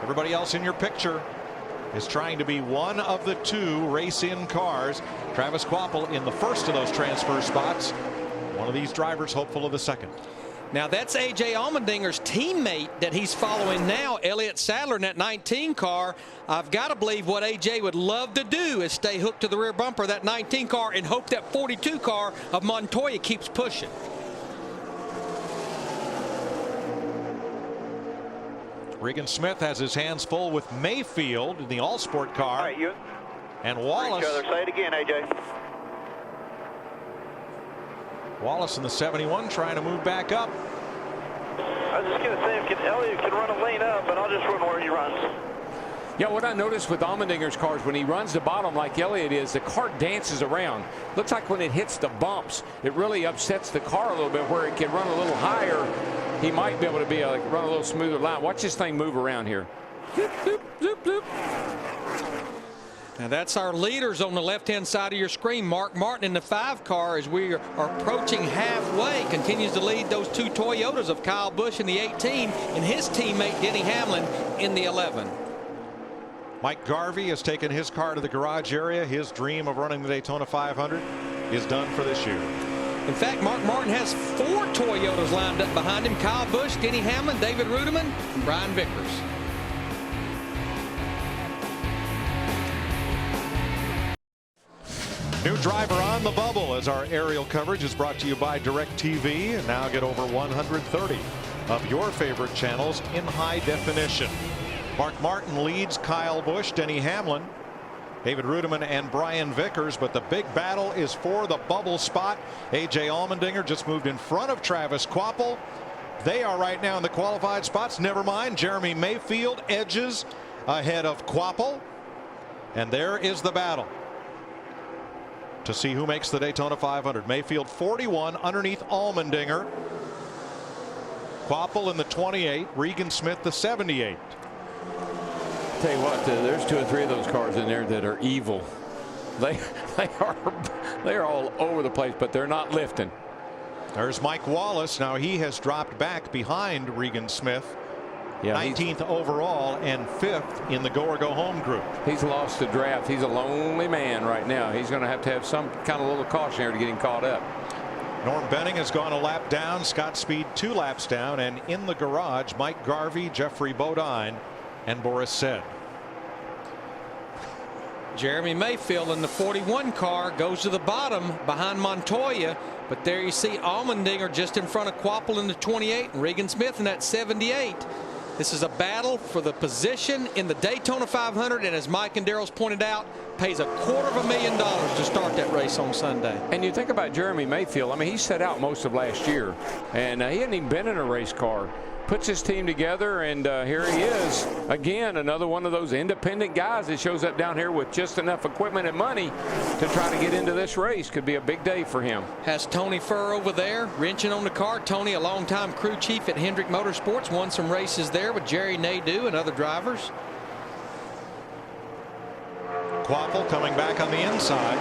Everybody else in your picture is trying to be one of the two race-in cars. Travis Kvapil in the first of those transfer spots. One of these drivers hopeful of the second. Now that's A.J. Allmendinger's teammate that he's following now, Elliott Sadler in that 19 car. I've got to believe what A.J. would love to do is stay hooked to the rear bumper of that 19 car and hope that 42 car of Montoya keeps pushing. Regan Smith has his hands full with Mayfield in the all-sport car. All right, you and Wallace. Say it again, AJ. Wallace in the 71 trying to move back up. I was just going to say, if Elliott can run a lane up, and I'll just run where he runs. Yeah, what I noticed with Allmendinger's cars, when he runs the bottom like Elliott is, the car dances around. Looks like when it hits the bumps, it really upsets the car a little bit. Where it can run a little higher, he might be able to run a little smoother line. Watch this thing move around here. Zoop, zoop, zoop, zoop. Now that's our leaders on the left-hand side of your screen. Mark Martin in the 5 car as we are approaching halfway. Continues to lead those two Toyotas of Kyle Busch in the 18 and his teammate Denny Hamlin in the 11. Mike Garvey has taken his car to the garage area. His dream of running the Daytona 500 is done for this year. In fact, Mark Martin has 4 Toyotas lined up behind him. Kyle Busch, Denny Hamlin, David Rudiman, and Brian Vickers. New driver on the bubble as our aerial coverage is brought to you by DirecTV. And now get over 130 of your favorite channels in high definition. Mark Martin leads Kyle Busch, Denny Hamlin, David Rudiman, and Brian Vickers. But the big battle is for the bubble spot. A.J. Allmendinger just moved in front of Travis Kvapil. They are right now in the qualified spots. Never mind, Jeremy Mayfield edges ahead of Kvapil. And there is the battle to see who makes the Daytona 500. Mayfield 41 underneath Allmendinger. Kvapil in the 28. Regan Smith the 78. Tell you what, there's 2 or 3 of those cars in there that are evil. They are all over the place, but they're not lifting. There's Mike Wallace. Now he has dropped back behind Regan Smith. Yeah, 19th overall and 5th in the go or go home group. He's lost the draft. He's a lonely man right now. He's going to have some kind of little caution here to get him caught up. Norm Benning has gone a lap down. Scott Speed 2 laps down. And in the garage, Mike Garvey, Jeffrey Bodine, and Boris Said. Jeremy Mayfield in the 41 car goes to the bottom behind Montoya. But there you see Allmendinger just in front of Kvapil in the 28 and Regan Smith in that 78. This is a battle for the position in the Daytona 500, and as Mike and Darrell's pointed out, pays $250,000 to start that race on Sunday. And you think about Jeremy Mayfield. I mean, he set out most of last year, and he hadn't even been in a race car. Puts his team together, and here he is again, another one of those independent guys that shows up down here with just enough equipment and money to try to get into this race. Could be a big day for him. Has Tony Furr over there wrenching on the car. Tony, a longtime crew chief at Hendrick Motorsports, won some races there with Jerry Nadeau and other drivers. Kvapil coming back on the inside.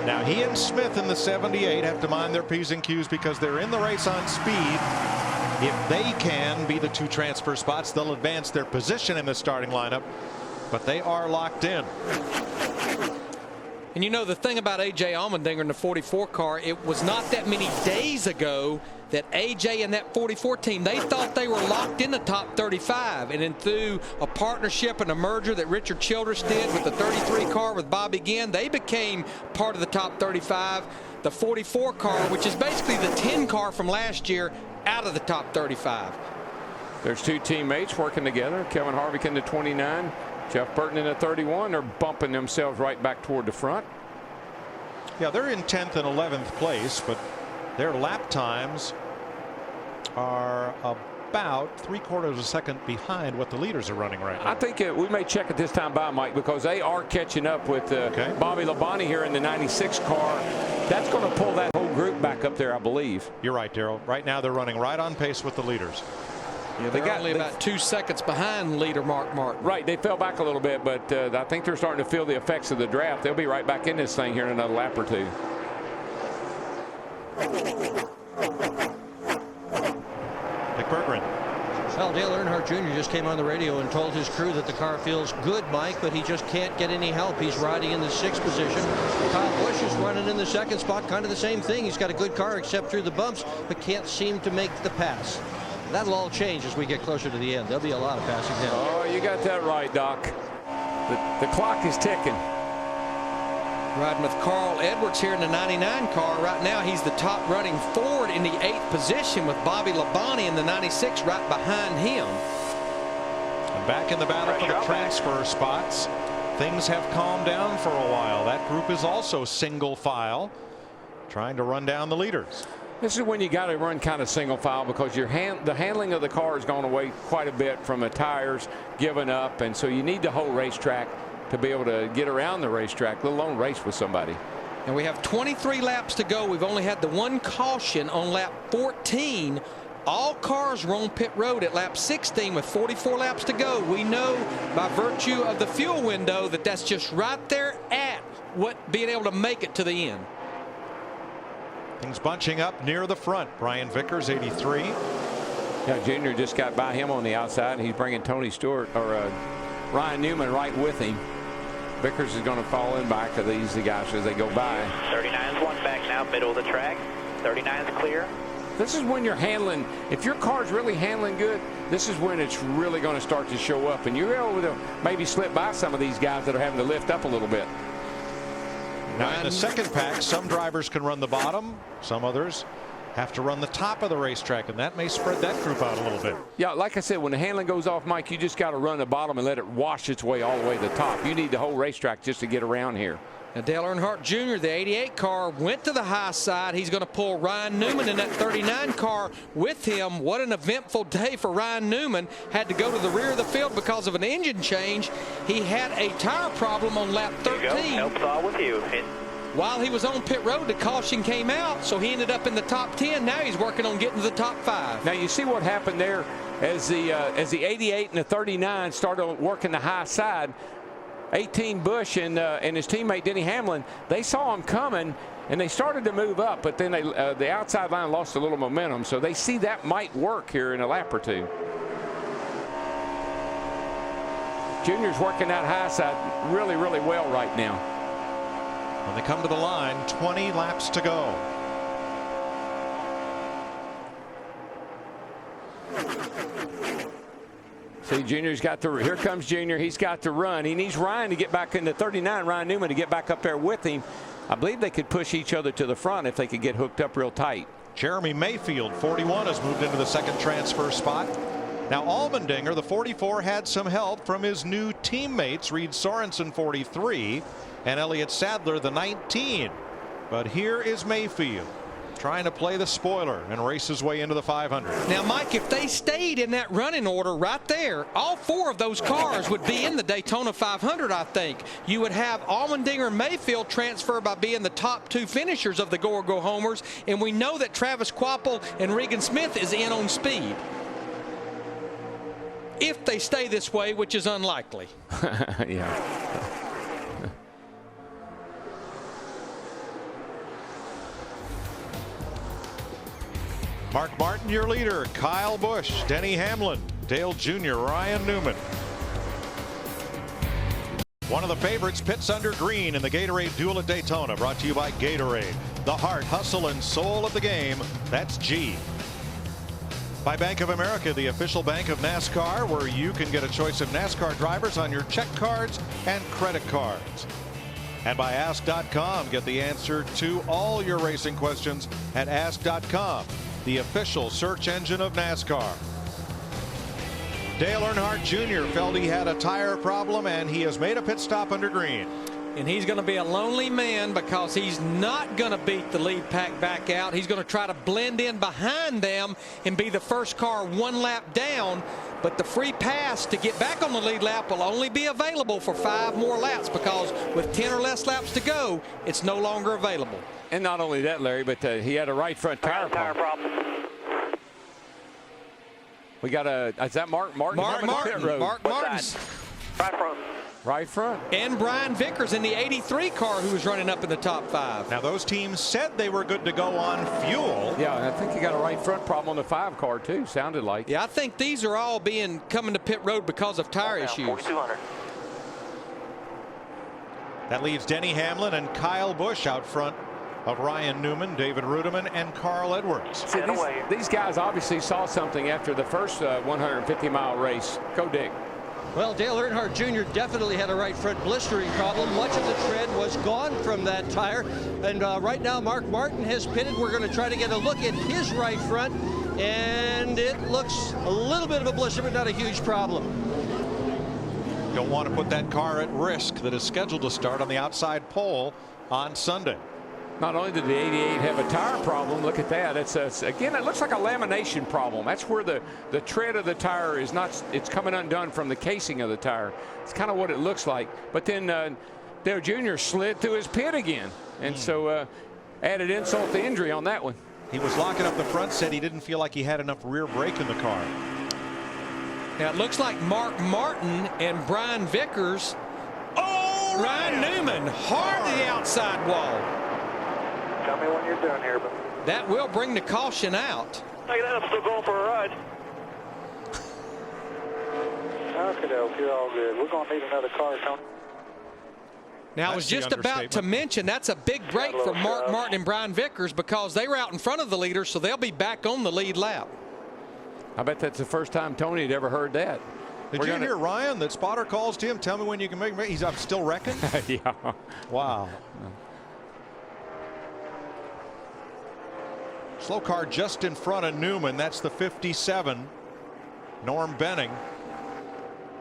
Now he and Smith in the 78 have to mind their P's and Q's because they're in the race on speed. If they can be the 2 transfer spots, they'll advance their position in the starting lineup, but they are locked in. And you know the thing about A.J. Allmendinger in the 44 car, it was not that many days ago that A.J. and that 44 team, they thought they were locked in the top 35. And then through a partnership and a merger that Richard Childress did with the 33 car with Bobby Ginn, they became part of the top 35. The 44 car, which is basically the 10 car from last year, out of the top 35. There's 2 teammates working together. Kevin Harvick in the 29. Jeff Burton in the 31. They're bumping themselves right back toward the front. Yeah, they're in 10th and 11th place, but their lap times are about 3/4 of a second behind what the leaders are running right now. I think we may check it this time by, Mike, because they are catching up with Bobby Labonte here in the 96 car. That's going to pull that whole group back up there, I believe. You're right, Darrell. Right now they're running right on pace with the leaders. Yeah, they're only about 2 seconds behind leader Mark Martin. Right, they fell back a little bit, but I think they're starting to feel the effects of the draft. They'll be right back in this thing here in another lap or 2. Nick Berggren. Well, Dale Earnhardt Jr. just came on the radio and told his crew that the car feels good, Mike, but he just can't get any help. He's riding in the 6th position. Kyle Busch is running in the 2nd spot, kind of the same thing. He's got a good car except through the bumps, but can't seem to make the pass. That'll all change as we get closer to the end. There'll be a lot of passing down. Oh, you got that right, Doc. The clock is ticking. Riding with Carl Edwards here in the 99 car. Right now, he's the top running Ford in the 8th position with Bobby Labonte in the 96 right behind him. And back in the battle for the transfer spots. Things have calmed down for a while. That group is also single file, trying to run down the leaders. This is when you got to run kind of single file because the handling of the car has gone away quite a bit from the tires giving up, and so you need the whole racetrack to be able to get around the racetrack, let alone race with somebody. And we have 23 laps to go. We've only had the 1 caution on lap 14. All cars were on pit road at lap 16 with 44 laps to go. We know by virtue of the fuel window that that's just right there at what being able to make it to the end. Things bunching up near the front. Brian Vickers, 83. Yeah, Junior just got by him on the outside, and he's bringing Tony Stewart or Ryan Newman right with him. Vickers is going to fall in back of these guys as they go by. 39's one back now, middle of the track. 39's clear. This is when you're handling, if your car's really handling good, this is when it's really going to start to show up, and you're able to maybe slip by some of these guys that are having to lift up a little bit. Now in the second pack, some drivers can run the bottom, some others have to run the top of the racetrack, and that may spread that group out a little bit. Yeah, like I said, when the handling goes off, Mike, you just got to run the bottom and let it wash its way all the way to the top. You need the whole racetrack just to get around here. Now Dale Earnhardt Jr., the 88 car, went to the high side. He's going to pull Ryan Newman in that 39 car with him. What an eventful day for Ryan Newman. Had to go to the rear of the field because of an engine change. He had a tire problem on lap 13. There you go. Helps all with you. While he was on pit road, the caution came out, so he ended up in the top 10. Now he's working on getting to the top 5. Now you see what happened there as the 88 and the 39 started working the high side. 18 Busch and his teammate Denny Hamlin, they saw him coming and they started to move up, but then the outside line lost a little momentum, so they see that might work here in a lap or 2. Junior's working that high side really, really well right now. When they come to the line, 20 laps to go. See, Junior's got to, here comes Junior. He's got to run. He needs Ryan to get back into 39, Ryan Newman, to get back up there with him. I believe they could push each other to the front if they could get hooked up real tight. Jeremy Mayfield, 41, has moved into the second transfer spot. Now Allmendinger, the 44, had some help from his new teammates, Reed Sorensen, 43, and Elliott Sadler, the 19. But here is Mayfield trying to play the spoiler and race his way into the 500. Now, Mike, if they stayed in that running order right there, all 4 of those cars would be in the Daytona 500, I think. You would have Allmendinger and Mayfield transfer by being the top 2 finishers of the Go Homers, and we know that Travis Quapple and Regan Smith is in on speed. If they stay this way, which is unlikely. Yeah. Mark Martin, your leader. Kyle Busch, Denny Hamlin, Dale Jr., Ryan Newman. One of the favorites pits under green in the Gatorade Duel at Daytona, brought to you by Gatorade. The heart, hustle, and soul of the game. That's G. By Bank of America, the official bank of NASCAR, where you can get a choice of NASCAR drivers on your check cards and credit cards. And by Ask.com, get the answer to all your racing questions at Ask.com, the official search engine of NASCAR. Dale Earnhardt Jr. felt he had a tire problem, and he has made a pit stop under green. And he's going to be a lonely man because he's not going to beat the lead pack back out. He's going to try to blend in behind them and be the first car one lap down. But the free pass to get back on the lead lap will only be available for 5 more laps, because with 10 or less laps to go, it's no longer available. And not only that, Larry, but he had a right front tire problem. We got is that Mark Martin? Mark Martin's. Right front. Right front. And Brian Vickers in the 83 car, who was running up in the top 5. Now, those teams said they were good to go on fuel. Yeah, and I think he got a right front problem on the 5 car, too, sounded like. Yeah, I think these are all coming to pit road because of tire issues. 4,200. That leaves Denny Hamlin and Kyle Busch out front of Ryan Newman, David Rudiman, and Carl Edwards. See, these guys obviously saw something after the first 150-mile race. Go, Dick. Well, Dale Earnhardt Jr. definitely had a right front blistering problem. Much of the tread was gone from that tire. And right now, Mark Martin has pitted. We're going to try to get a look at his right front. And it looks a little bit of a blister, but not a huge problem. Don't want to put that car at risk that is scheduled to start on the outside pole on Sunday. Not only did the 88 have a tire problem, look at that. Again, it looks like a lamination problem. That's where the tread of the tire is not, it's coming undone from the casing of the tire. It's kind of what it looks like. But then Dale Jr. slid through his pit again. And so added insult to injury on that one. He was locking up the front, said he didn't feel like he had enough rear brake in the car. Now, it looks like Mark Martin and Brian Vickers. Oh, Ryan Newman hard to the outside wall. Tell me when you're done here, but that will bring the caution out. hey, I'm still going for a ride. Okay, you're all good. We're going to need another car, Tony. Now, I was just about to mention that's a big break for Mark Martin and Brian Vickers, because they were out in front of the leaders, so they'll be back on the lead lap. I bet that's the first time Tony had ever heard that. Did you hear Ryan, that spotter calls to him? Tell me when you can make me. I'm still wrecking. Yeah. Wow. Slow car just in front of Newman. That's the 57. Norm Benning.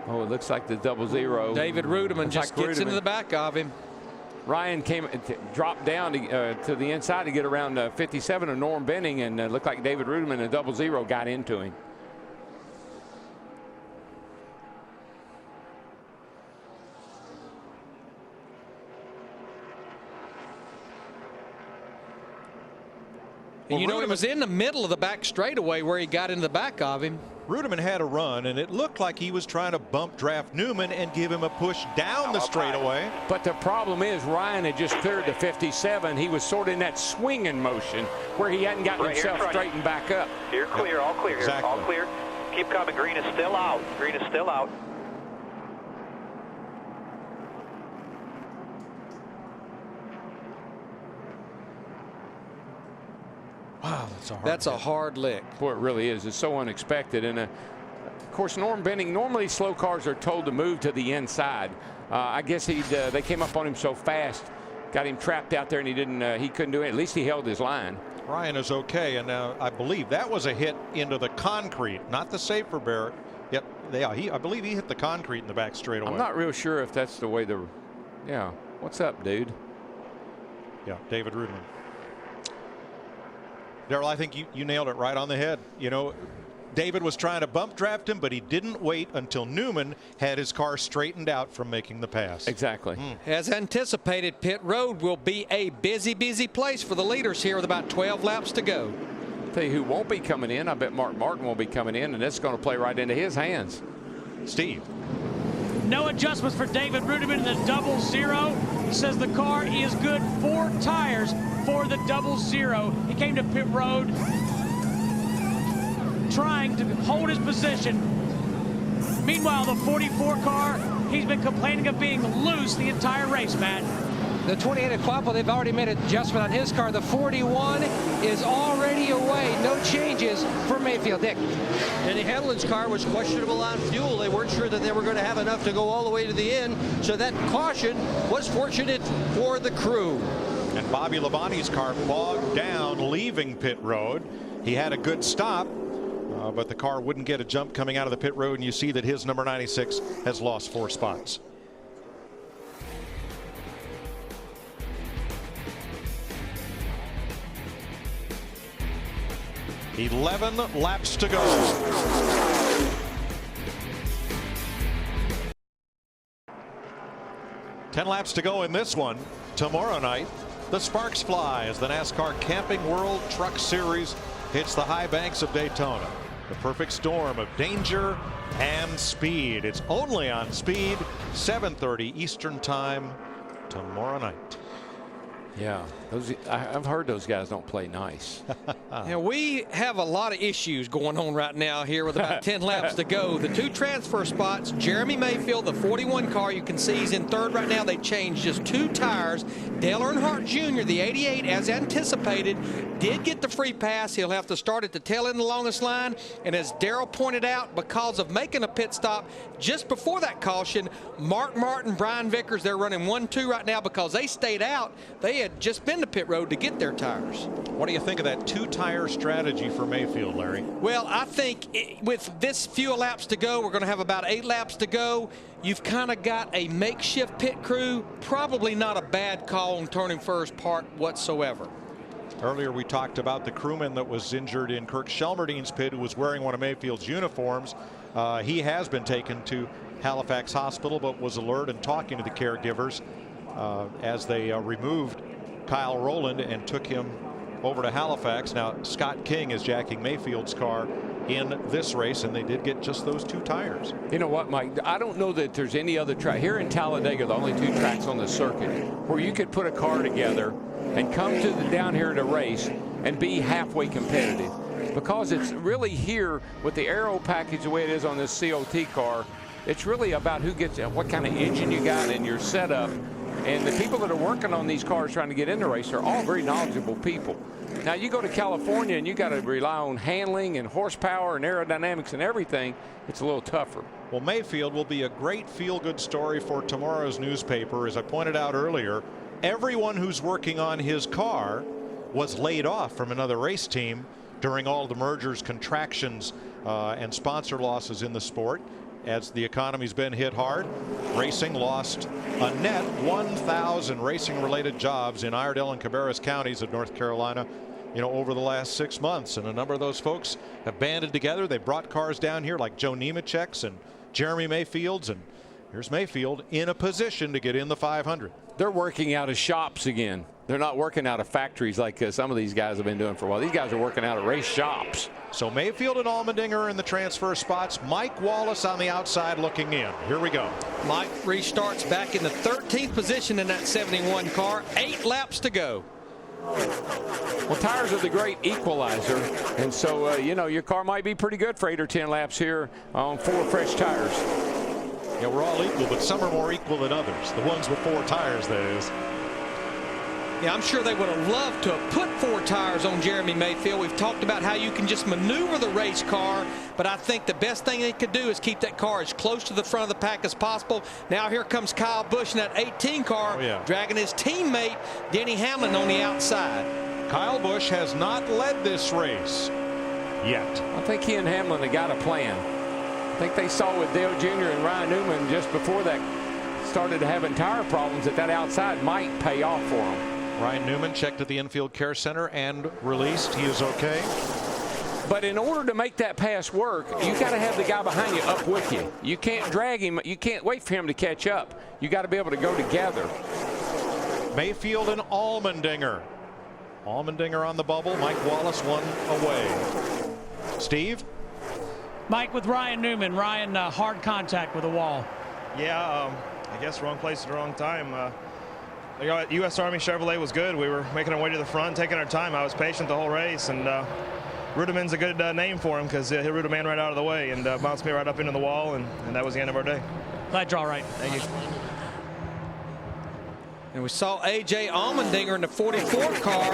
Oh, it looks like the 00. David Rudiman just gets into the back of him. Ryan dropped down to the inside to get around 57 of Norm Benning, and looked like David Rudiman and 00 got into him. And you know, it was in the middle of the back straightaway where he got into the back of him. Rudiman had a run, and it looked like he was trying to bump draft Newman and give him a push down the straightaway. But the problem is Ryan had just cleared the 57. He was sort of in that swinging motion where he hadn't gotten himself straightened back up. You're clear, all clear, exactly. All clear. Keep coming. Green is still out. Green is still out. Wow, that's a hard lick. Boy, it really is. It's so unexpected. And of course, Norm Benning, normally slow cars are told to move to the inside. I guess they came up on him so fast, got him trapped out there, and he couldn't do it. At least he held his line. Ryan is okay, and I believe that was a hit into the concrete, not the safer barrier. Yep, I believe he hit the concrete in the back straightaway. I'm not real sure if that's the way yeah. What's up, dude? Yeah, David Rudiman. Darrell, I think you nailed it right on the head. You know, David was trying to bump draft him, but he didn't wait until Newman had his car straightened out from making the pass. Exactly. As anticipated, pit road will be a busy place for the leaders here with about 12 laps to go. I'll tell you who won't be coming in. I bet Mark Martin won't be coming in, and that's going to play right into his hands. Steve. No adjustments for David Rudiman in the 00. He says the car is good. 4 tires for the 00. He came to pit road trying to hold his position. Meanwhile, the 44 car, he's been complaining of being loose the entire race, Matt. The 28 at Quapo, they've already made an adjustment on his car. The 41 is already away. No changes for Mayfield. Dick. Denny Hamlin's car was questionable on fuel. They weren't sure that they were going to have enough to go all the way to the end. So that caution was fortunate for the crew. And Bobby Labonte's car bogged down leaving pit road. He had a good stop, but the car wouldn't get a jump coming out of the pit road. And you see that his number 96 has lost 4 spots. "11 laps to go." "10 laps to go in this one. Tomorrow night, the sparks fly as the NASCAR Camping World Truck Series hits the high banks of Daytona. The perfect storm of danger and speed. It's only on Speed, 7:30 Eastern Time tomorrow night. Yeah, I've heard those guys don't play nice. Now, we have a lot of issues going on right now here with about 10 laps to go. The 2 transfer spots, Jeremy Mayfield, the 41 car, you can see he's in 3rd right now. They changed just 2 tires. Dale Earnhardt Jr., the 88, as anticipated, did get the free pass. He'll have to start at the tail end of the longest line. And as Darrell pointed out, because of making a pit stop just before that caution, Mark Martin, Brian Vickers, they're running 1-2 right now because they stayed out. They had just been to pit road to get their tires. What do you think of that 2-tire strategy for Mayfield, Larry? Well, I think with this few laps to go, we're going to have about 8 laps to go. You've kind of got a makeshift pit crew. Probably not a bad call on turning first part whatsoever. Earlier we talked about the crewman that was injured in Kirk Shelmerdine's pit, who was wearing one of Mayfield's uniforms. He has been taken to Halifax Hospital, but was alert and talking to the caregivers as they removed Kyle Rowland and took him over to Halifax. Now Scott King is jacking Mayfield's car in this race, and they did get just those 2 tires. You know what, Mike? I don't know that there's any other track here in Talladega, the only 2 tracks on the circuit where you could put a car together and come to down here to race and be halfway competitive, because it's really here with the aero package the way it is on this COT car. It's really about who gets what kind of engine you got in your setup. And the people that are working on these cars trying to get in the race are all very knowledgeable people. Now you go to California and you got to rely on handling and horsepower and aerodynamics and everything. It's a little tougher. Well, Mayfield will be a great feel-good story for tomorrow's newspaper. As I pointed out earlier, everyone who's working on his car was laid off from another race team during all the mergers, contractions, and sponsor losses in the sport. As the economy's been hit hard, racing lost a net 1,000 racing-related jobs in Iredell and Cabarrus counties of North Carolina, over the last 6 months. And a number of those folks have banded together. They brought cars down here like Joe Nemechek's and Jeremy Mayfield's, and here's Mayfield in a position to get in the 500. They're working out of shops again. They're not working out of factories like some of these guys have been doing for a while. These guys are working out of race shops. So Mayfield and Allmendinger in the transfer spots. Mike Wallace on the outside looking in. Here we go. Mike restarts back in the 13th position in that 71 car. 8 laps to go. Well, tires are the great equalizer, and so your car might be pretty good for 8 or 10 laps here on 4 fresh tires. Yeah, we're all equal, but some are more equal than others. The ones with 4 tires, that is. Yeah, I'm sure they would have loved to have put 4 tires on Jeremy Mayfield. We've talked about how you can just maneuver the race car, but I think the best thing they could do is keep that car as close to the front of the pack as possible. Now here comes Kyle Busch in that 18 car, dragging his teammate Denny Hamlin on the outside. Kyle Busch has not led this race yet. I think he and Hamlin have got a plan. I think they saw with Dale Jr. and Ryan Newman just before that started having tire problems that outside might pay off for them. Ryan Newman checked at the infield care center and released. He is okay. But in order to make that pass work, you got to have the guy behind you up with you. You can't drag him. You can't wait for him to catch up. You got to be able to go together. Mayfield and Allmendinger. Allmendinger on the bubble. Mike Wallace 1 away. Steve? Mike, with Ryan Newman. Ryan, hard contact with the wall. Yeah, I guess wrong place at the wrong time. U.S. Army Chevrolet was good. We were making our way to the front, taking our time. I was patient the whole race, and Rudiman's a good name for him because he'll root a man right out of the way and bounce me right up into the wall, and that was the end of our day. Glad draw right. Thank you. And we saw A.J. Allmendinger in the 44 car.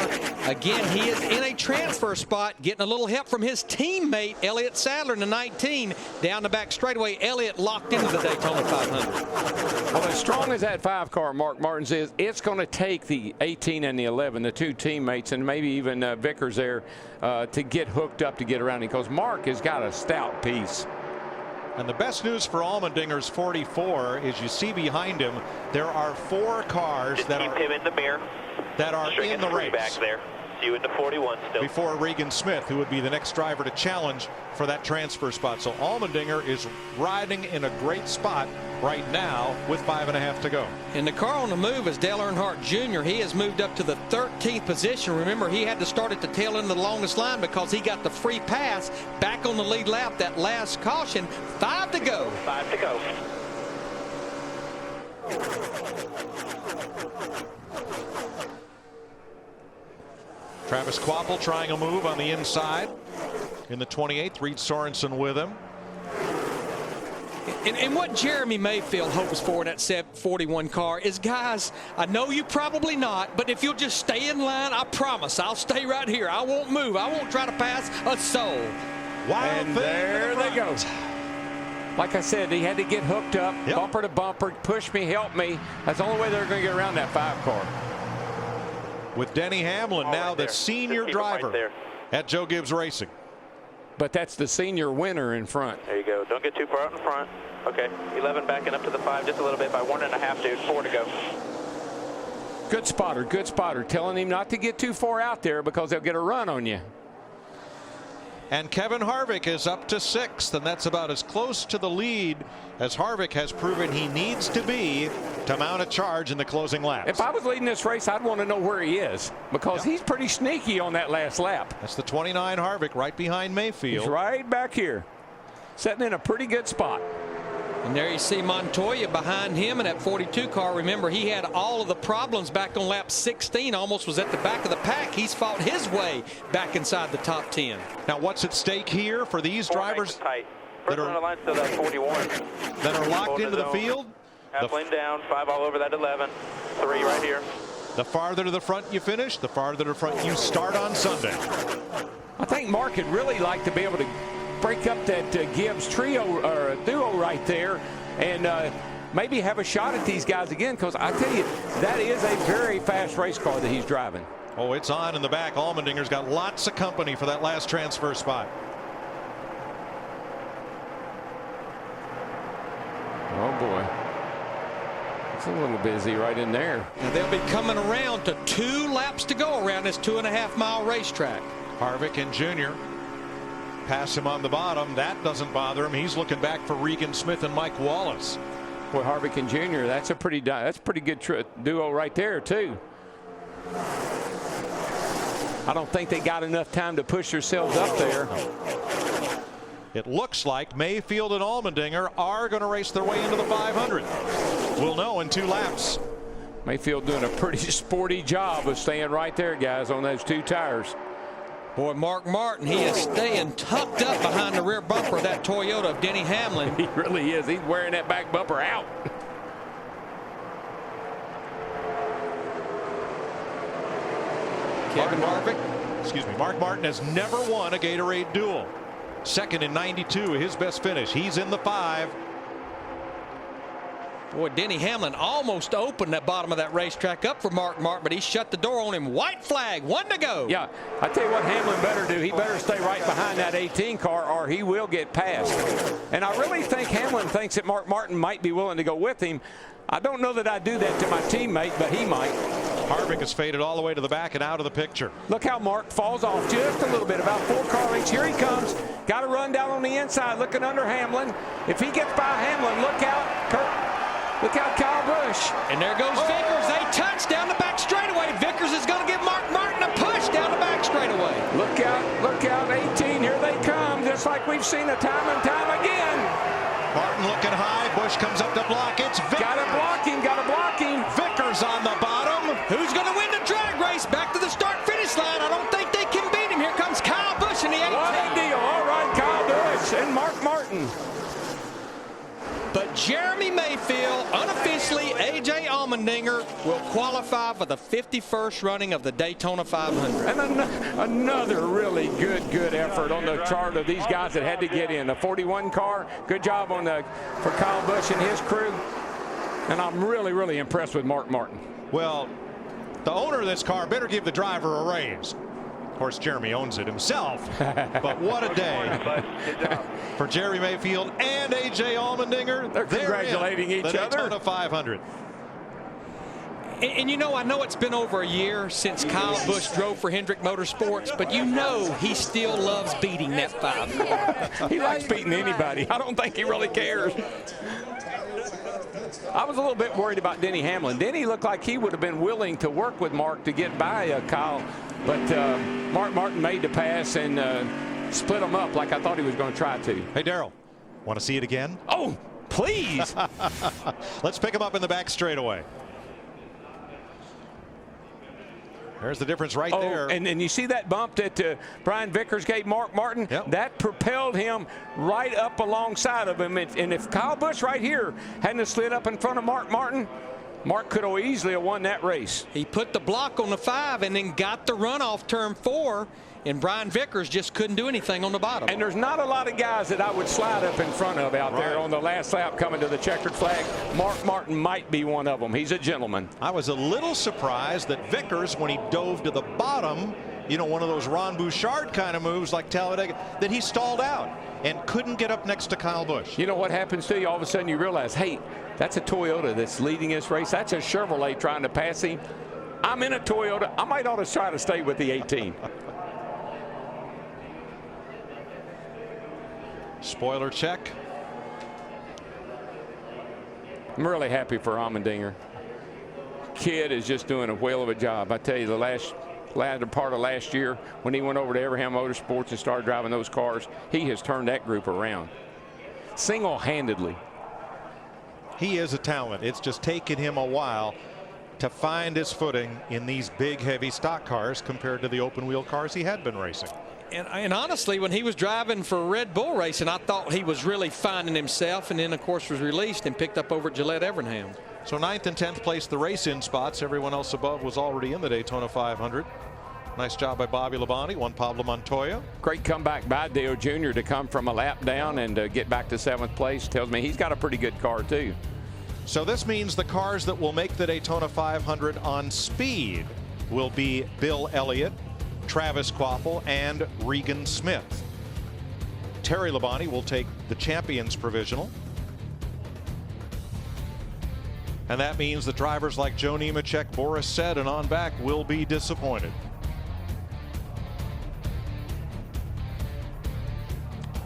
Again, he is in a transfer spot, getting a little help from his teammate, Elliott Sadler, in the 19. Down the back straightaway, Elliott locked into the Daytona 500. Well, as strong as that 5 car, Mark Martins, is, it's going to take the 18 and the 11, the 2 teammates, and maybe even Vickers there to get hooked up to get around him, because Mark has got a stout piece. And the best news for Allmendinger's 44 is you see behind him there are 4 cars Just that keep are him in the mirror. That are in the race. Back there. You into 41 still. Before Regan Smith, who would be the next driver to challenge for that transfer spot. So Allmendinger is riding in a great spot right now with 5.5 to go. And the car on the move is Dale Earnhardt Jr. He has moved up to the 13th position. Remember, he had to start at the tail end of the longest line because he got the free pass back on the lead lap. That last caution. 5 to go. 5 to go. Travis Kvapil trying a move on the inside in the 28th. Reed Sorensen with him. And what Jeremy Mayfield hopes for in that 41 car is, guys, I know you probably not, but if you'll just stay in line, I promise I'll stay right here. I won't move. I won't try to pass a soul. And there they go. Like I said, he had to get hooked up, bumper to bumper, push me, help me. That's the only way they're going to get around that 5 car. With Denny Hamlin now the senior driver at Joe Gibbs Racing. But that's the senior winner in front. There you go. Don't get too far out in front. Okay, 11 backing up to the 5 just a little bit by 1.5, dude. 4 to go. Good spotter, good spotter. Telling him not to get too far out there because they'll get a run on you. And Kevin Harvick is up to 6th, and that's about as close to the lead as Harvick has proven he needs to be to mount a charge in the closing laps. If I was leading this race, I'd want to know where he is, because he's pretty sneaky on that last lap. That's the 29 Harvick right behind Mayfield. He's right back here, sitting in a pretty good spot. And there you see Montoya behind him in that 42 car. Remember, he had all of the problems back on lap 16, almost was at the back of the pack. He's fought his way back inside the top 10. Now, what's at stake here for these drivers that are, on the line still that 41. that are locked into the field? Half lane down, 5 all over that 11, 3 right here. The farther to the front you finish, the farther to the front you start on Sunday. I think Mark would really like to be able to break up that Gibbs trio or duo right there and maybe have a shot at these guys again, because I tell you, that is a very fast race car that he's driving. Oh, it's on in the back. Allmendinger's got lots of company for that last transfer spot. Oh boy, it's a little busy right in there. Now they'll be coming around to 2 laps to go around this 2.5-mile racetrack. Harvick and Jr. pass him on the bottom. That doesn't bother him. He's looking back for Regan Smith and Mike Wallace. Boy, Harvick and Jr., that's a pretty good duo right there too. I don't think they got enough time to push themselves up there. It looks like Mayfield and Allmendinger are going to race their way into the 500. We'll know in 2 laps. Mayfield doing a pretty sporty job of staying right there, guys, on those 2 tires. Boy, Mark Martin, he is staying tucked up behind the rear bumper of that Toyota of Denny Hamlin. He really is. He's wearing that back bumper out. Mark Martin has never won a Gatorade Duel. Second in 92, his best finish. He's in the 5. Boy, Denny Hamlin almost opened that bottom of that racetrack up for Mark Martin, but he shut the door on him. White flag, 1 to go. Yeah, I tell you what Hamlin better do. He better stay right behind that 18 car or he will get passed. And I really think Hamlin thinks that Mark Martin might be willing to go with him. I don't know that I'd do that to my teammate, but he might. Harvick has faded all the way to the back and out of the picture. Look how Mark falls off just a little bit, about 4 car lengths. Here he comes. Got to run down on the inside, looking under Hamlin. If he gets by Hamlin, look out. Look out, Kyle Busch. And there goes Vickers. They touch down the back straightaway. Vickers is going to give Mark Martin a push down the back straightaway. Look out, 18. Here they come, just like we've seen a time and time again. Martin looking high. Busch comes up to block. It's Vickers. Got to block him. Vickers on the bottom. Who's going to win the drag race? Back to the start-finish line. I don't think they can beat him. Here comes Kyle Busch in the 18. Busch and Mark Martin. But Jeremy Mayfield, unofficially A.J. Allmendinger, will qualify for the 51st running of the Daytona 500. And another really good effort on the chart of these guys that had to get in. The 41 car, good job for Kyle Busch and his crew. And I'm really impressed with Mark Martin. Well, the owner of this car better give the driver a raise. Of course, Jeremy owns it himself, but what a day for Jerry Mayfield and A.J. Allmendinger. They're congratulating each other. The Daytona 500. And you know, I know it's been over a year since Kyle Busch drove for Hendrick Motorsports, but you know he still loves beating that 5. He likes beating anybody. I don't think he really cares. I was a little bit worried about Denny Hamlin. Denny looked like he would have been willing to work with Mark to get by Kyle, but Mark Martin made the pass and split them up like I thought he was going to try to. Hey, Darrell, want to see it again? Oh, please. Let's pick him up in the back straightaway. There's the difference right there. And you see that bump that Brian Vickers gave Mark Martin? Yep. That propelled him right up alongside of him. And if Kyle Busch right here hadn't slid up in front of Mark Martin, Mark could have easily have won that race. He put the block on the 5 and then got the run off turn 4. And Brian Vickers just couldn't do anything on the bottom. And there's not a lot of guys that I would slide up in front of out there on the last lap coming to the checkered flag. Mark Martin might be one of them. He's a gentleman. I was a little surprised that Vickers, when he dove to the bottom, you know, one of those Ron Bouchard kind of moves like Talladega, that he stalled out and couldn't get up next to Kyle Busch. You know what happens to you? All of a sudden you realize, hey, that's a Toyota that's leading this race. That's a Chevrolet trying to pass him. I'm in a Toyota. I might ought to try to stay with the 18. Spoiler check. I'm really happy for Allmendinger. Kid is just doing a whale of a job. I tell you, the latter part of last year, when he went over to Abraham Motorsports and started driving those cars, he has turned that group around single-handedly. He is a talent. It's just taken him a while to find his footing in these big, heavy stock cars compared to the open wheel cars he had been racing. And honestly, when he was driving for Red Bull Racing, I thought he was really finding himself, and then, of course, was released and picked up over at Gillette Evernham. So 9th and 10th place, the race-in spots. Everyone else above was already in the Daytona 500. Nice job by Bobby Labonte, Juan Pablo Montoya. Great comeback by Dale Jr. to come from a lap down and get back to 7th place. Tells me he's got a pretty good car, too. So this means the cars that will make the Daytona 500 on speed will be Bill Elliott, Travis Kvapil, and Regan Smith. Terry Labonte will take the champions provisional. And that means the drivers like Joe Nemechek, Boris Said, and on back will be disappointed.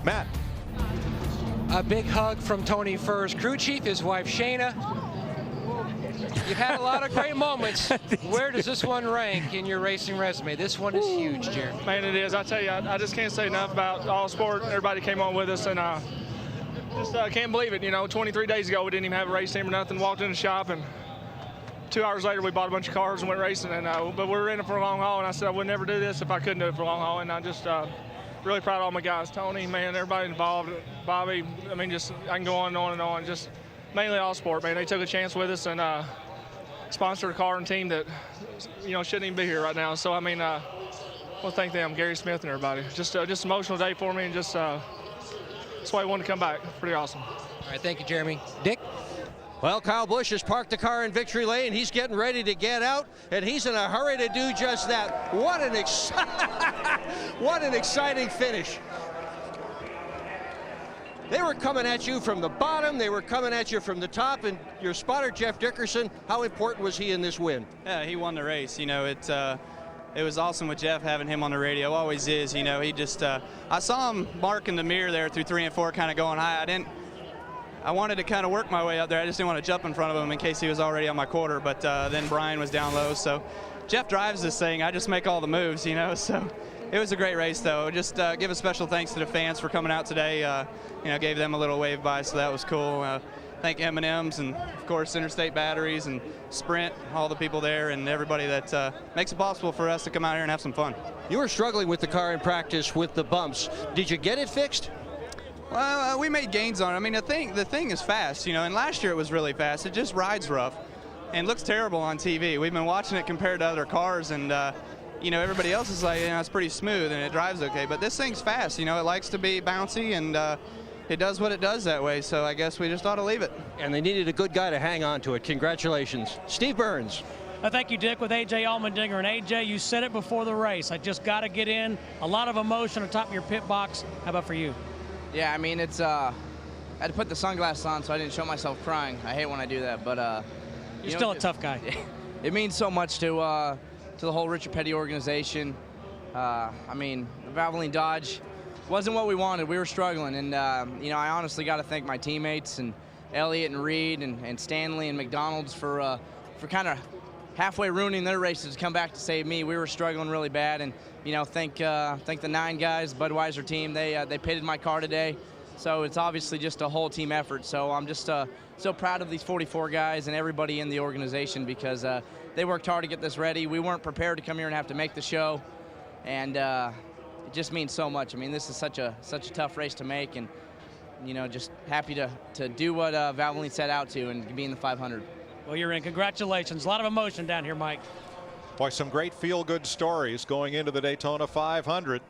Matt. A big hug from Tony first. Crew chief, his wife Shayna. You've had a lot of great moments. Where does this one rank in your racing resume? This one is huge, Jeremy. Man, it is. I tell you, I just can't say enough about all sport. Everybody came on with us, and just can't believe it. You know, 23 days ago, we didn't even have a race team or nothing. Walked in the shop, and 2 hours later, we bought a bunch of cars and went racing. And but we were in it for a long haul, and I said I would never do this if I couldn't do it for a long haul. And I just really proud of all my guys. Tony, man, everybody involved. Bobby, I mean, just I can go on and on and on. Just mainly all sport, man. They took a chance with us and sponsored a car and team that, you know, shouldn't even be here right now. So, I mean, well, thank them, Gary Smith and everybody. Just an emotional day for me, and just that's why I wanted to come back. Pretty awesome. All right, thank you, Jeremy. Dick? Well, Kyle Busch has parked the car in victory lane. He's getting ready to get out, and he's in a hurry to do just that. What an exciting finish. They were coming at you from the bottom. They were coming at you from the top. And your spotter, Jeff Dickerson, how important was he in this win? Yeah, he won the race. You know, it was awesome with Jeff having him on the radio. Always is. You know, he just I saw him mark in the mirror there through 3 and 4, kind of going high. I wanted to kind of work my way up there. I just didn't want to jump in front of him in case he was already on my quarter. But then Brian was down low. So Jeff drives this thing. I just make all the moves, you know. So it was a great race, though. Just give a special thanks to the fans for coming out today. You know, gave them a little wave by, so that was cool. Thank M&M's and, of course, Interstate Batteries and Sprint, all the people there, and everybody that makes it possible for us to come out here and have some fun. You were struggling with the car in practice with the bumps. Did you get it fixed? Well, we made gains on it. I mean, the thing is fast, and last year it was really fast. It just rides rough and looks terrible on TV. We've been watching it compared to other cars, and everybody else is like, it's pretty smooth and it drives okay. But this thing's fast. It likes to be bouncy, and it does what it does that way. So I guess we just ought to leave it. And they needed a good guy to hang on to it. Congratulations, Steve Burns. Thank you, Dick, with A.J. Allmendinger. And A.J., you said it before the race. I just got to get in. A lot of emotion on top of your pit box. How about for you? Yeah, I mean, it's I had to put the sunglasses on so I didn't show myself crying. I hate when I do that, but you're still a tough guy. It means so much to the whole Richard Petty organization. I mean, Valvoline Dodge wasn't what we wanted. We were struggling, and I honestly got to thank my teammates and Elliott and Reed and Stanley and McDonald's for kind of halfway ruining their races to come back to save me. We were struggling really bad, and thank the 9 guys, Budweiser team. They pitted my car today, so it's obviously just a whole team effort. So I'm just so proud of these 44 guys and everybody in the organization, because they worked hard to get this ready. We weren't prepared to come here and have to make the show, and it just means so much. I mean, this is such a tough race to make, and just happy to do what Valvoline set out to and be in the 500. Well, you're in. Congratulations. A lot of emotion down here, Mike. Boy, some great feel-good stories going into the Daytona 500.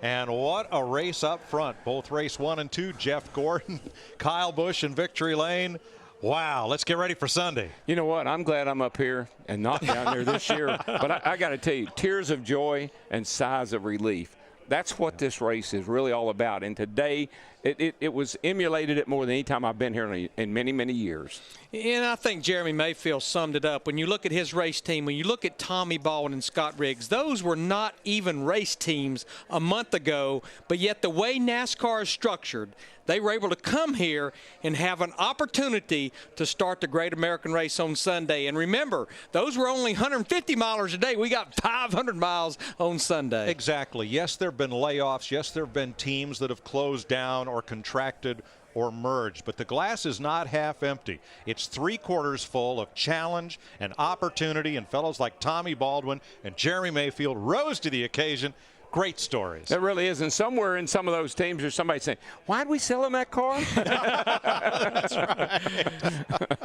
And what a race up front. Both race 1 and 2, Jeff Gordon, Kyle Busch in victory lane. Wow, let's get ready for Sunday. You know what? I'm glad I'm up here and not down there this year. But I got to tell you, tears of joy and sighs of relief. That's what this race is really all about. And today, it was emulated it more than any time I've been here in many, many years. And I think Jeremy Mayfield summed it up. When you look at his race team, when you look at Tommy Baldwin and Scott Riggs, those were not even race teams a month ago, but yet the way NASCAR is structured, they were able to come here and have an opportunity to start the Great American Race on Sunday. And remember, those were only 150 milers a day. We got 500 miles on Sunday. Exactly. Yes, there have been layoffs. Yes, there have been teams that have closed down or contracted or merged, but the glass is not half empty. It's 3/4 full of challenge and opportunity, and fellows like Tommy Baldwin and Jeremy Mayfield rose to the occasion. Great stories. It really is. And somewhere in some of those teams there's somebody saying, why did we sell him that car? That's right.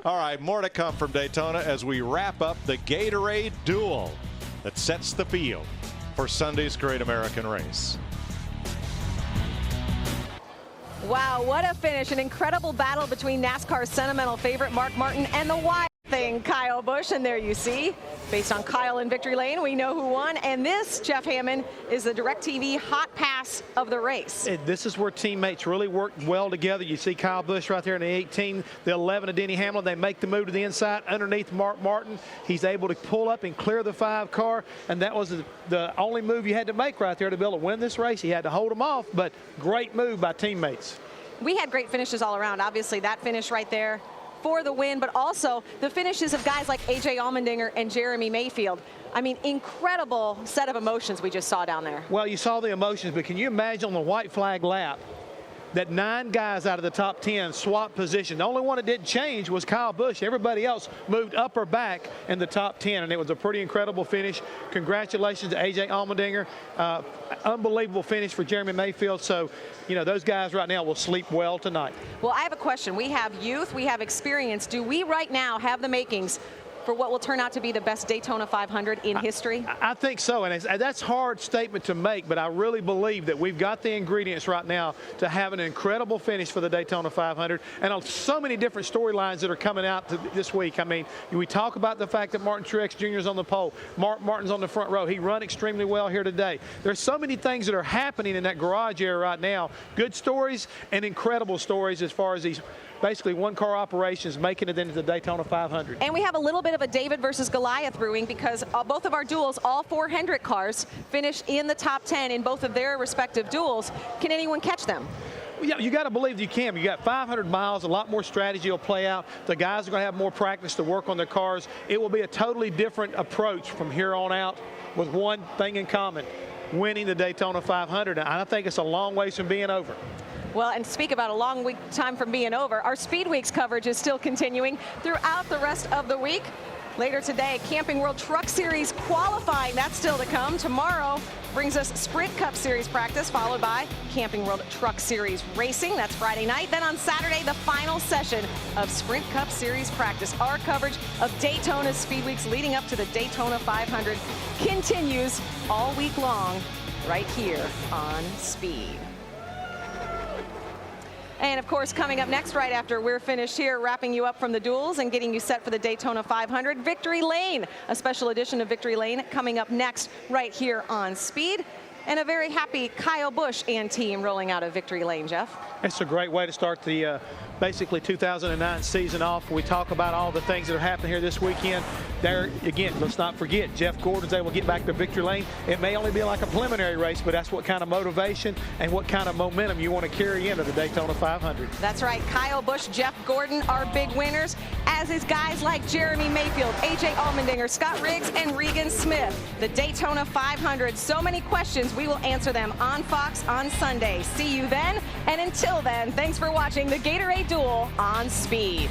All right, more to come from Daytona as we wrap up the Gatorade Duel that sets the field for Sunday's Great American Race. Wow, what a finish. An incredible battle between NASCAR's sentimental favorite Mark Martin and the wild thing, Kyle Busch. And there you see, based on Kyle in victory lane, we know who won. And this, Jeff Hammond, is the DirecTV hot pass of the race. This is where teammates really work well together. You see Kyle Busch right there in the 18, the 11 of Denny Hamlin. They make the move to the inside underneath Mark Martin. He's able to pull up and clear the 5 car, and that was the only move you had to make right there to be able to win this race. He had to hold them off, but great move by teammates. We had great finishes all around. Obviously, that finish right there for the win, but also the finishes of guys like A.J. Allmendinger and Jeremy Mayfield. I mean, incredible set of emotions we just saw down there. Well, you saw the emotions, but can you imagine on the white flag lap that 9 guys out of the top 10 swapped position? The only one that didn't change was Kyle Busch. Everybody else moved up or back in the top 10, and it was a pretty incredible finish. Congratulations to A.J. Allmendinger. Unbelievable finish for Jeremy Mayfield. So, those guys right now will sleep well tonight. Well, I have a question. We have youth, we have experience. Do we right now have the makings for what will turn out to be the best Daytona 500 in history? I think so, and that's a hard statement to make, but I really believe that we've got the ingredients right now to have an incredible finish for the Daytona 500, and on so many different storylines that are coming out this week. I mean, we talk about the fact that Martin Truex Jr. is on the pole. Mark Martin's on the front row. He run extremely well here today. There's so many things that are happening in that garage area right now. Good stories and incredible stories as far as these basically one-car operations making it into the Daytona 500. And we have a little bit of a David versus Goliath brewing, because both of our duels, all 4 Hendrick cars, finished in the top 10 in both of their respective duels. Can anyone catch them? Yeah, you got to believe you can. You got 500 miles, a lot more strategy will play out. The guys are going to have more practice to work on their cars. It will be a totally different approach from here on out, with one thing in common: winning the Daytona 500. And I think it's a long ways from being over. Well, and speak about a long week time from being over, our Speed Weeks coverage is still continuing throughout the rest of the week. Later today, Camping World Truck Series qualifying, that's still to come. Tomorrow, brings us Sprint Cup Series practice, followed by Camping World Truck Series racing. That's Friday night. Then on Saturday, the final session of Sprint Cup Series practice. Our coverage of Daytona Speed Weeks leading up to the Daytona 500 continues all week long right here on Speed. And of course, coming up next, right after we're finished here, wrapping you up from the duels and getting you set for the Daytona 500, Victory Lane, a special edition of Victory Lane coming up next right here on Speed. And a very happy Kyle Busch and team rolling out of Victory Lane, Jeff. It's a great way to start the basically 2009 season off. We talk about all the things that are happening here this weekend. There again, let's not forget, Jeff Gordon's able to get back to Victory Lane. It may only be like a preliminary race, but that's what kind of motivation and what kind of momentum you want to carry into the Daytona 500. That's right. Kyle Busch, Jeff Gordon are big winners, as is guys like Jeremy Mayfield, AJ Allmendinger, Scott Riggs, and Regan Smith. The Daytona 500, so many questions. We will answer them on Fox on Sunday. See you then. And until then, thanks for watching the Gatorade Duel on Speed.